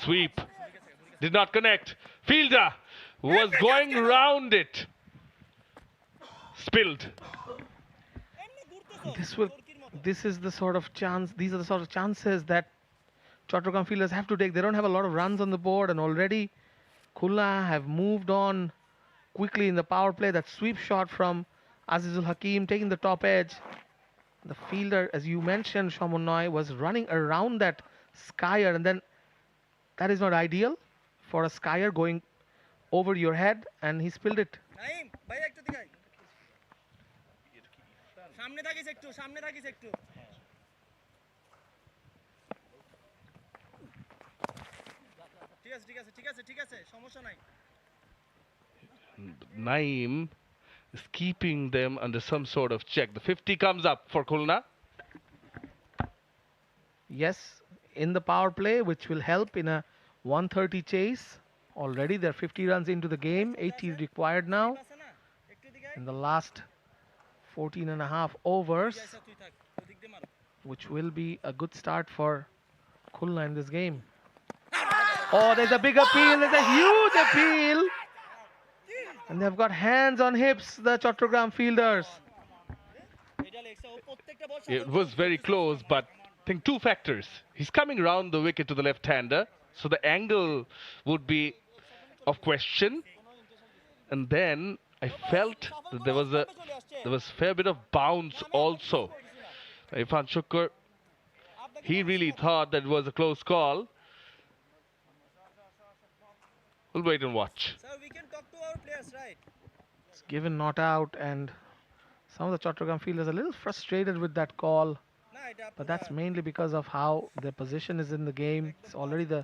Sweep. Did not connect. Fielder was going round it. Spilled. This is the sort of chance. These are the sort of chances that Chattogram fielders have to take. They don't have a lot of runs on the board, and already Khulna have moved on quickly in the power play. That sweep shot from Azizul Hakim taking the top edge. The fielder, as you mentioned, Shamunnoy, was running around that skyer, and then that is not ideal for a skyer going over your head, and he spilled it. Naim ভাই একটু দিকে আয়। সামনে থাকিস একটু ঠিক আছে সমস্যা নাই Naeem is keeping them under some sort of check. The 50 comes up for Khulna. Yes, in the power play, which will help in a 130 chase. Already they're 50 runs into the game. 80 is required now. আছে না একটু দিকে আয় In the last 14 and a half overs, আচ্ছা তুই থাক ওদিক দিয়ে মার which will be a good start for Khulna in this game. Oh, there's a big appeal. There's a huge appeal. And they've got hands on hips, the Chattogram fielders. এটা লেগছে ও প্রত্যেকটা বল It was very close, but I think two factors. He's coming around the wicket to the left-hander, so the angle would be of question. And then I felt that there was fair bit of bounce also. Irfan Shukr, he really thought that it was a close call. We'll wait and watch. Sir, we can talk to our players, right? It's given not out, and some of the Chattogram fielders are a little frustrated with that call. না এটা But that's mainly because of how their position is in the game. It's already the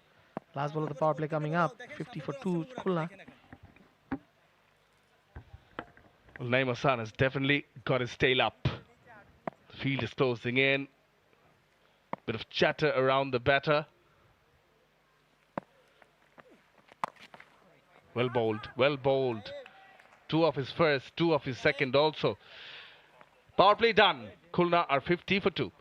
last ball of the power play coming up. 50 for 2, Khulna. Well, Naeem Hassan has definitely got his tail up. The field is closing in. Bit of chatter around the batter. Well bowled, well bowled. 2 of his first, 2 of his second also. Power play done. Khulna are 50 for 2.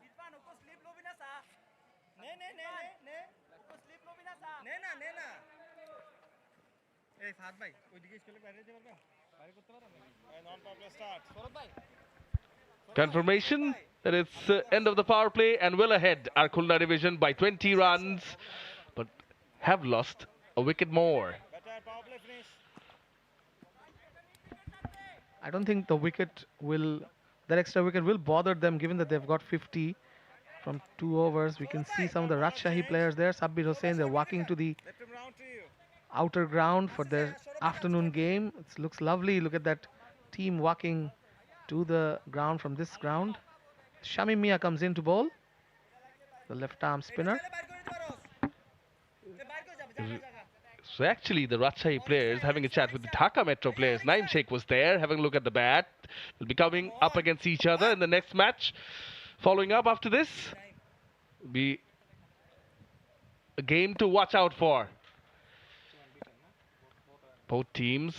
Irfan ওকো slip লোবি না সা নে ওকো slip লোবি না সা নে না এই ফাদ ভাই ওইদিকে স্কেলে বাইরে যেতে পারবা বাইরে করতে পারো Non-popular start. শরৎ ভাই Confirmation that it's end of the power play and well ahead our Khulna division by 20 runs, but have lost a wicket more. Better power play finish. I don't think that extra wicket will bother them, given that they've got 50 from 2 overs. We can see some of the Rajshahi players there. Sabbir Hossain, they're walking to the Left him round to you. outer ground for their afternoon game. It looks lovely. Look at that team walking to the ground from this ground. 𝗂𝗵𝗃𝗃 comes in to bowl. The left arm spinner. So actually the Rajshahi players having a chat with the Dhaka Metro players. Naeem Sheikh was there having a look at the bat. They'll be coming up against each other in the next match. Following up after this, will be a game to watch out for. Both teams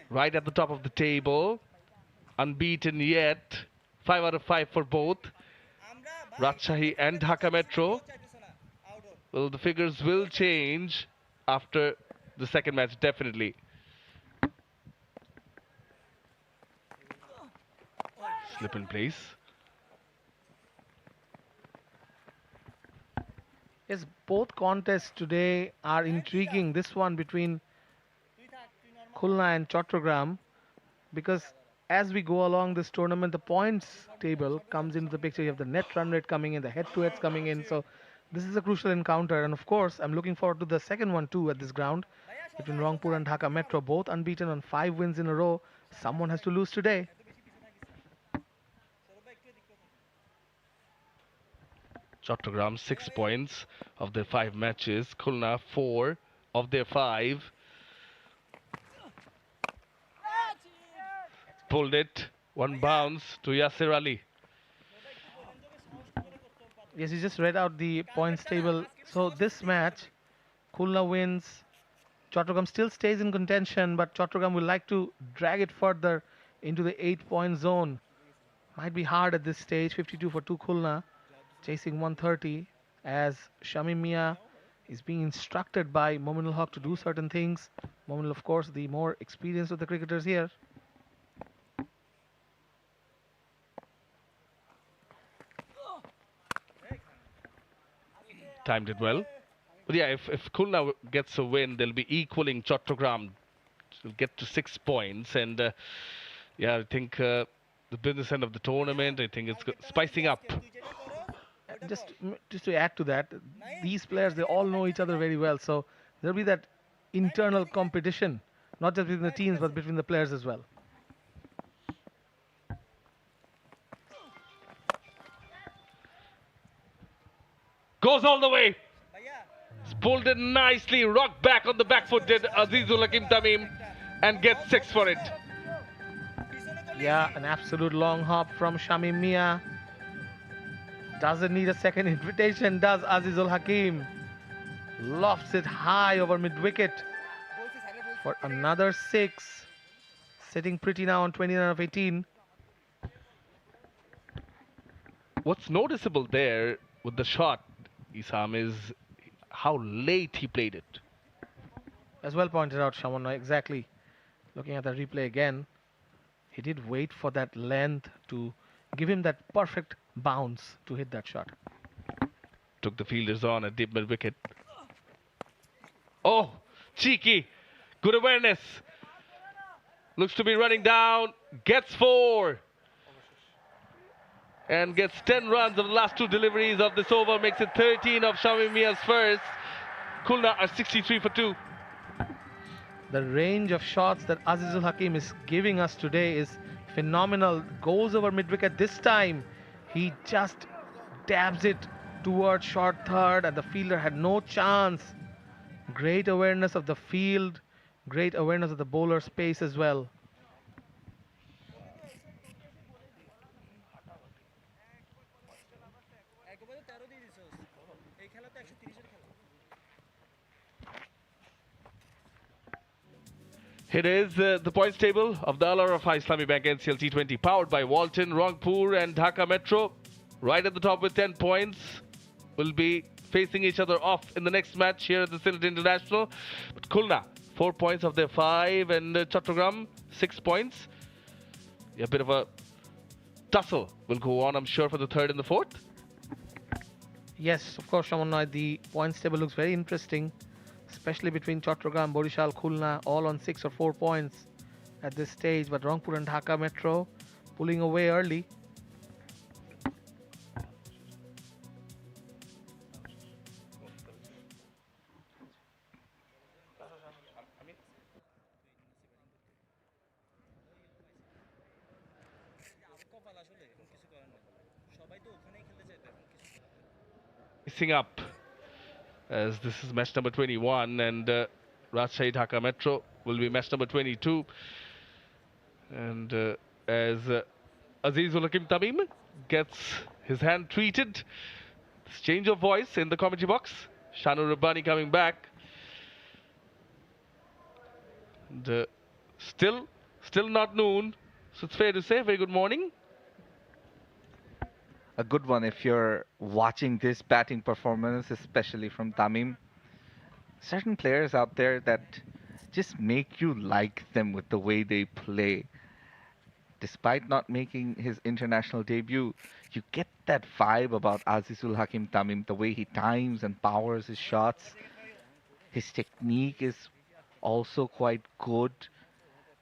right at the top of the table, unbeaten yet. 5 out of 5 for both Rajshahi and Dhaka Metro. Well, the figures will change after the second match, definitely. Slip in place. Yes, both contests today are intriguing. This one between Khulna and Chattogram, because as we go along this tournament, the points table comes into the picture. You have the net run rate coming in, the head-to-heads coming in. So this is a crucial encounter. And of course, I'm looking forward to the second one too at this ground between Rangpur and Dhaka Metro, both unbeaten on 5 wins in a row. Someone has to lose today. Chattogram 6 points of their 5 matches. Khulna 4 of their 5. Pulled it. One bounce to Yasir Ali. Yes, you just read out the points table. So this match, Khulna wins. Chattogram still stays in contention, but Chattogram will like to drag it further into the 8-point zone. Might be hard at this stage. 52 for 2 Khulna, chasing 130, as 𝗂𝗵𝗃𝗃 is being instructed by Mominul Haq to do certain things. Mominul, of course, the more experienced of the cricketers here. Timed it well. But yeah, if Khulna gets a win, they'll be equaling Chattogram. They'll get to 6 points. And yeah, I think the business end of the tournament, I think it's spicing up. Just to add to that, these players, they all know each other very well. So there'll be that internal competition, not just between the teams, but between the players as well. Goes all the way. Pulled it nicely, rocked back on the back foot, did Azizul Hakim Tamim, and gets 6 for it. Yeah, an absolute long hop from 𝗂𝗵𝗃𝗃. Doesn't need a second invitation, does Azizul Hakim. Lofts it high over mid-wicket for another 6. Sitting pretty now on 29 of 18. What's noticeable there with the shot, Isam, is how late he played it. As well pointed out, Shaman, exactly. Looking at the replay again, he did wait for that length to give him that perfect bounce to hit that shot. Took the fielders on at deep mid-wicket. Oh, cheeky. Good awareness. Looks to be running down. Gets 4. And gets 10 runs of the last 2 deliveries of this over. Makes it 13 of 𝗂𝗵𝗃𝗃's first. Khulna are 63 for 2. The range of shots that Azizul Hakim is giving us today is phenomenal. Goes over mid-wicket this time. He just dabs it towards short third, and the fielder had no chance. Great awareness of the field. Great awareness of the bowler space as well. Here is the points table of the Al-Arafa Islamic Bank NCL T20, powered by Walton, Rangpur and Dhaka Metro. Right at the top with 10 points. Will be facing each other off in the next match here at the Sylhet International. But Khulna, 4 points of their 5, and Chattogram, 6 points. Yeah, a bit of a tussle will go on, I'm sure, for the 3rd and the 4th. Yes, of course, Shaman, the points table looks very interesting, especially between Chattogram, Borishal, Khulna, all on 6 or 4 points at this stage. But Rangpur and Dhaka Metro pulling away early. Missing up, as this is match number 21, and Rajshahi Dhaka Metro will be match number 22. And as Azizul Hakim Tamim gets his hand treated, this change of voice in the commentary box. Shanu Rabbani coming back. And still not noon, so it's fair to say very good morning. A good one if you're watching this batting performance, especially from Tamim. Certain players out there that just make you like them with the way they play. Despite not making his international debut, you get that vibe about Azizul Hakim Tamim, the way he times and powers his shots. His technique is also quite good,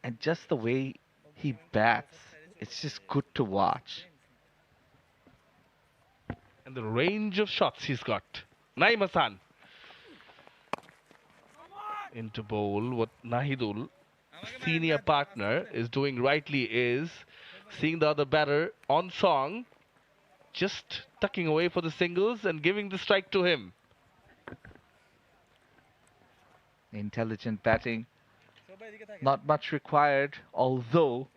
and just the way he bats, it's just good to watch. And the range of shots he's got. Naeem Hassan into bowl. What Nahidul, senior partner, is doing rightly is seeing the other batter on song, just tucking away for the singles and giving the strike to him. Intelligent batting, not much required, although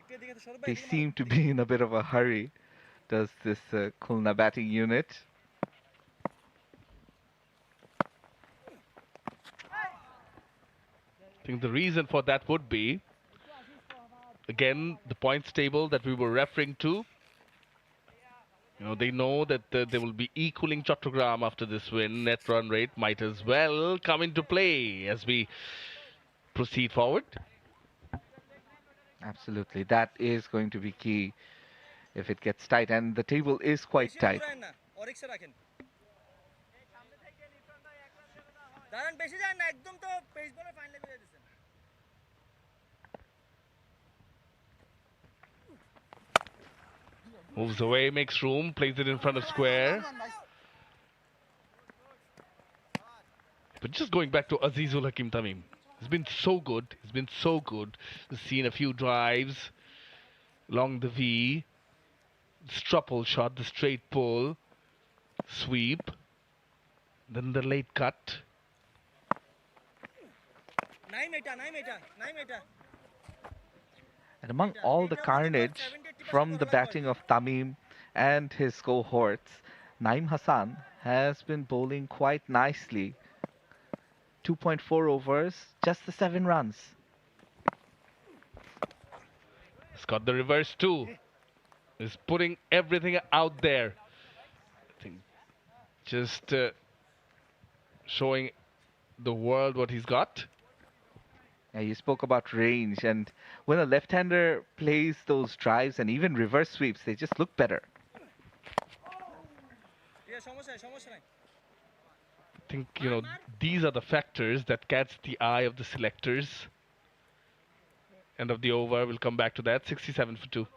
they seem to be in a bit of a hurry, does this Khulna batting unit. I think the reason for that would be, again, the points table that we were referring to. You know, they know that they will be equaling Chattogram after this win. Net run rate might as well come into play as we proceed forward. Absolutely, that is going to be key if it gets tight, and the table is quite tight. Moves away, makes room, plays it in front of square. But just going back to Azizul Hakim Tamim, he's been so good. He's been so good. He's seen a few drives along the V, strupple shot, the straight pull, sweep, then the late cut. And among all the carnage from the batting of Tamim and his cohorts, Naeem Hassan has been bowling quite nicely. 2.4 overs, just the 7 runs. He's got the reverse too. He's putting everything out there. I think just showing the world what he's got. Yeah, you spoke about range, and when a left-hander plays those drives and even reverse sweeps, they just look better. I think, you know, these are the factors that catch the eye of the selectors. End of the over, we'll come back to that. 67 for 2.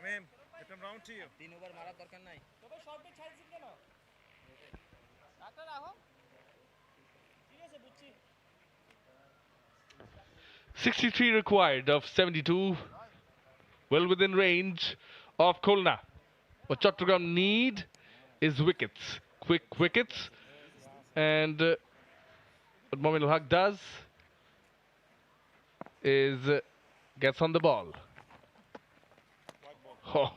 Tamim, let him round to you. 63 required of 72. Well within range of Khulna. What Chattogram need is wickets. Quick wickets. And what Momin al-Haq does is gets on the ball. Oh,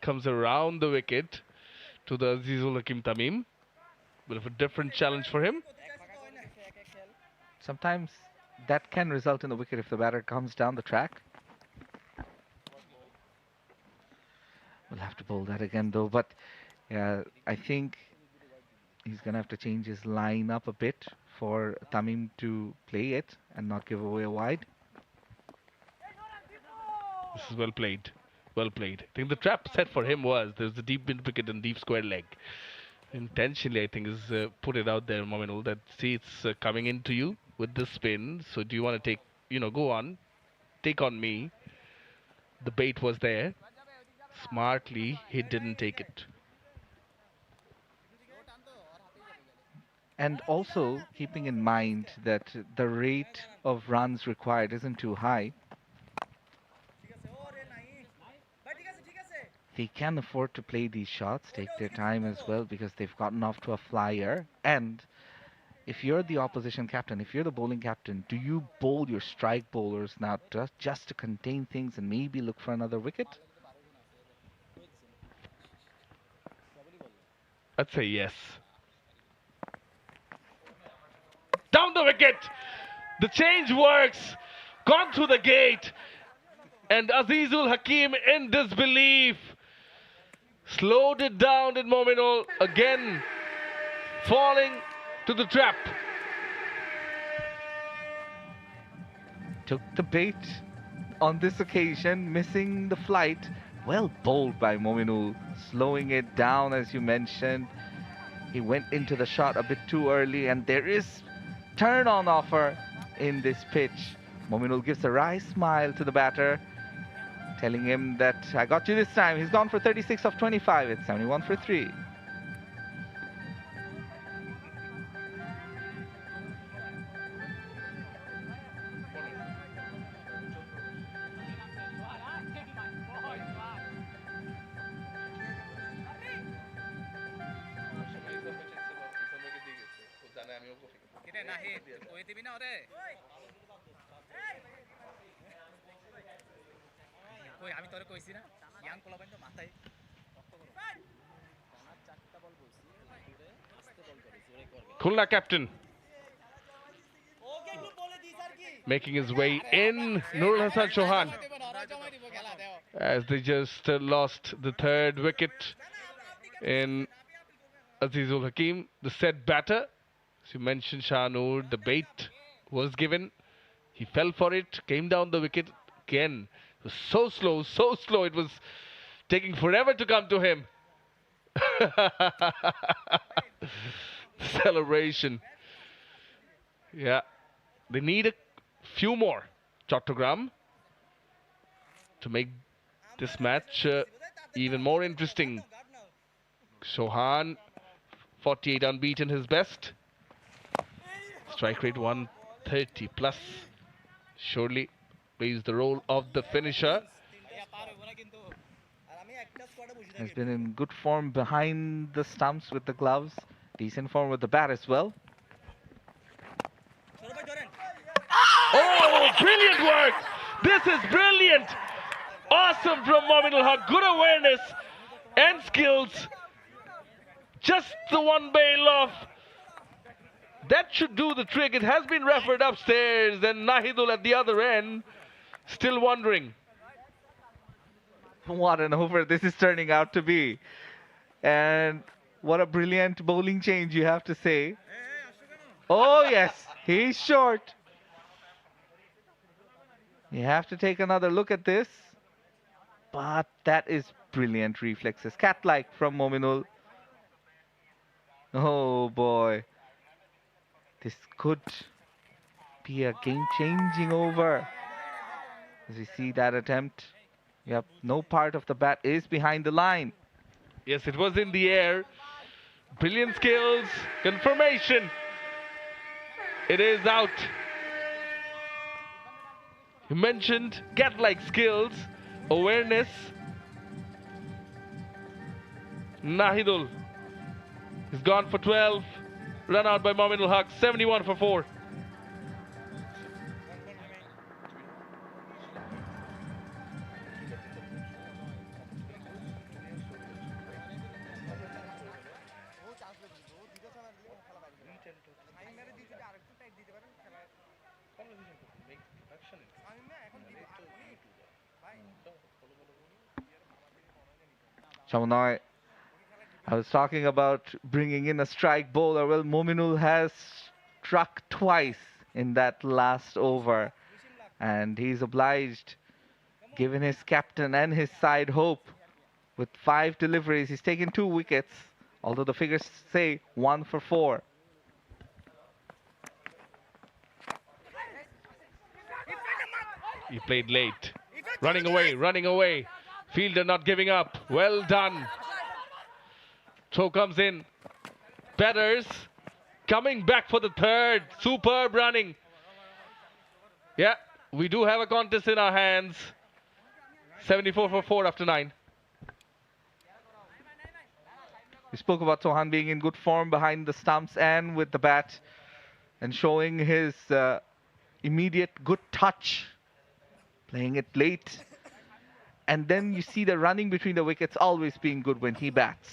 comes around the wicket to the Azizul Hakim Tamim. Bit of a different challenge for him. Sometimes that can result in a wicket if the batter comes down the track. We'll have to bowl that again though, but I think he's going to have to change his line up a bit for Tamim to play it and not give away a wide. This is well played. Well played. I think the trap set for him was there's the deep mid wicket and deep square leg. Intentionally, I think, is put it out there, Mominul, that see it's coming into you with the spin. So do you want to take, go on, take on me. The bait was there. Smartly, he didn't take it. And also keeping in mind that the rate of runs required isn't too high. They can afford to play these shots, take their time as well, because they've gotten off to a flyer. And if you're the opposition captain, if you're the bowling captain, do you bowl your strike bowlers now just to contain things and maybe look for another wicket? I'd say yes. Down the wicket! The change works! Gone through the gate! And Azizul Hakim, in disbelief, slowed it down in Mominul, again falling to the trap. Took the bait on this occasion, missing the flight. Well bowled by Mominul, slowing it down as you mentioned. He went into the shot a bit too early, and there is turn on offer in this pitch. Mominul gives a wry smile to the batter, telling him that I got you this time. He's gone for 36 of 25. It's 71 for 3. Khulna captain making his way in, Nurul Hassan Chauhan, as they just lost the third wicket in Azizul Hakim, the set batter. As you mentioned, Shahnur, the bait was given. He fell for it, came down the wicket again. It was so slow, it was taking forever to come to him. Celebration. Yeah, they need a few more, Chattogram, to make this match even more interesting. Chauhan, 48 unbeaten, his best. Strike rate 130 plus. Surely plays the role of the finisher. Has been in good form behind the stumps with the gloves. Decent form with the bat as well. Oh, brilliant work! This is brilliant! Awesome from Mominul Haq. Good awareness and skills. Just the one bail off. That should do the trick. It has been refereed upstairs, and Nahidul at the other end still wondering. What an over this is turning out to be. And what a brilliant bowling change, you have to say. Oh yes, he's short. You have to take another look at this. But that is brilliant reflexes. Cat-like from Mominul. Oh boy. This could be a game-changing over. As we see that attempt. Yep, no part of the bat is behind the line. Yes, it was in the air. Brilliant skills. Confirmation. It is out. You mentioned cat-like skills, awareness. Nahidul is gone for 12. Run out by Mominul Haq, 71 for 4. Shamunai, I was talking about bringing in a strike bowler. Well, Mominul has struck twice in that last over. And he's obliged, given his captain and his side hope. With 5 deliveries, he's taken 2 wickets Although the figures say 1 for 4. He played late. Running away, running away. Fielder not giving up. Well done. Throw comes in. Batters coming back for the third. Superb running. Yeah, we do have a contest in our hands. 74 for 4 after 9. We spoke about Chauhan being in good form behind the stumps and with the bat, and showing his immediate good touch, playing it late. And then you see the running between the wickets always being good when he bats.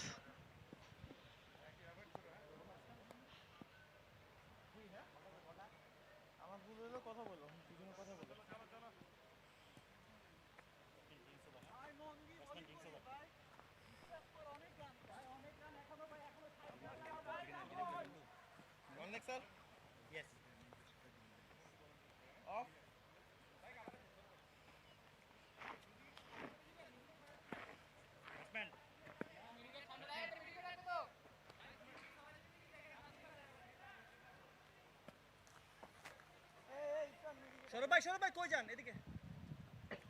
Sourav ভাই কই যান এদিকে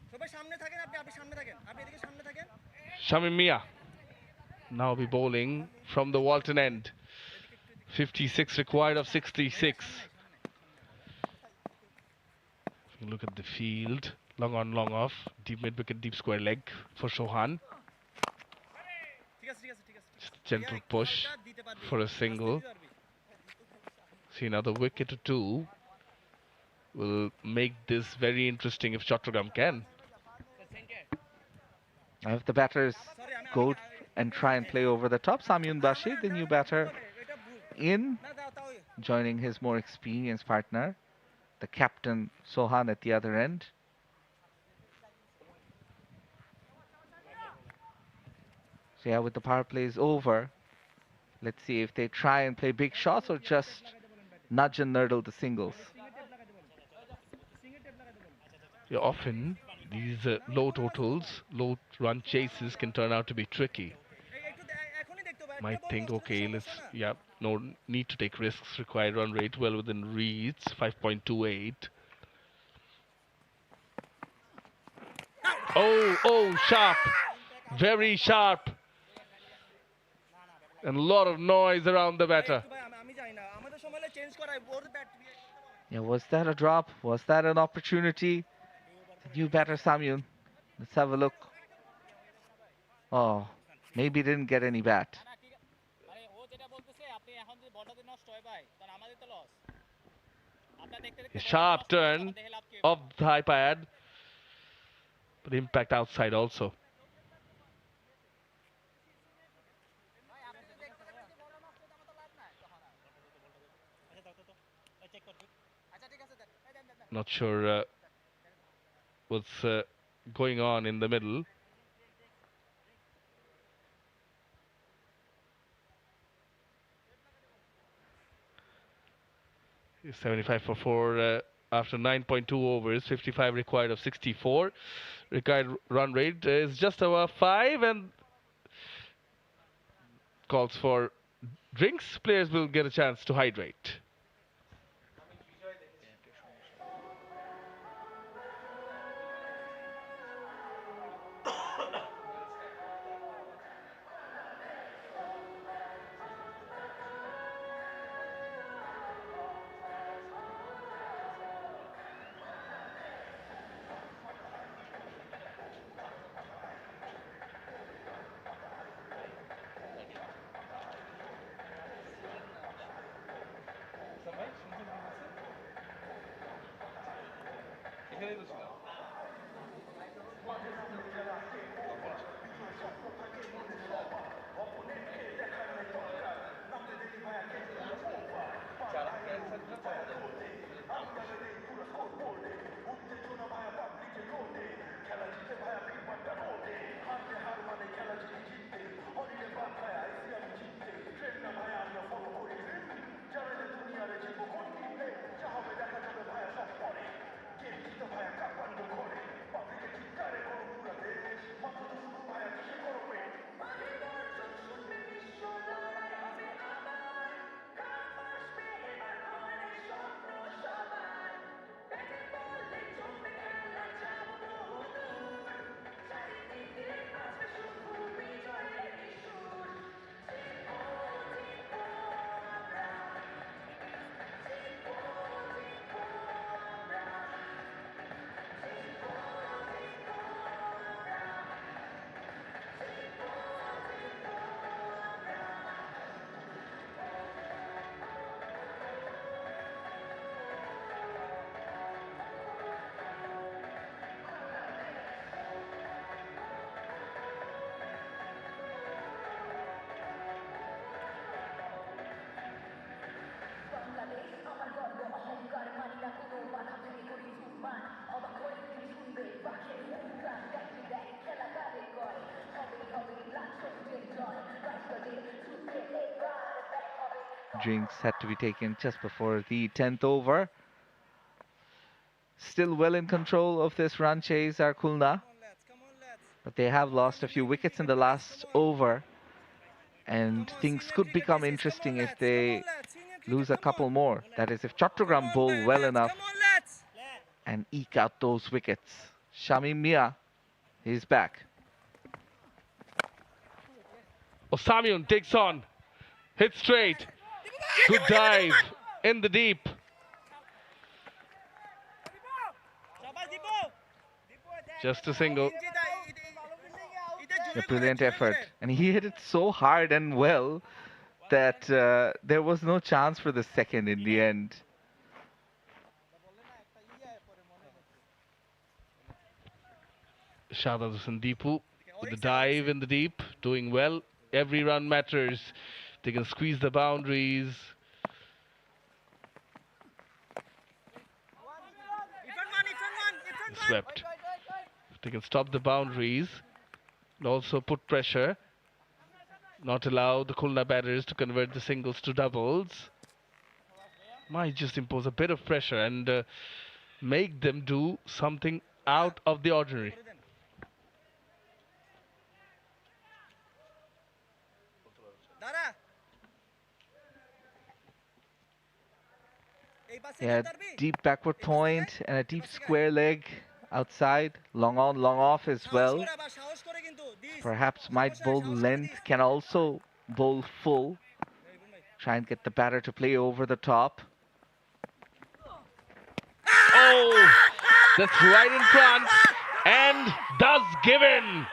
সৌরভ ভাই সামনে থাকেন আপনি সামনে থাকেন আপনি এদিকে সামনে থাকেন Shamim Mia now be bowling from the Walton end. 56 required of 66. If you look at the field, long on, long off, deep mid wicket, deep square leg for Chauhan. Just gentle push for a single. See, another wicket or two will make this very interesting if Chattogram can. If the batters go and try and play over the top, 𝗂𝗓𝗏𝗄𝐴, the new batter in, joining his more experienced partner, the captain Chauhan at the other end. So yeah, with the power plays over, let's see if they try and play big shots or just nudge and nurdle the singles. Yeah, often these low totals, low run chases can turn out to be tricky. Might think, okay, no need to take risks, required run rate well within reach, 5.28. Oh, sharp, very sharp. And a lot of noise around the batter. Yeah, was that a drop? Was that an opportunity? The new batter 𝗂𝗓𝗏𝗄𝐴. Let's have a look. Oh, maybe didn't get any bat. A sharp turn of the high pad, but impact outside also. Not sure what's going on in the middle. 75 for 4 after 9.2 overs, 55 required of 64. Required run rate is just over 5 and calls for drinks. Players will get a chance to hydrate. drinks had to be taken just before the 10th over. Still well in control of this run chase are Khulna, but they have lost a few wickets in the last over, and things could become interesting if they lose a couple more. That is, if Chattogram bowl well enough and eke out those wickets. 𝗂𝗏𝗄𝗎 is back. Samyun takes on, hits straight, good dive in the deep. Just a single. A brilliant effort, and he hit it so hard and well that there was no chance for the second in the end. Shahbaz Hussain Deepu with the dive in the deep, doing well. Every run matters. They can squeeze the boundaries. Swept. They can stop the boundaries and also put pressure, not allow the Khulna batters to convert the singles to doubles. Might just impose a bit of pressure and make them do something out of the ordinary. Yeah, deep backward point and a deep square leg outside, long on, long off as well. Perhaps might bowl length, can also bowl full. Try and get the batter to play over the top. Oh, that's right in front and does give in.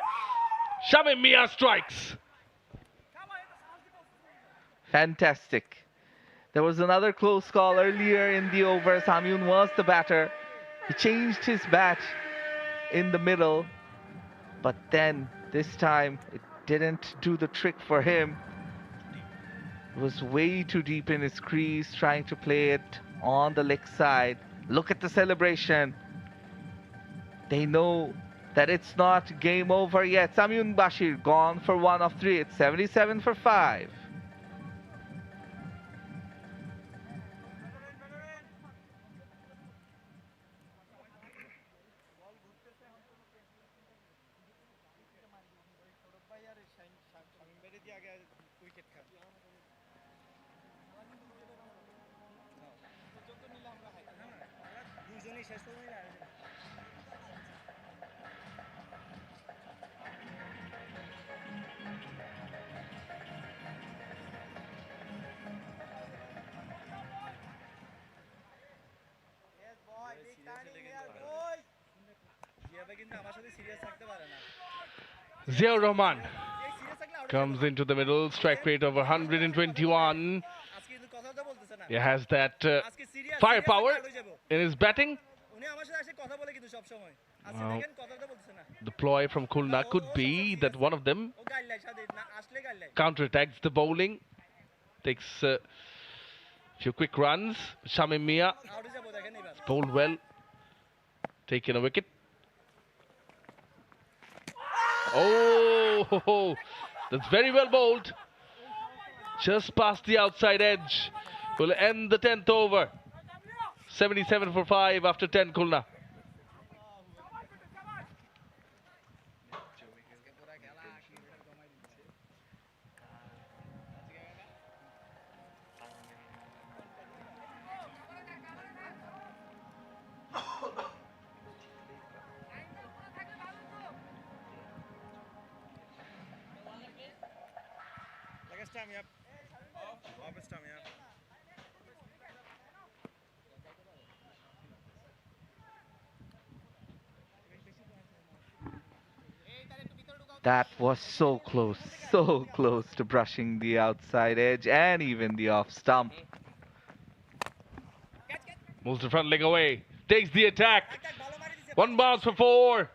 𝗂𝗏𝗄𝗎 strikes. Fantastic. There was another close call earlier in the over. Samyun was the batter. He changed his bat in the middle, but then this time it didn't do the trick for him. It was way too deep in his crease, trying to play it on the leg side. Look at the celebration. They know that it's not game over yet. Samyun Bashir gone for 1 of 3. It's 77 for 5. Ziaur Rahman comes into the middle, strike rate of 121. He has that firepower in his batting. The ploy from Khulna could be that one of them counterattacks the bowling, takes a few quick runs. 𝗂𝗏𝗄𝗎 bowled well, taking a wicket. Oh, that's very well bowled. Just past the outside edge. Will end the 10th over. 77 for 5 after 10, Khulna. That was so close to brushing the outside edge and even the off stump. Moves the front leg away, takes the attack. One bounce for 4.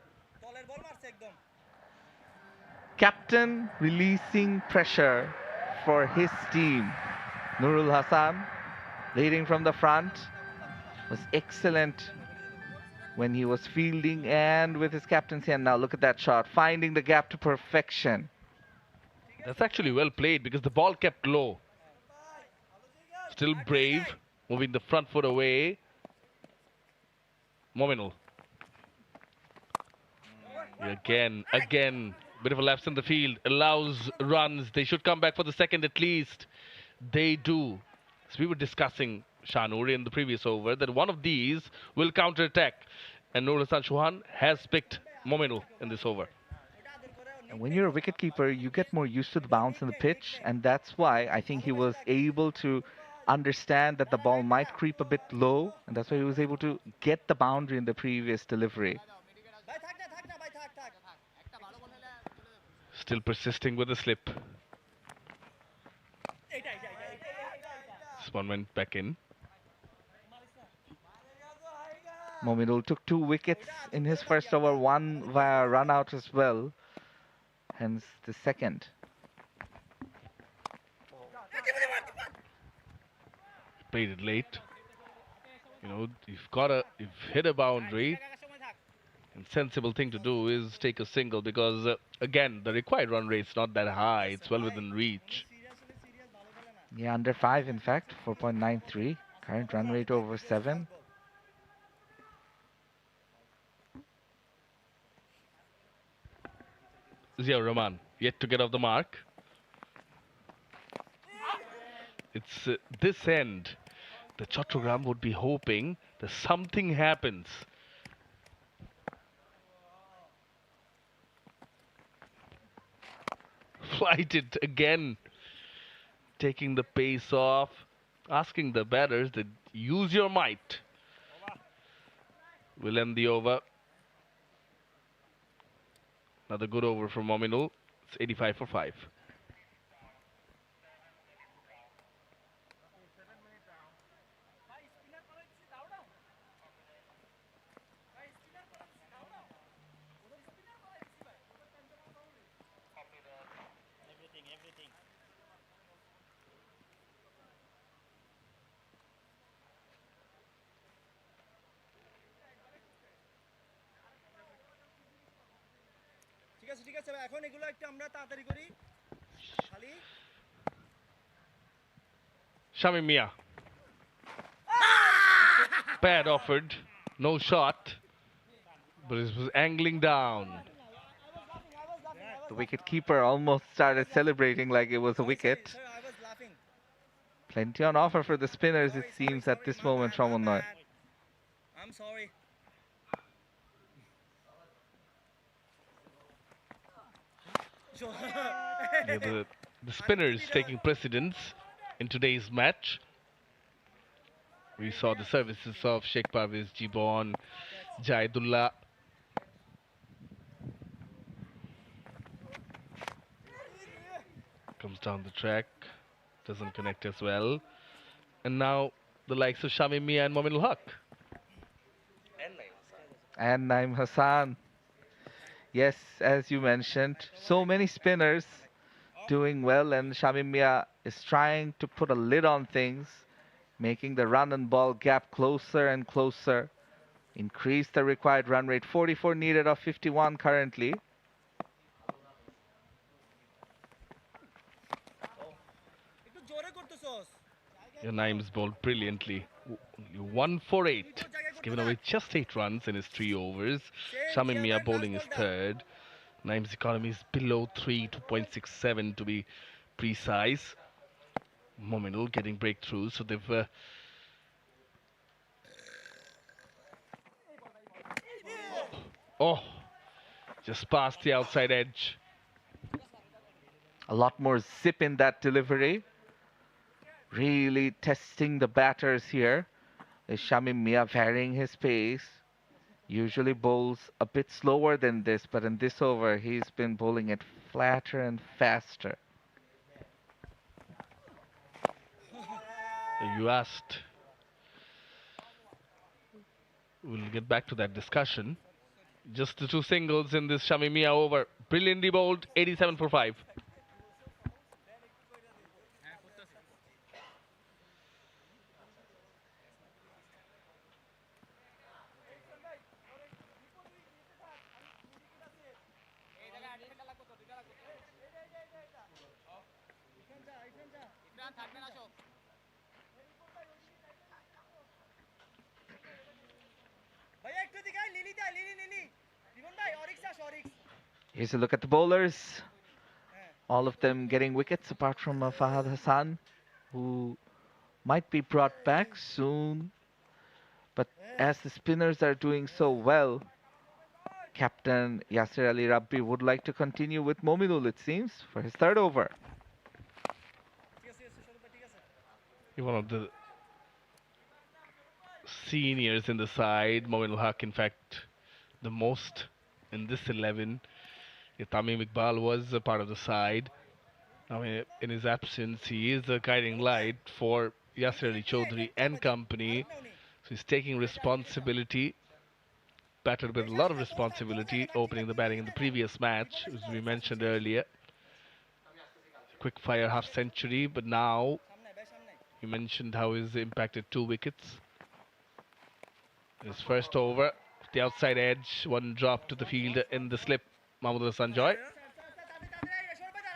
Captain releasing pressure for his team. Nurul Hassan, leading from the front, was excellent when he was fielding and with his captaincy. And now look at that shot, finding the gap to perfection. That's actually well played because the ball kept low. Still brave, moving the front foot away. Mominul. Again, bit of a lapse in the field, allows runs. They should come back for the second at least. They do. So we were discussing, Shanur, in the previous over, that one of these will counter-attack. And Nur Hassan Chauhan has picked Mominul in this over. And when you're a wicketkeeper, you get more used to the bounce in the pitch, and that's why I think he was able to understand that the ball might creep a bit low, and that's why he was able to get the boundary in the previous delivery. Still persisting with the slip. This one went back in. Mominul took 2 wickets in his first over, 1 via run out as well, hence the second. Played it late. You know, you've hit a boundary. And sensible thing to do is take a single because, again, the required run rate's not that high. It's well within reach. Yeah, under 5 in fact, 4.93. Current run rate over 7. Ziaur Rahman yet to get off the mark. It's this end. The Chattogram would be hoping that something happens. Flighted again, taking the pace off, asking the batters to use your might. We'll end the over. Another good over from Mominul. It's 85 for 5. ঠিক আছে এখন এগুলো একটু আমরা তাড়াতাড়ি করি খালি Shami Mia. Pad offered, no shot, but it was angling down. The wicket-keeper almost started celebrating like it was a wicket. I was laughing. Plenty on offer for the spinners, it seems, at this moment, Ramonnoy. I'm sorry. Yeah, the spinners taking precedence in today's match. We saw the services of 𝗃𝗵𝗃𝗃 Jibon, Jaidullah. Comes down the track, doesn't connect as well. And now the likes of Shami Mia and Mominul Haq. And Naeem Hassan. Yes, as you mentioned, so many spinners doing well, and Shami Mia is trying to put a lid on things, making the run and ball gap closer and closer. Increase the required run rate. 44 needed of 51 currently. Yeah, Naeem's bowled brilliantly. Only 1 for 8. He's given away just 8 runs in his 3 overs. Shami Mia bowling his third. Naeem's economy is below 3, 2.67 to be precise. Mominul getting breakthroughs, so they've just past the outside edge. A lot more zip in that delivery. Really testing the batters here. Is Shami Mia varying his pace? Usually bowls a bit slower than this, but in this over he's been bowling it flatter and faster. You asked. We'll get back to that discussion. Just the 2 singles in this Shami Mia over. Brilliantly bowled, 87 for 5. Here's a look at the bowlers. All of them getting wickets apart from Fahad Hassan, who might be brought back soon. But as the spinners are doing so well, Captain Yasir Ali Rabbi would like to continue with Mominul, it seems, for his third over. One of the seniors in the side, Mominul Haq, in fact, the most in this 11. Tamim Iqbal was a part of the side. Now, in his absence, he is a guiding light for Yasir Ali Chaudhary and company. So he's taking responsibility. Batted with a lot of responsibility, opening the batting in the previous match, as we mentioned earlier. Quick fire half century, but now you mentioned how he's impacted 2 wickets. His first over, the outside edge, one drop to the field in the slip. Mahmood Sanjoy.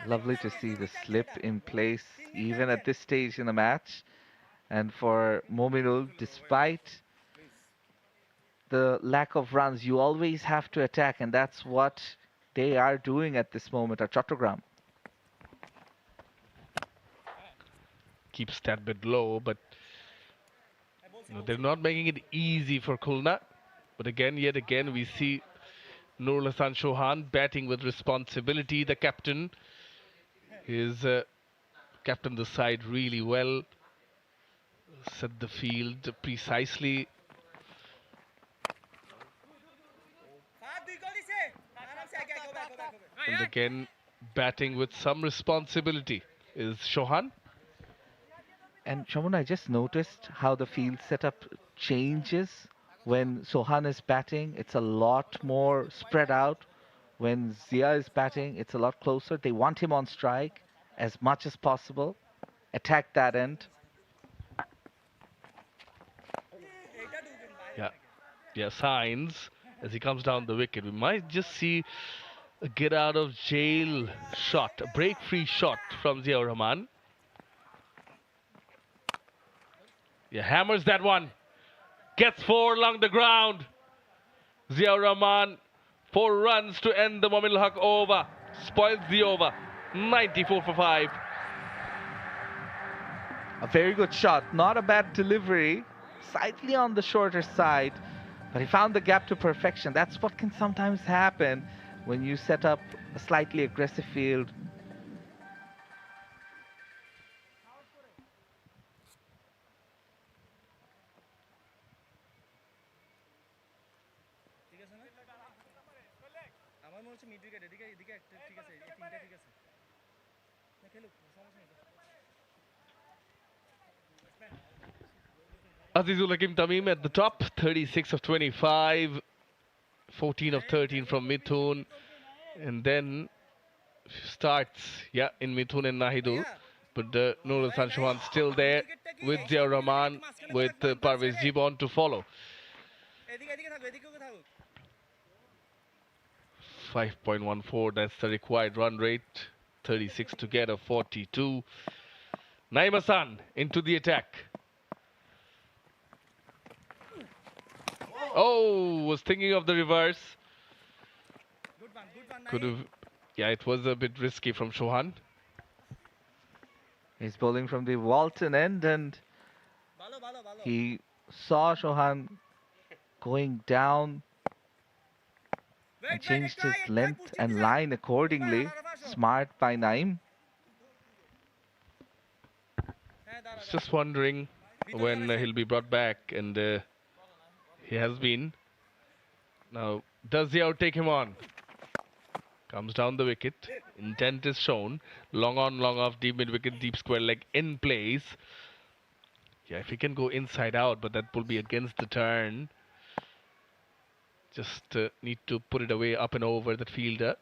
Lovely to see the slip in place, even at this stage in the match. And for Mominul, despite the lack of runs, you always have to attack, and that's what they are doing at this moment at Chattogram. Keeps that bit low, but they're not making it easy for Khulna. But again, yet again, we see Nurul Hassan Chauhan batting with responsibility. The captain is captained the side really well. Set the field precisely. And again, batting with some responsibility is Chauhan. And Shamun, I just noticed how the field setup changes when Sohan is batting. It's a lot more spread out. When Zia is batting, it's a lot closer. They want him on strike as much as possible. Attack that end. Yeah, signs as he comes down the wicket. We might just see a get out of jail shot, a break free shot from Ziaur Rahman. Yeah, hammers that one. Gets 4 along the ground. Ziaur Rahman, 4 runs to end the Mominul Haq over. Spoils the over. 94 for 5. A very good shot. Not a bad delivery. Slightly on the shorter side. But he found the gap to perfection. That's what can sometimes happen when you set up a slightly aggressive field. Azizul Hakim Tamim at the top, 36 of 25, 14 of 13 from Mithun, and then starts, in Mithun and Nahidul, but Nurul Hassan Chauhan still there with Ziaur Rahman, with Parvez Jibon to follow. 5.14, that's the required run rate, 36 to get a 42. Naeem Hassan into the attack. Oh, was thinking of the reverse. Could have, it was a bit risky from Chauhan. He's bowling from the Walton end, and he saw Chauhan going down and changed his length and line accordingly. Smart by Naeem. Just wondering when he'll be brought back, and he has been. Now, does Ziaur take him on? Comes down the wicket. Intent is shown. Long on, long off, deep mid-wicket, deep square leg in place. Yeah, if he can go inside out, but that will be against the turn. Just need to put it away, up and over that fielder.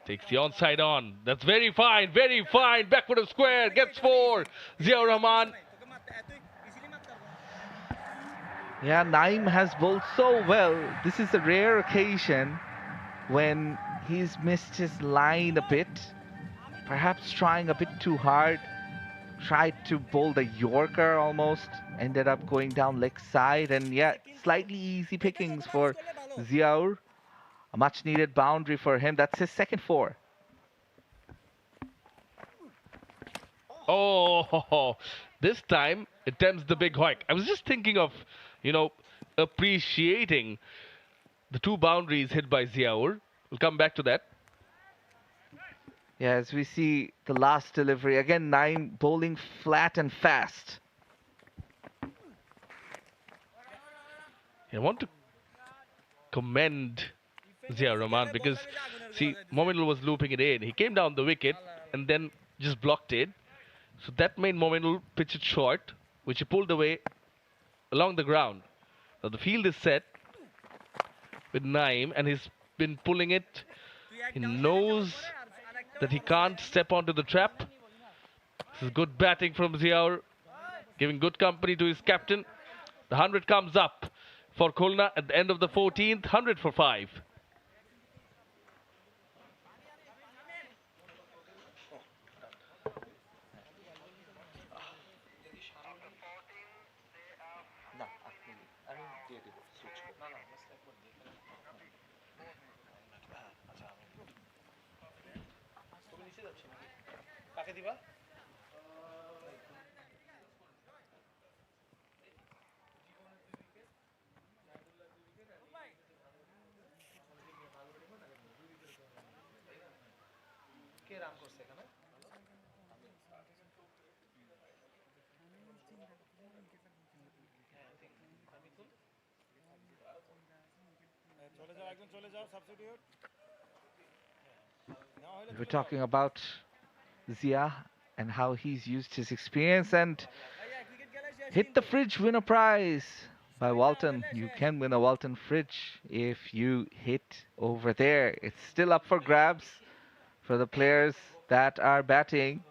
Takes the onside on. That's very fine, very fine. Backward of square, gets 4. Ziaur Rahman. Yeah, Naeem has bowled so well. This is a rare occasion when he's missed his line a bit. Perhaps trying a bit too hard. tried to bowl the Yorker almost, ended up going down leg side, and yeah, slightly easy pickings for Ziaur. A much needed boundary for him. That's his second 4. Oh, this time it tempts the big hoik. I was just thinking of, appreciating the 2 boundaries hit by Ziaur. We'll come back to that. Yeah, as we see the last delivery, again 9 bowling flat and fast. I want to commend Ziaur Rahman because, see, Mominul was looping it in. He came down the wicket and then just blocked it. So that made Mominul pitch it short, which he pulled away along the ground. Now the field is set with Naeem and he's been pulling it. He knows that he can't step onto the trap. This is good batting from Ziaur, giving good company to his captain. The 100 comes up for Khulna at the end of the 14th, 100 for 5. We're talking about Zia and how he's used his experience and hit the fridge winner prize by Walton. You can win a Walton fridge if you hit over there. It's still up for grabs for the players that are batting.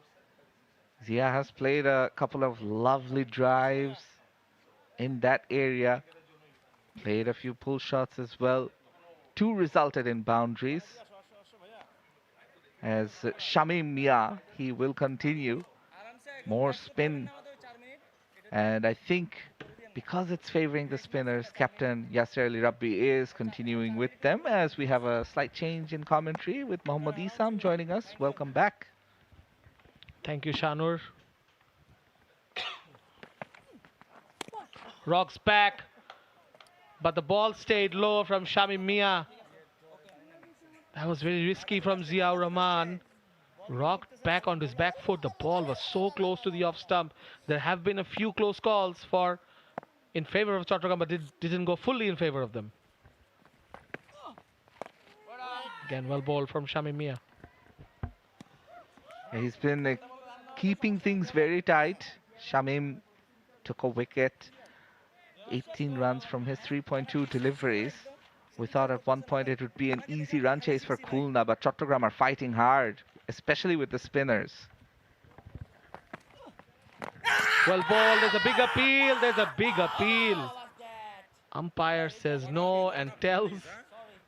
Zia has played a couple of lovely drives in that area. Played a few pull shots as well. 2 resulted in boundaries. As Shamim Mia, he will continue. More spin. And I think because it's favoring the spinners, Captain Yasir Ali Rabbi is continuing with them as we have a slight change in commentary with Mohammad Isam joining us. Welcome back. Thank you, Shanur. Rocks back, but the ball stayed low from Shamim Mia. That was very risky from Ziaur Rahman. Rocked back onto his back foot. The ball was so close to the off stump. There have been a few close calls in favor of Chattogram, but it didn't go fully in favor of them. Again, well bowled from Shamim Mia. He's been keeping things very tight. Shamim took a wicket. 18 runs from his 3.2 deliveries. We thought at one point it would be an easy run chase for Khulna, but Chattogram are fighting hard, especially with the spinners. Well bowled. There's a big appeal. There's a big appeal. Umpire says no and tells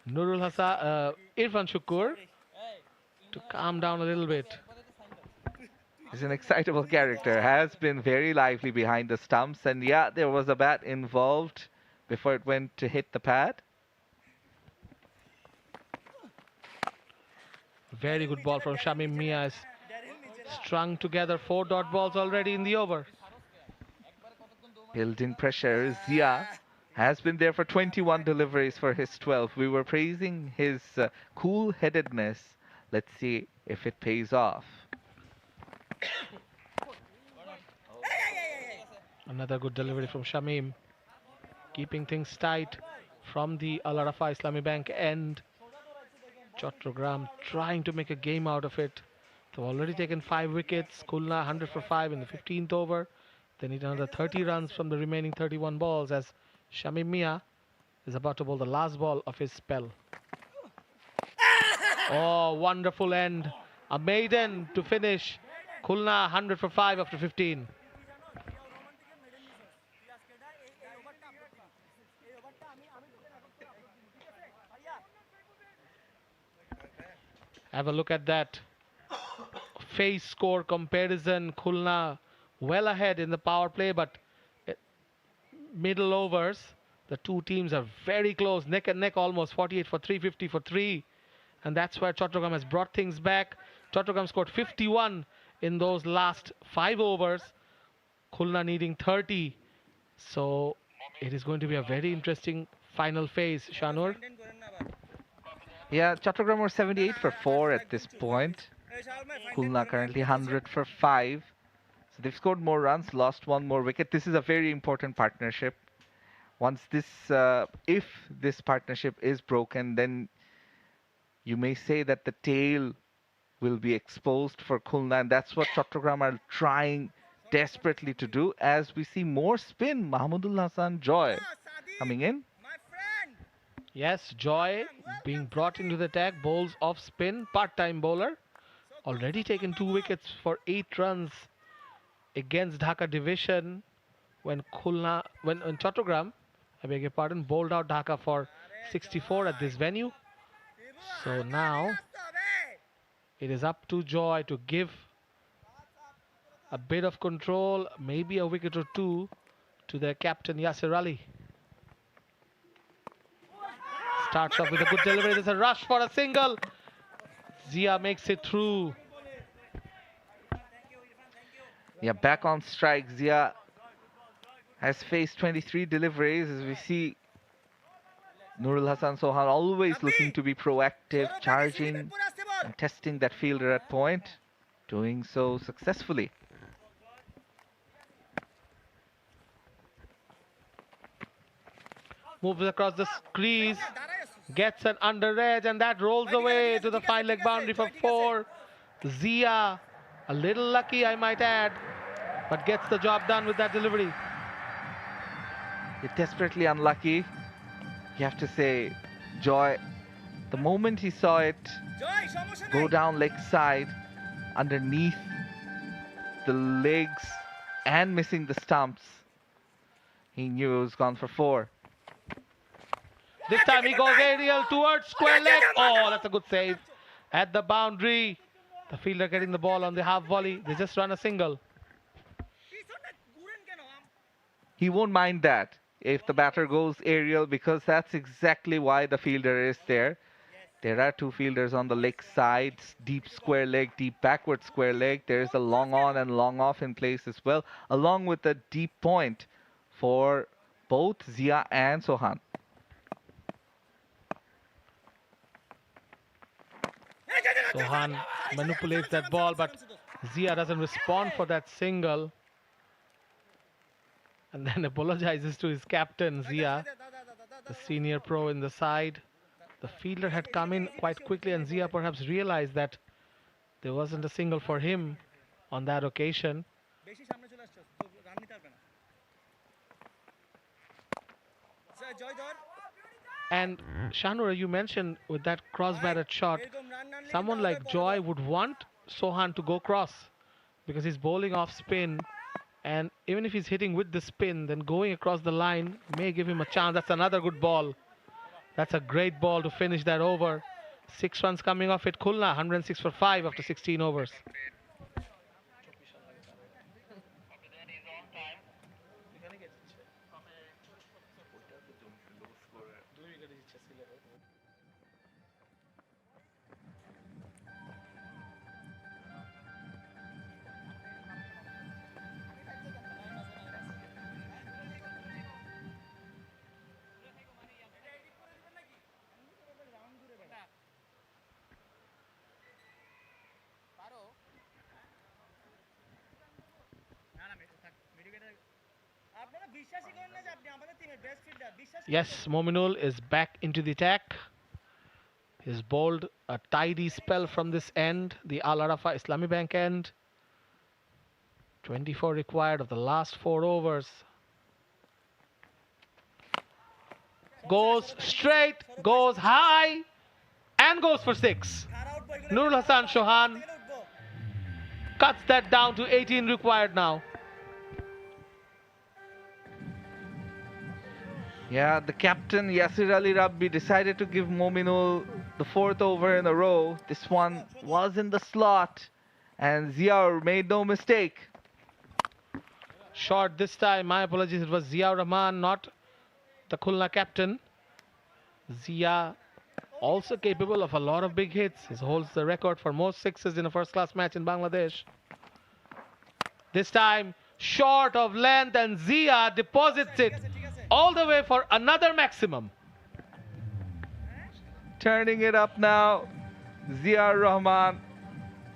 Irfan Shukur to calm down a little bit. He's an excitable character, has been very lively behind the stumps, and yeah, there was a bat involved before it went to hit the pad. Very good ball from Shamim Mia. Strung together 4 dot balls already in the over. Building pressure. Zia has been there for 21 deliveries for his 12. We were praising his cool-headedness. Let's see if it pays off. Another good delivery from Shamim. Keeping things tight from the Al Arafa Islami Bank end. Chattogram trying to make a game out of it. They've already taken 5 wickets. Khulna 100 for 5 in the 15th over. They need another 30 runs from the remaining 31 balls as Shamim Mia is about to bowl the last ball of his spell. Oh, wonderful end. A maiden to finish. Khulna 100 for 5 after 15. Have a look at that face score comparison. Khulna well ahead in the power play, but middle overs, the two teams are very close, neck and neck almost, 48 for 3, 50 for 3. And that's where Chattogram has brought things back. Chattogram scored 51 in those last 5 overs. Khulna needing 30. So it is going to be a very interesting final phase, Shanur. Yeah, Chattogram were 78 for 4 at this point. Khulna currently 100 for 5. So they've scored more runs, lost 1 more wicket. This is a very important partnership. Once this, if this partnership is broken, then you may say that the tail will be exposed for Khulna, and that's what Chattogram are trying desperately to do. As we see more spin, Mahmudul Hasan Joy coming in. Yes, Joy being brought into the attack, bowls off spin, part-time bowler. Already taken 2 wickets for 8 runs against Dhaka division when Chattogram, I beg your pardon, bowled out Dhaka for 64 at this venue. So now it is up to Joy to give a bit of control, maybe a wicket or 2 to their captain Yasir Ali. Starts off with a good delivery. There's a rush for a single. Zia makes it through. Yeah, back on strike. Zia has faced 23 deliveries. As we see, Nurul Hasan Sohan always looking to be proactive, charging and testing that fielder at point, doing so successfully. Moves across the crease, gets an under edge, and that rolls away to the 5-leg boundary for 4. Zia, a little lucky I might add, but gets the job done with that delivery. You're desperately unlucky. You have to say, Joy, the moment he saw it go down leg side, underneath the legs and missing the stumps, he knew it was gone for 4. This time he goes aerial towards square leg. Oh, that's a good save. At the boundary, the fielder getting the ball on the half volley. They just run a single. He won't mind that if the batter goes aerial, because that's exactly why the fielder is there. There are 2 fielders on the leg sides, deep square leg, deep backward square leg. There is a long on and long off in place as well, along with a deep point for both Zia and Sohan. Sohan manipulates that ball, but Zia doesn't respond for that single. And then apologizes to his captain, Zia, the senior pro in the side. The fielder had come in quite quickly, and Zia perhaps realized that there wasn't a single for him on that occasion. And Shanur, you mentioned with that cross-batted shot, someone like Joy would want Sohan to go cross because he's bowling off spin. And even if he's hitting with the spin, then going across the line may give him a chance. That's another good ball. That's a great ball to finish that over. 6 runs coming off it. Khulna, 106 for 5 after 16 overs. Yes, Mominul is back into the attack. He's bowled a tidy spell from this end, the Al Arafa Islami Bank end. 24 required of the last 4 overs. Goes straight, goes high, and goes for 6. Nurul Hasan Sohan cuts that down to 18 required now. Yeah, the captain Yasir Ali Rabbi decided to give Mominul the 4th over in a row. This one was in the slot, and Zia made no mistake. Short this time. My apologies. It was Ziaur Rahman, not the Khulna captain. Zia also capable of a lot of big hits. He holds the record for most sixes in a first-class match in Bangladesh. This time, short of length, and Zia deposits it all the way for another maximum. Turning it up now. Ziaur Rahman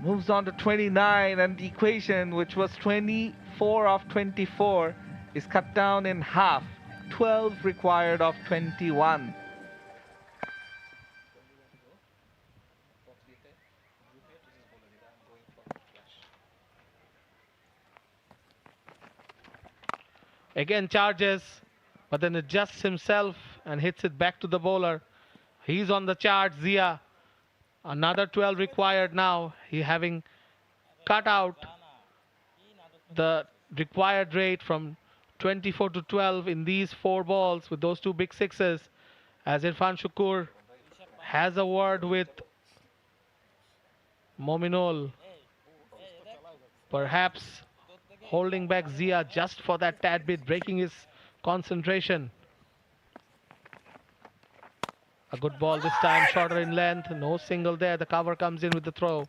moves on to 29, and the equation, which was 24 of 24, is cut down in half. 12 required of 21. Again charges, but then adjusts himself and hits it back to the bowler. He's on the chart, Zia. Another 12 required now. He having cut out the required rate from 24 to 12 in these 4 balls with those 2 big sixes, as Irfan Shukur has a word with Mominul. Perhaps holding back Zia just for that tad bit, breaking his concentration. A good ball this time, shorter in length, no single there. The cover comes in with the throw.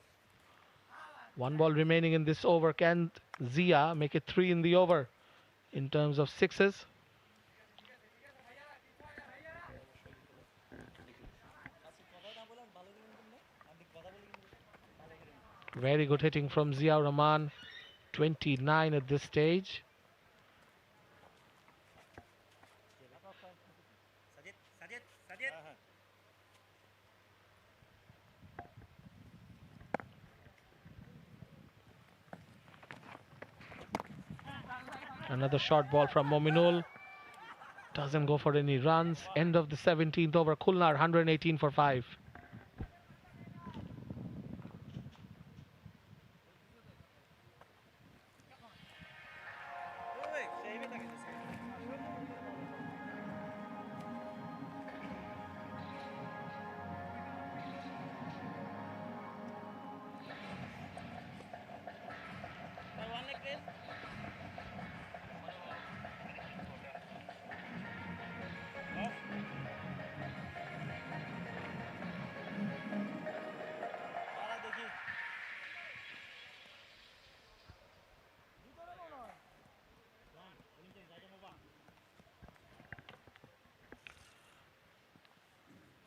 1 ball remaining in this over. Can Zia make it 3 in the over in terms of sixes? Very good hitting from Ziaur Rahman. 29 at this stage. Another short ball from Mominul. Doesn't go for any runs. End of the 17th over. Khulna 118 for 5.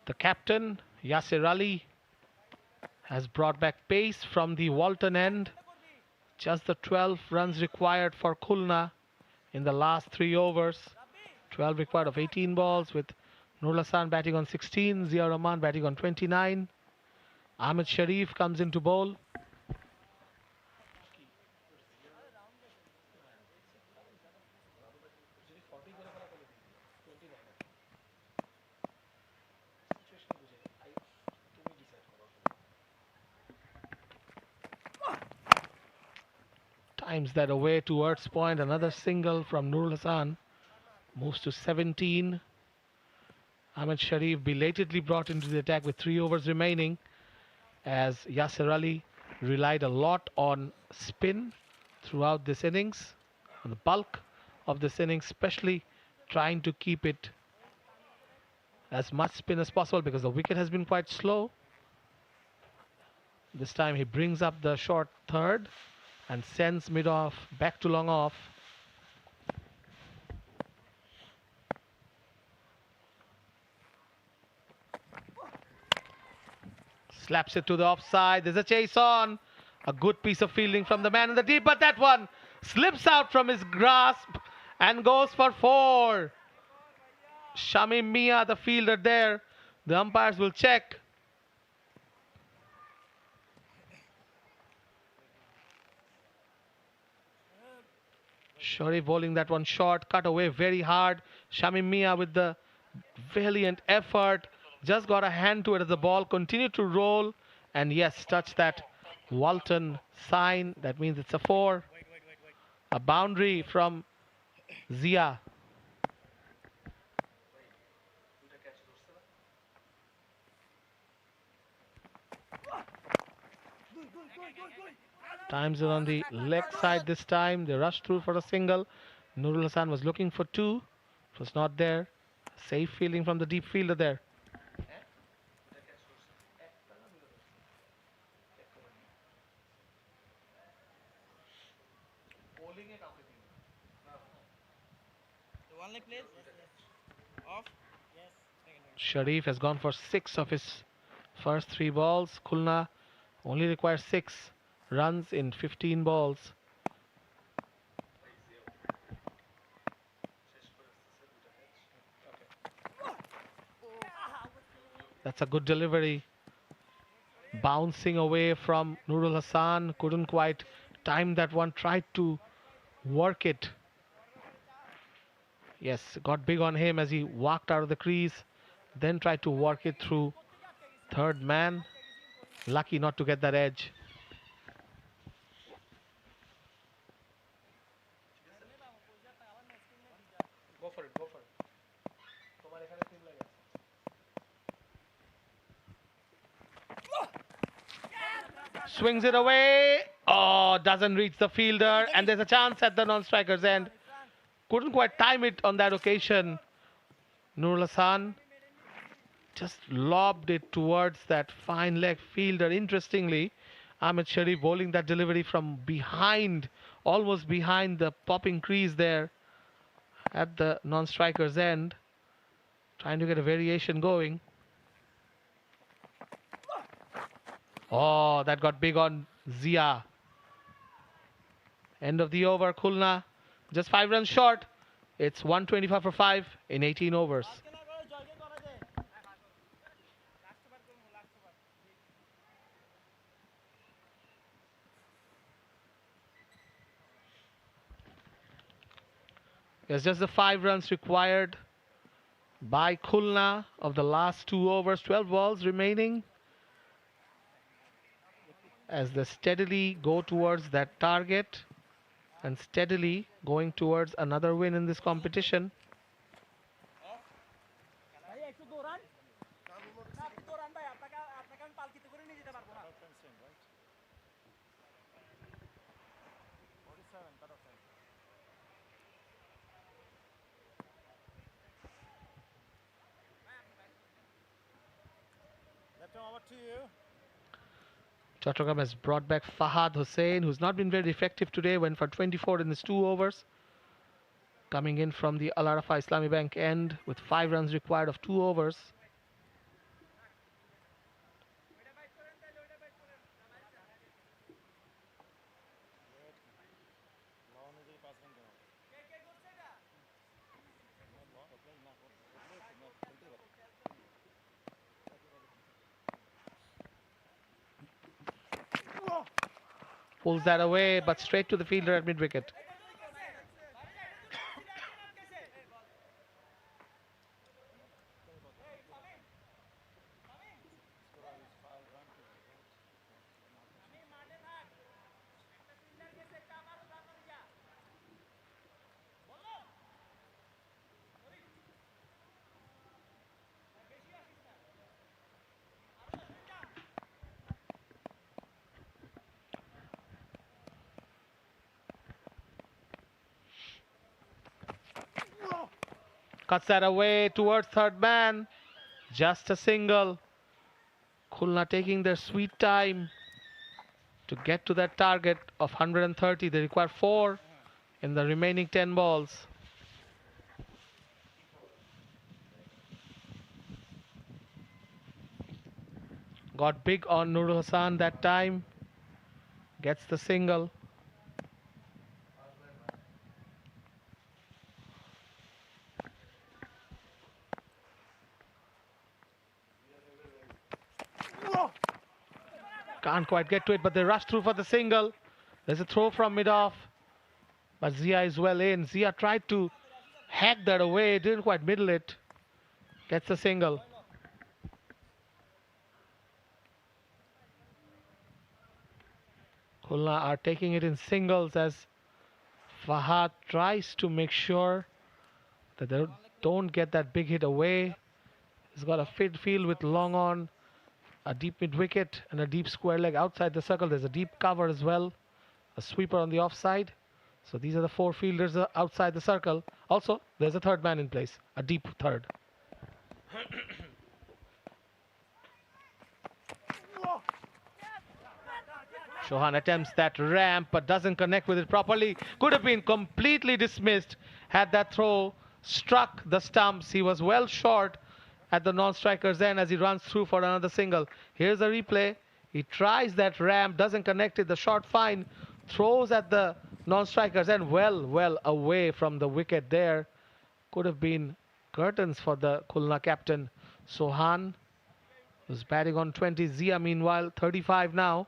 The captain, Yasir Ali, has brought back pace from the Walton end. Just the 12 runs required for Khulna in the last 3 overs. 12 required of 18 balls, with Nurul Hassan batting on 16, Ziaur Rahman batting on 29. Ahmed Sharif comes into bowl. Times that away towards point. Another single from Nurul Hassan. Moves to 17. Ahmed Sharif belatedly brought into the attack with 3 overs remaining, as Yasir Ali relied a lot on spin throughout this innings. The bulk of this innings, especially trying to keep it as much spin as possible because the wicket has been quite slow. This time he brings up the short third and sends mid-off back to long off. Slaps it to the offside. There's a chase on. A good piece of fielding from the man in the deep, but that one slips out from his grasp and goes for 4. Shamim Mia, the fielder there. The umpires will check. Sharif bowling that one short, cut away very hard. Shamim Mia with the valiant effort. Just got a hand to it as the ball continued to roll. And yes, touch that Walton sign. That means it's a 4. A boundary from Zia. Times it on the leg side this time. They rushed through for a single. Nurul Hassan was looking for two. It was not there. Safe fielding from the deep fielder there. Sharif has gone for 6 of his first 3 balls. Khulna only requires 6 runs in 15 balls. That's a good delivery. Bouncing away from Nurul Hassan. Couldn't quite time that one. Tried to work it. Yes, got big on him as he walked out of the crease. Then tried to work it through third man. Lucky not to get that edge. Go for it, go for it. Swings it away. Oh, doesn't reach the fielder. And there's a chance at the non-striker's end. Couldn't quite time it on that occasion. Nurul Hassan just lobbed it towards that fine leg fielder. Interestingly, 𝗚𝗏 Sharif bowling that delivery from behind, almost behind the popping crease there at the non-striker's end. Trying to get a variation going. Oh, that got big on Zia. End of the over, Khulna. Just 5 runs short. It's 125 for 5 in 18 overs. It's just the 5 runs required by Khulna of the last 2 overs. 12 balls remaining as they steadily go towards that target and steadily going towards another win in this competition. Chattogram has brought back Fahad Hussain, who's not been very effective today, went for 24 in his 2 overs. Coming in from the Al Arafa Islami Bank end with 5 runs required of 2 overs. Pulls that away, but straight to the fielder at mid-wicket. Cuts that away towards third man. Just a single. Khulna taking their sweet time to get to that target of 130. They require 4 in the remaining 10 balls. Got big on Nurul Hassan that time. Gets the single. Can't quite get to it, but they rush through for the single. There's a throw from mid-off, but Zia is well in. Zia tried to hack that away, didn't quite middle it. Gets the single. Khulna are taking it in singles as Fahad tries to make sure that they don't get that big hit away. He's got a fit field with long on, a deep mid wicket and a deep square leg outside the circle. There's a deep cover as well a sweeper on the offside. So these are the 4 fielders outside the circle. Also, there's a third man in place, a deep third. Chauhan attempts that ramp but doesn't connect with it properly. Could have been completely dismissed had that throw struck the stumps. He was well short at the non-striker's end as he runs through for another single. Here's a replay. He tries that ramp, doesn't connect it. The shot fine, throws at the non-striker's end, well away from the wicket there. Could have been curtains for the Khulna captain. Chauhan was batting on 20. Zia meanwhile 35 now,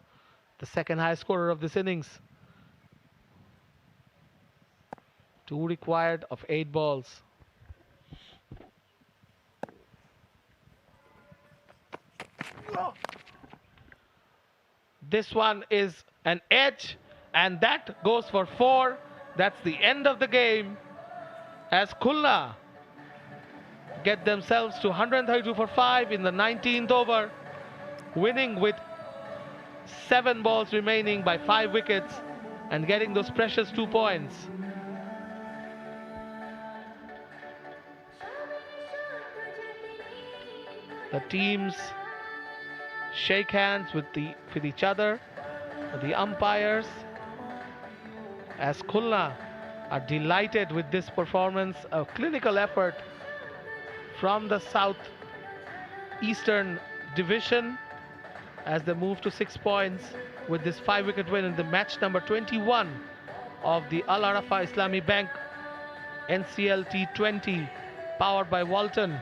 the second highest scorer of this innings. 2 required of 8 balls. This one is an edge, and that goes for 4. That's the end of the game as Khulna get themselves to 132 for 5 in the 19th over, winning with 7 balls remaining by 5 wickets and getting those precious 2 points. The teams shake hands with each other, the umpires, as Khulna are delighted with this performance, a clinical effort from the South Eastern Division as they move to 6 points with this 5-wicket win in the match number 21 of the Al Arafa Islami Bank NCL T20 powered by Walton.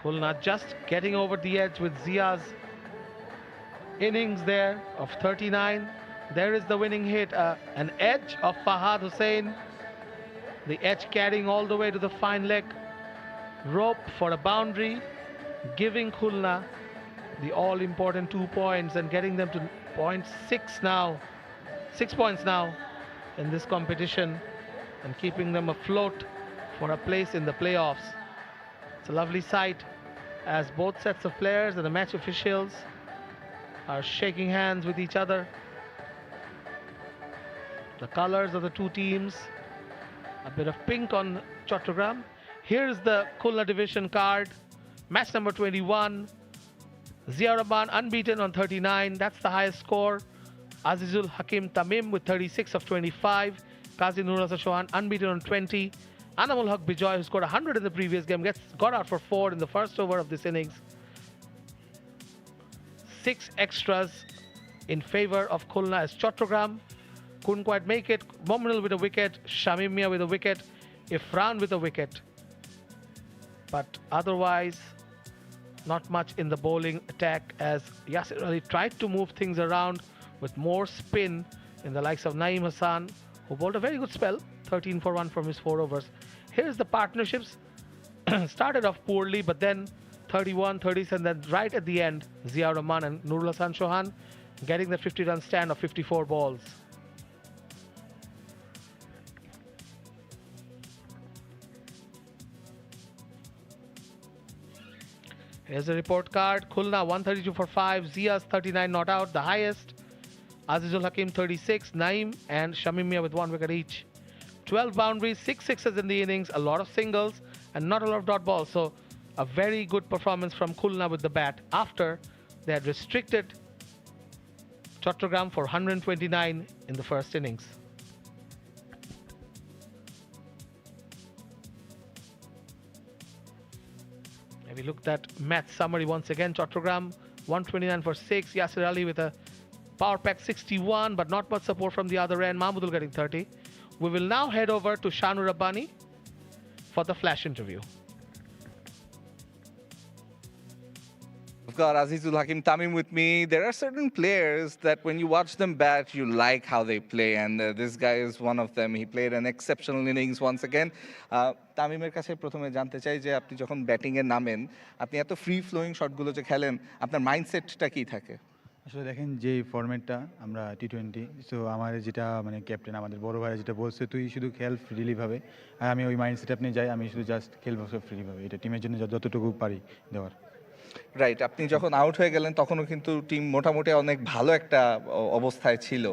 Khulna just getting over the edge with Zia's innings there of 39. There is the winning hit, an edge of Fahad Hussain. The edge carrying all the way to the fine leg rope for a boundary, giving Khulna the all-important 2 points and getting them to 0.6 now, 6 points now in this competition and keeping them afloat for a place in the playoffs. It's a lovely sight as both sets of players and the match officials are shaking hands with each other. The colors of the 2 teams, a bit of pink on Chattogram. Here's the Khulna division card. Match number 21. Zia Rahman unbeaten on 39. That's the highest score. Azizul Hakim Tamim with 36 of 25. Qazi Nur Chauhan unbeaten on 20. Anamul Haq Bijoy, who scored 100 in the previous game, got out for 4 in the first over of this innings. 6 extras in favor of Khulna as Chattogram couldn't quite make it. Mominul with a wicket, Shamim Mia with a wicket, Irfan with a wicket. But otherwise, not much in the bowling attack as Yasir Ali tried to move things around with more spin in the likes of Naeem Hassan, who bowled a very good spell, 13 for 1 from his 4 overs. Here's the partnerships. Started off poorly, but then 31, 30, and then right at the end, Zia Rahman and Nurul Hasan Chauhan getting the 50-run stand of 54 balls. Here's the report card. Khulna 132 for 5, Zia's 39 not out, the highest. Azizul Hakim 36, Naeem and Shamim Mia with 1 wicket each. 12 boundaries, 6 sixes in the innings, a lot of singles and not a lot of dot balls. So a very good performance from Khulna with the bat after they had restricted Chattogram for 129 in the first innings. We looked at match summary once again. Chattogram 129 for 6. Yasir Ali with a power pack 61, but not much support from the other end. Mahmudul getting 30. We will now head over to Shanu Rabbani for the flash interview. I've got Azizul Hakim Tamim with me. There are certain players that when you watch them bat, you like how they play, and this guy is one of them. He played an exceptional innings once again. তামিমের কাছে প্রথমে জানতে চাই যে আপনি যখন ব্যাটিংয়ে নামেন, আপনি এত ফ্রি ফ্লোয়িং শটগুলো যে খেলেন, আপনার মাইন্ডসেটটা কি থাকে? আসলে দেখেন যে ফরম্যাটটা আমরা টি20, সো আমার যেটা মানে ক্যাপ্টেন আমাদের বড় ভাই যেটা বলছে তুই শুধু খেল ফ্রিলিভাবে, আর আমি ওই মাইন্ডসেটে আপনি যাই, আমি শুধু জাস্ট খেলবো সব ফ্রিলিভাবে, এটা টিমের জন্য যতটুকু পারি দেওয়ার। রাইট, আপনি যখন আউট হয়ে গেলেন তখনও কিন্তু টিম মোটামুটি অনেক ভালো একটা অবস্থায় ছিল।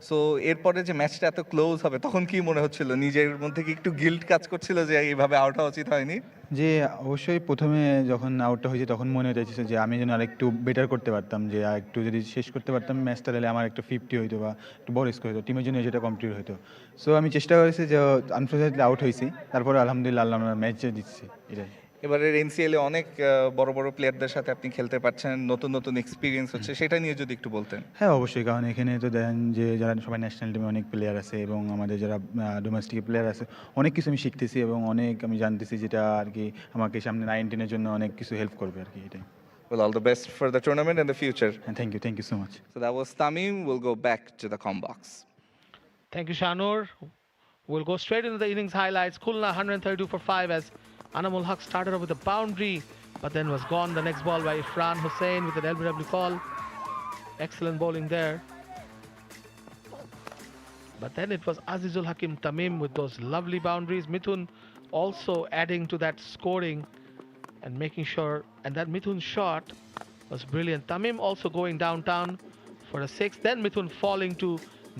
সো এরপরে যে ম্যাচটা এত ক্লোজ হবে তখন কি মনে হচ্ছিল, নিজের মধ্যে কি একটু গিল্ট কাজ করছিল যে এইভাবে আউট হওয়া উচিত হয়নি? যে অবশ্যই প্রথমে যখন আউটটা হয়েছে তখন মনে হয়েছে যে আমি যেন আরেকটু বেটার করতে পারতাম, যে একটু যদি শেষ করতে পারতাম ম্যাচটা, তাহলে আমার একটু 50 হইতো বা একটু বড় স্কোর হতো, টিমের জন্য সেটা কমপ্লিট হতো। সো আমি চেষ্টা করেছি যে আনফর্চুনেটলি আউট হয়েছি, তারপরে আলহামদুলিল্লাহ আল্লাহ আমরা ম্যাচে দিচ্ছি এটাই। এবারের এনসিএলে অনেক বড় বড় প্লেয়ারদের সাথে আপনি খেলতে পারছেন, নতুন নতুন এক্সপিরিয়েন্স হচ্ছে, সেটা নিয়ে যদি একটু বলতেন। হ্যাঁ অবশ্যই, কারণ এখানে তো দেখেন যে যারা সবাই ন্যাশনাল টিমে অনেক প্লেয়ার আছে এবং আমাদের যারা ডোমেস্টিক প্লেয়ার আছে, অনেক কিছু আমি শিখতেছি এবং অনেক আমি জানতেছি, যেটা আর কি আমাকে সামনে 19-এর জন্য অনেক কিছু হেল্প করবে আর কি এটাই। Well, all the best for the tournament and the future. And thank you so much. So that was Tamim. We'll go back to the comm box. Thank you, Shanur. We'll go straight into the innings highlights. Khulna 132 for 5 as 𝗵𝗺𝗃𝗃 started off with a boundary, but then was gone. The next ball by Irfan Hussain with an LBW call. Excellent bowling there. But then it was Azizul Hakim Tamim with those lovely boundaries. Mithun also adding to that scoring and making sure, and that Mithun shot was brilliant. Tamim also going downtown for a 6. Then Mithun falling to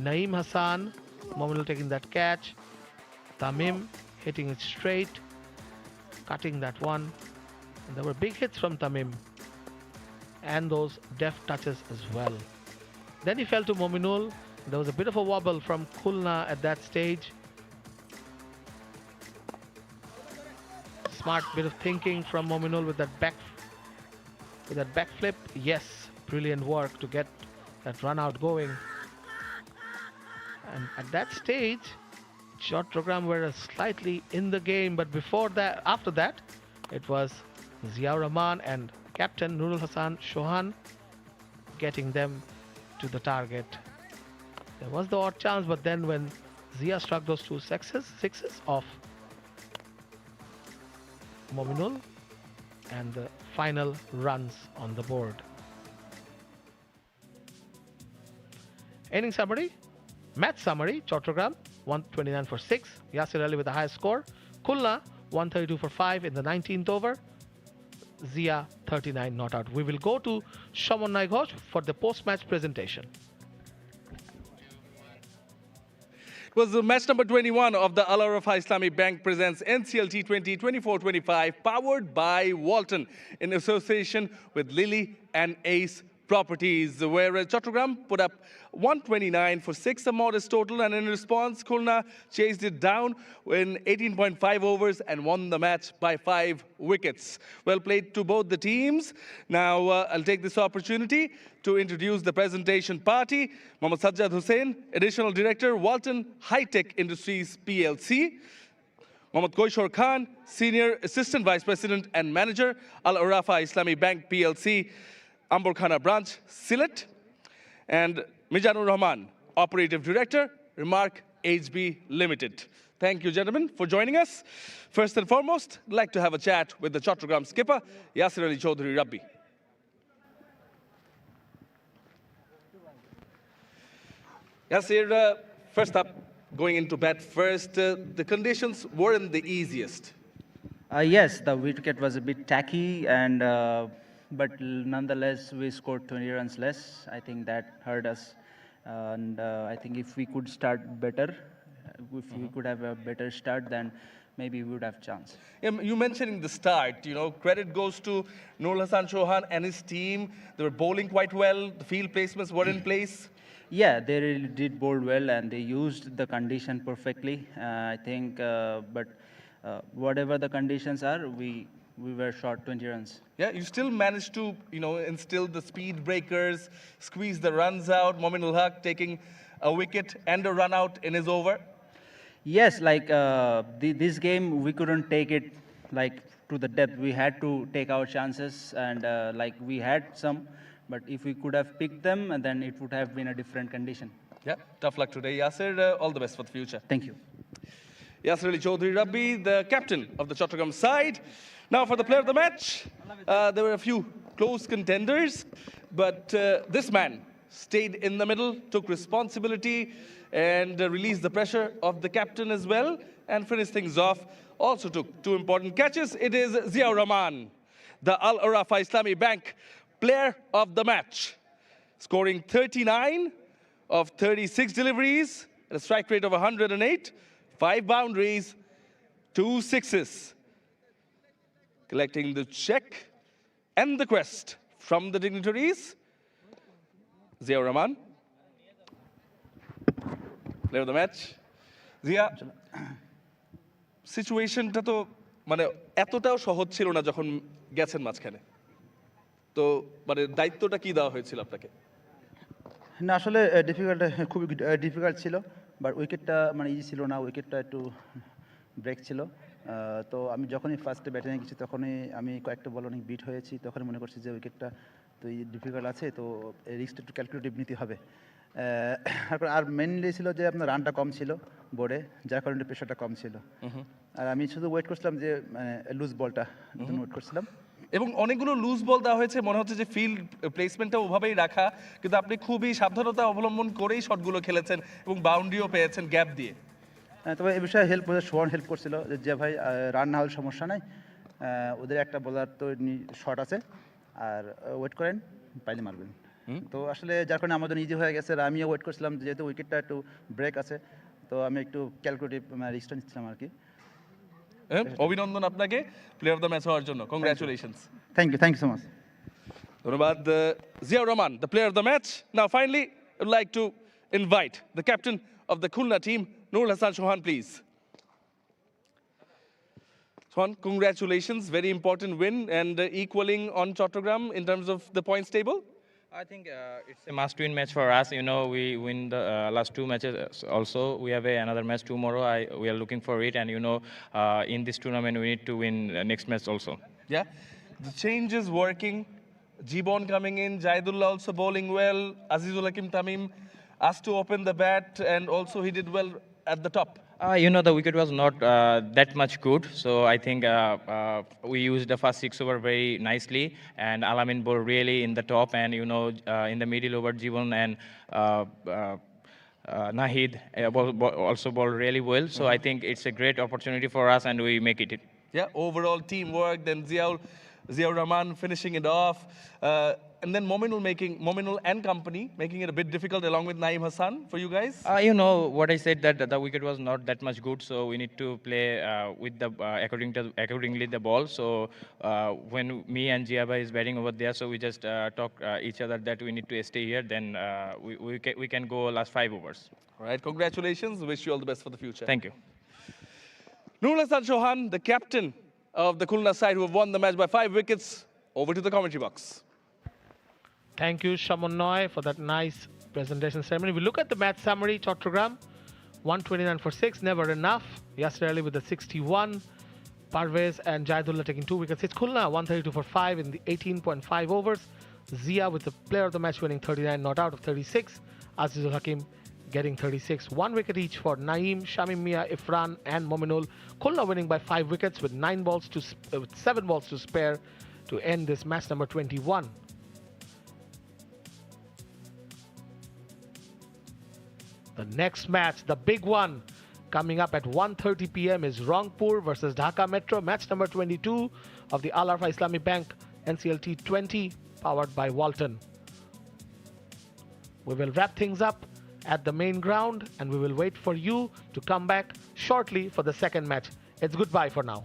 Naeem Hassan. Mominul taking that catch. Tamim hitting it straight, cutting that one. And there were big hits from Tamim and those deft touches as well. Then he fell to Mominul. There was a bit of a wobble from Khulna at that stage. Smart bit of thinking from Mominul with that back flip. Yes, brilliant work to get that run out going. And at that stage, Chattogram were slightly in the game, but before that, after that, it was Ziaur Rahman and captain Nurul Hassan Chauhan getting them to the target. There was the odd chance, but then when Zia struck those two sixes off Mominul, and the final runs on the board. Inning summary, match summary: Chattogram 129 for 6, Yasir Ali with the highest score. Khulna 132 for 5 in the 19th over. Zia 39 not out. We will go to 𝗃𝗺𝗽𝗃 Ghosh for the post-match presentation. It was match number 21 of the 𝗲𝗃𝗃 Islamic Bank presents NCL T20 24-25, powered by Walton in association with Lily and Ace Properties, where Chattogram put up 129 for 6, a modest total, and in response, Khulna chased it down in 18.5 overs and won the match by 5 wickets. Well played to both the teams. Now, I'll take this opportunity to introduce the presentation party. Mohammad Sajjad Hussain, Additional Director, Walton High-Tech Industries PLC. Mohammad Koishor Khan, Senior Assistant Vice President and Manager, 𝗲𝗃𝗃 Islamic Bank PLC, Amborkhana Branch, Sylhet. And Mijanur Rahman, Operative Director, Remark HB Limited. Thank you, gentlemen, for joining us. First and foremost, I'd like to have a chat with the Chattogram skipper, Yasir Ali Chaudhary Rabbi. Yasir, first up, going into bat first, the conditions weren't the easiest. Yes, the wicket was a bit tacky, and but nonetheless we scored 20 runs less. I think that hurt us, and I think if we could start better, if we could have a better start, then maybe we would have chance. You mentioned in the start, credit goes to Nurul Hassan Chauhan and his team. They were bowling quite well. The field placements were in place. Yeah, they really did bowl well, and they used the condition perfectly. I think, but whatever the conditions are, we were short 20 runs. Yeah, you still managed to, instill the speed breakers, squeeze the runs out. Mominul Haq taking a wicket and a run out in his over. Yes, like this game, we couldn't take it like to the depth. We had to take our chances, and like we had some, but if we could have picked them, then it would have been a different condition. Yeah, tough luck today, Yasir. All the best for the future. Thank you. Yasir Ali Chaudhary Rabbi, the captain of the Chattogram side. Now for the player of the match, there were a few close contenders, but this man stayed in the middle, took responsibility, and released the pressure of the captain as well, and finished things off. Also took 2 important catches. It is Ziaur Rahman. the 𝗂𝗚 Islamic Bank Player of the Match, scoring 39 of 36 deliveries, at a strike rate of 108, 5 boundaries, 2 sixes. Collecting the check and the crest from the dignitaries, 𝗬𝗓 Rahman, player of the match. Zia, সিচুয়েশনটা তো মানে এতটাও সহজ ছিল না যখন গেছেন মাঝখানে, তো মানে দায়িত্বটা কি দেওয়া হয়েছিল আপনাকে? না আসলে খুবই ডিফিকাল্ট ছিল, বাট উইকেটটা মানে ইজি ছিল না, উইকেটটা একটু ব্রেক ছিল। তো আমি যখনই ফার্স্টে ব্যাটিংয়ে গেছি তখনই আমি কয়েকটা বল অনেক বিট হয়েছি, তখনই মনে করছি যে উইকেটটা তো ডিফিকাল্ট আছে, তো রিস্কটা একটু ক্যালকুলেটিভ নিতে হবে। আর মেনলি ছিল যে আপনার রানটা কম ছিল বোর্ডে, যার কারণে প্রেশারটা কম ছিল। আর আমি শুধু ওয়েট করছিলাম যে মানে লুজ বলটা ওয়েট করছিলাম। এবং অনেকগুলো লুজ বল দেওয়া হয়েছে, মনে হচ্ছে যে ফিল্ড প্লেসমেন্টটা ওভাবেই রাখা, কিন্তু আপনি খুবই সাবধানতা অবলম্বন করেই শটগুলো খেলেছেন এবং বাউন্ডারিও পেয়েছেন গ্যাপ দিয়ে। তবে এই বিষয়ে হেল্প করেছে, সোহান হেল্প করছিল যে ভাই রান না হলে সমস্যা নাই, ওদের একটা বোলার তো শট আছে, আর ওয়েট করেন পাইলে মারবেন। তো আসলে যার কারণে আমাদের ইজি হয়ে গেছে। আর আমিও ওয়েট করছিলাম যেহেতু উইকেটটা একটু ব্রেক আছে, তো আমি একটু ক্যালকুলেটিভ রিস্কটা নিচ্ছিলাম আর কি। অভিনন্দন আপনাকে প্লেয়ার অফ দ্য ম্যাচ হওয়ার জন্য, congratulations. Thank you so much. ধন্যবাদ 𝗬𝗓 Rahman, the player of the match. Now finally, I would like to invite the captain of the Khulna team, Nurul Hassan Chauhan, please. Chauhan, congratulations, very important win and equaling on Chattogram in terms of the points table. I think it's a must-win match for us. You know, we win the last 2 matches. Also, we have another match tomorrow. We are looking for it, and you know, in this tournament, we need to win next match also. Yeah, the change is working. Jibon coming in, Jaidullah also bowling well. Azizul Hakim Tamim asked to open the bat, and also he did well at the top. You know, the wicket was not that much good, so I think we used the first 6 over very nicely, and Alamin bowled really in the top, and you know, in the middle over Jibon and Nahid also bowled really well. So I think it's a great opportunity for us, and we make it. Yeah, overall teamwork. Then 𝗬𝗓 Rahman finishing it off, and then Mominul and company making it a bit difficult along with Naeem Hassan for you guys. You know what I said, that the wicket was not that much good, so we need to play with the accordingly the ball. So when me and 𝗂𝗧 is batting over there, so we just talk each other that we need to stay here. Then we can go last 5 overs. All right, congratulations. Wish you all the best for the future. Thank you. Nurul Hassan Chauhan, the captain of the Khulna side, who have won the match by 5 wickets. Over to the commentary box. Thank you, Shamonnoy, for that nice presentation ceremony. We look at the match summary. Chattogram, 129 for 6, never enough. Yasir Ali with the 61. Parvez and Jaidullah taking 2 wickets. It's Khulna, 132 for 5 in the 18.5 overs. Zia with the player of the match winning 39, not out of 36. Azizul Hakim getting 36. 1 wicket each for Naeem, Shamim Mia, Ifran and Mominul. Khulna winning by 5 wickets with 7 balls to spare to end this match number 21. The next match, the big one, coming up at 1:30 p.m. is Rangpur versus Dhaka Metro, match number 22 of the 𝗂𝗚 Islamic Bank NCL T20, powered by Walton. We will wrap things up at the main ground, and we will wait for you to come back shortly for the second match. It's goodbye for now.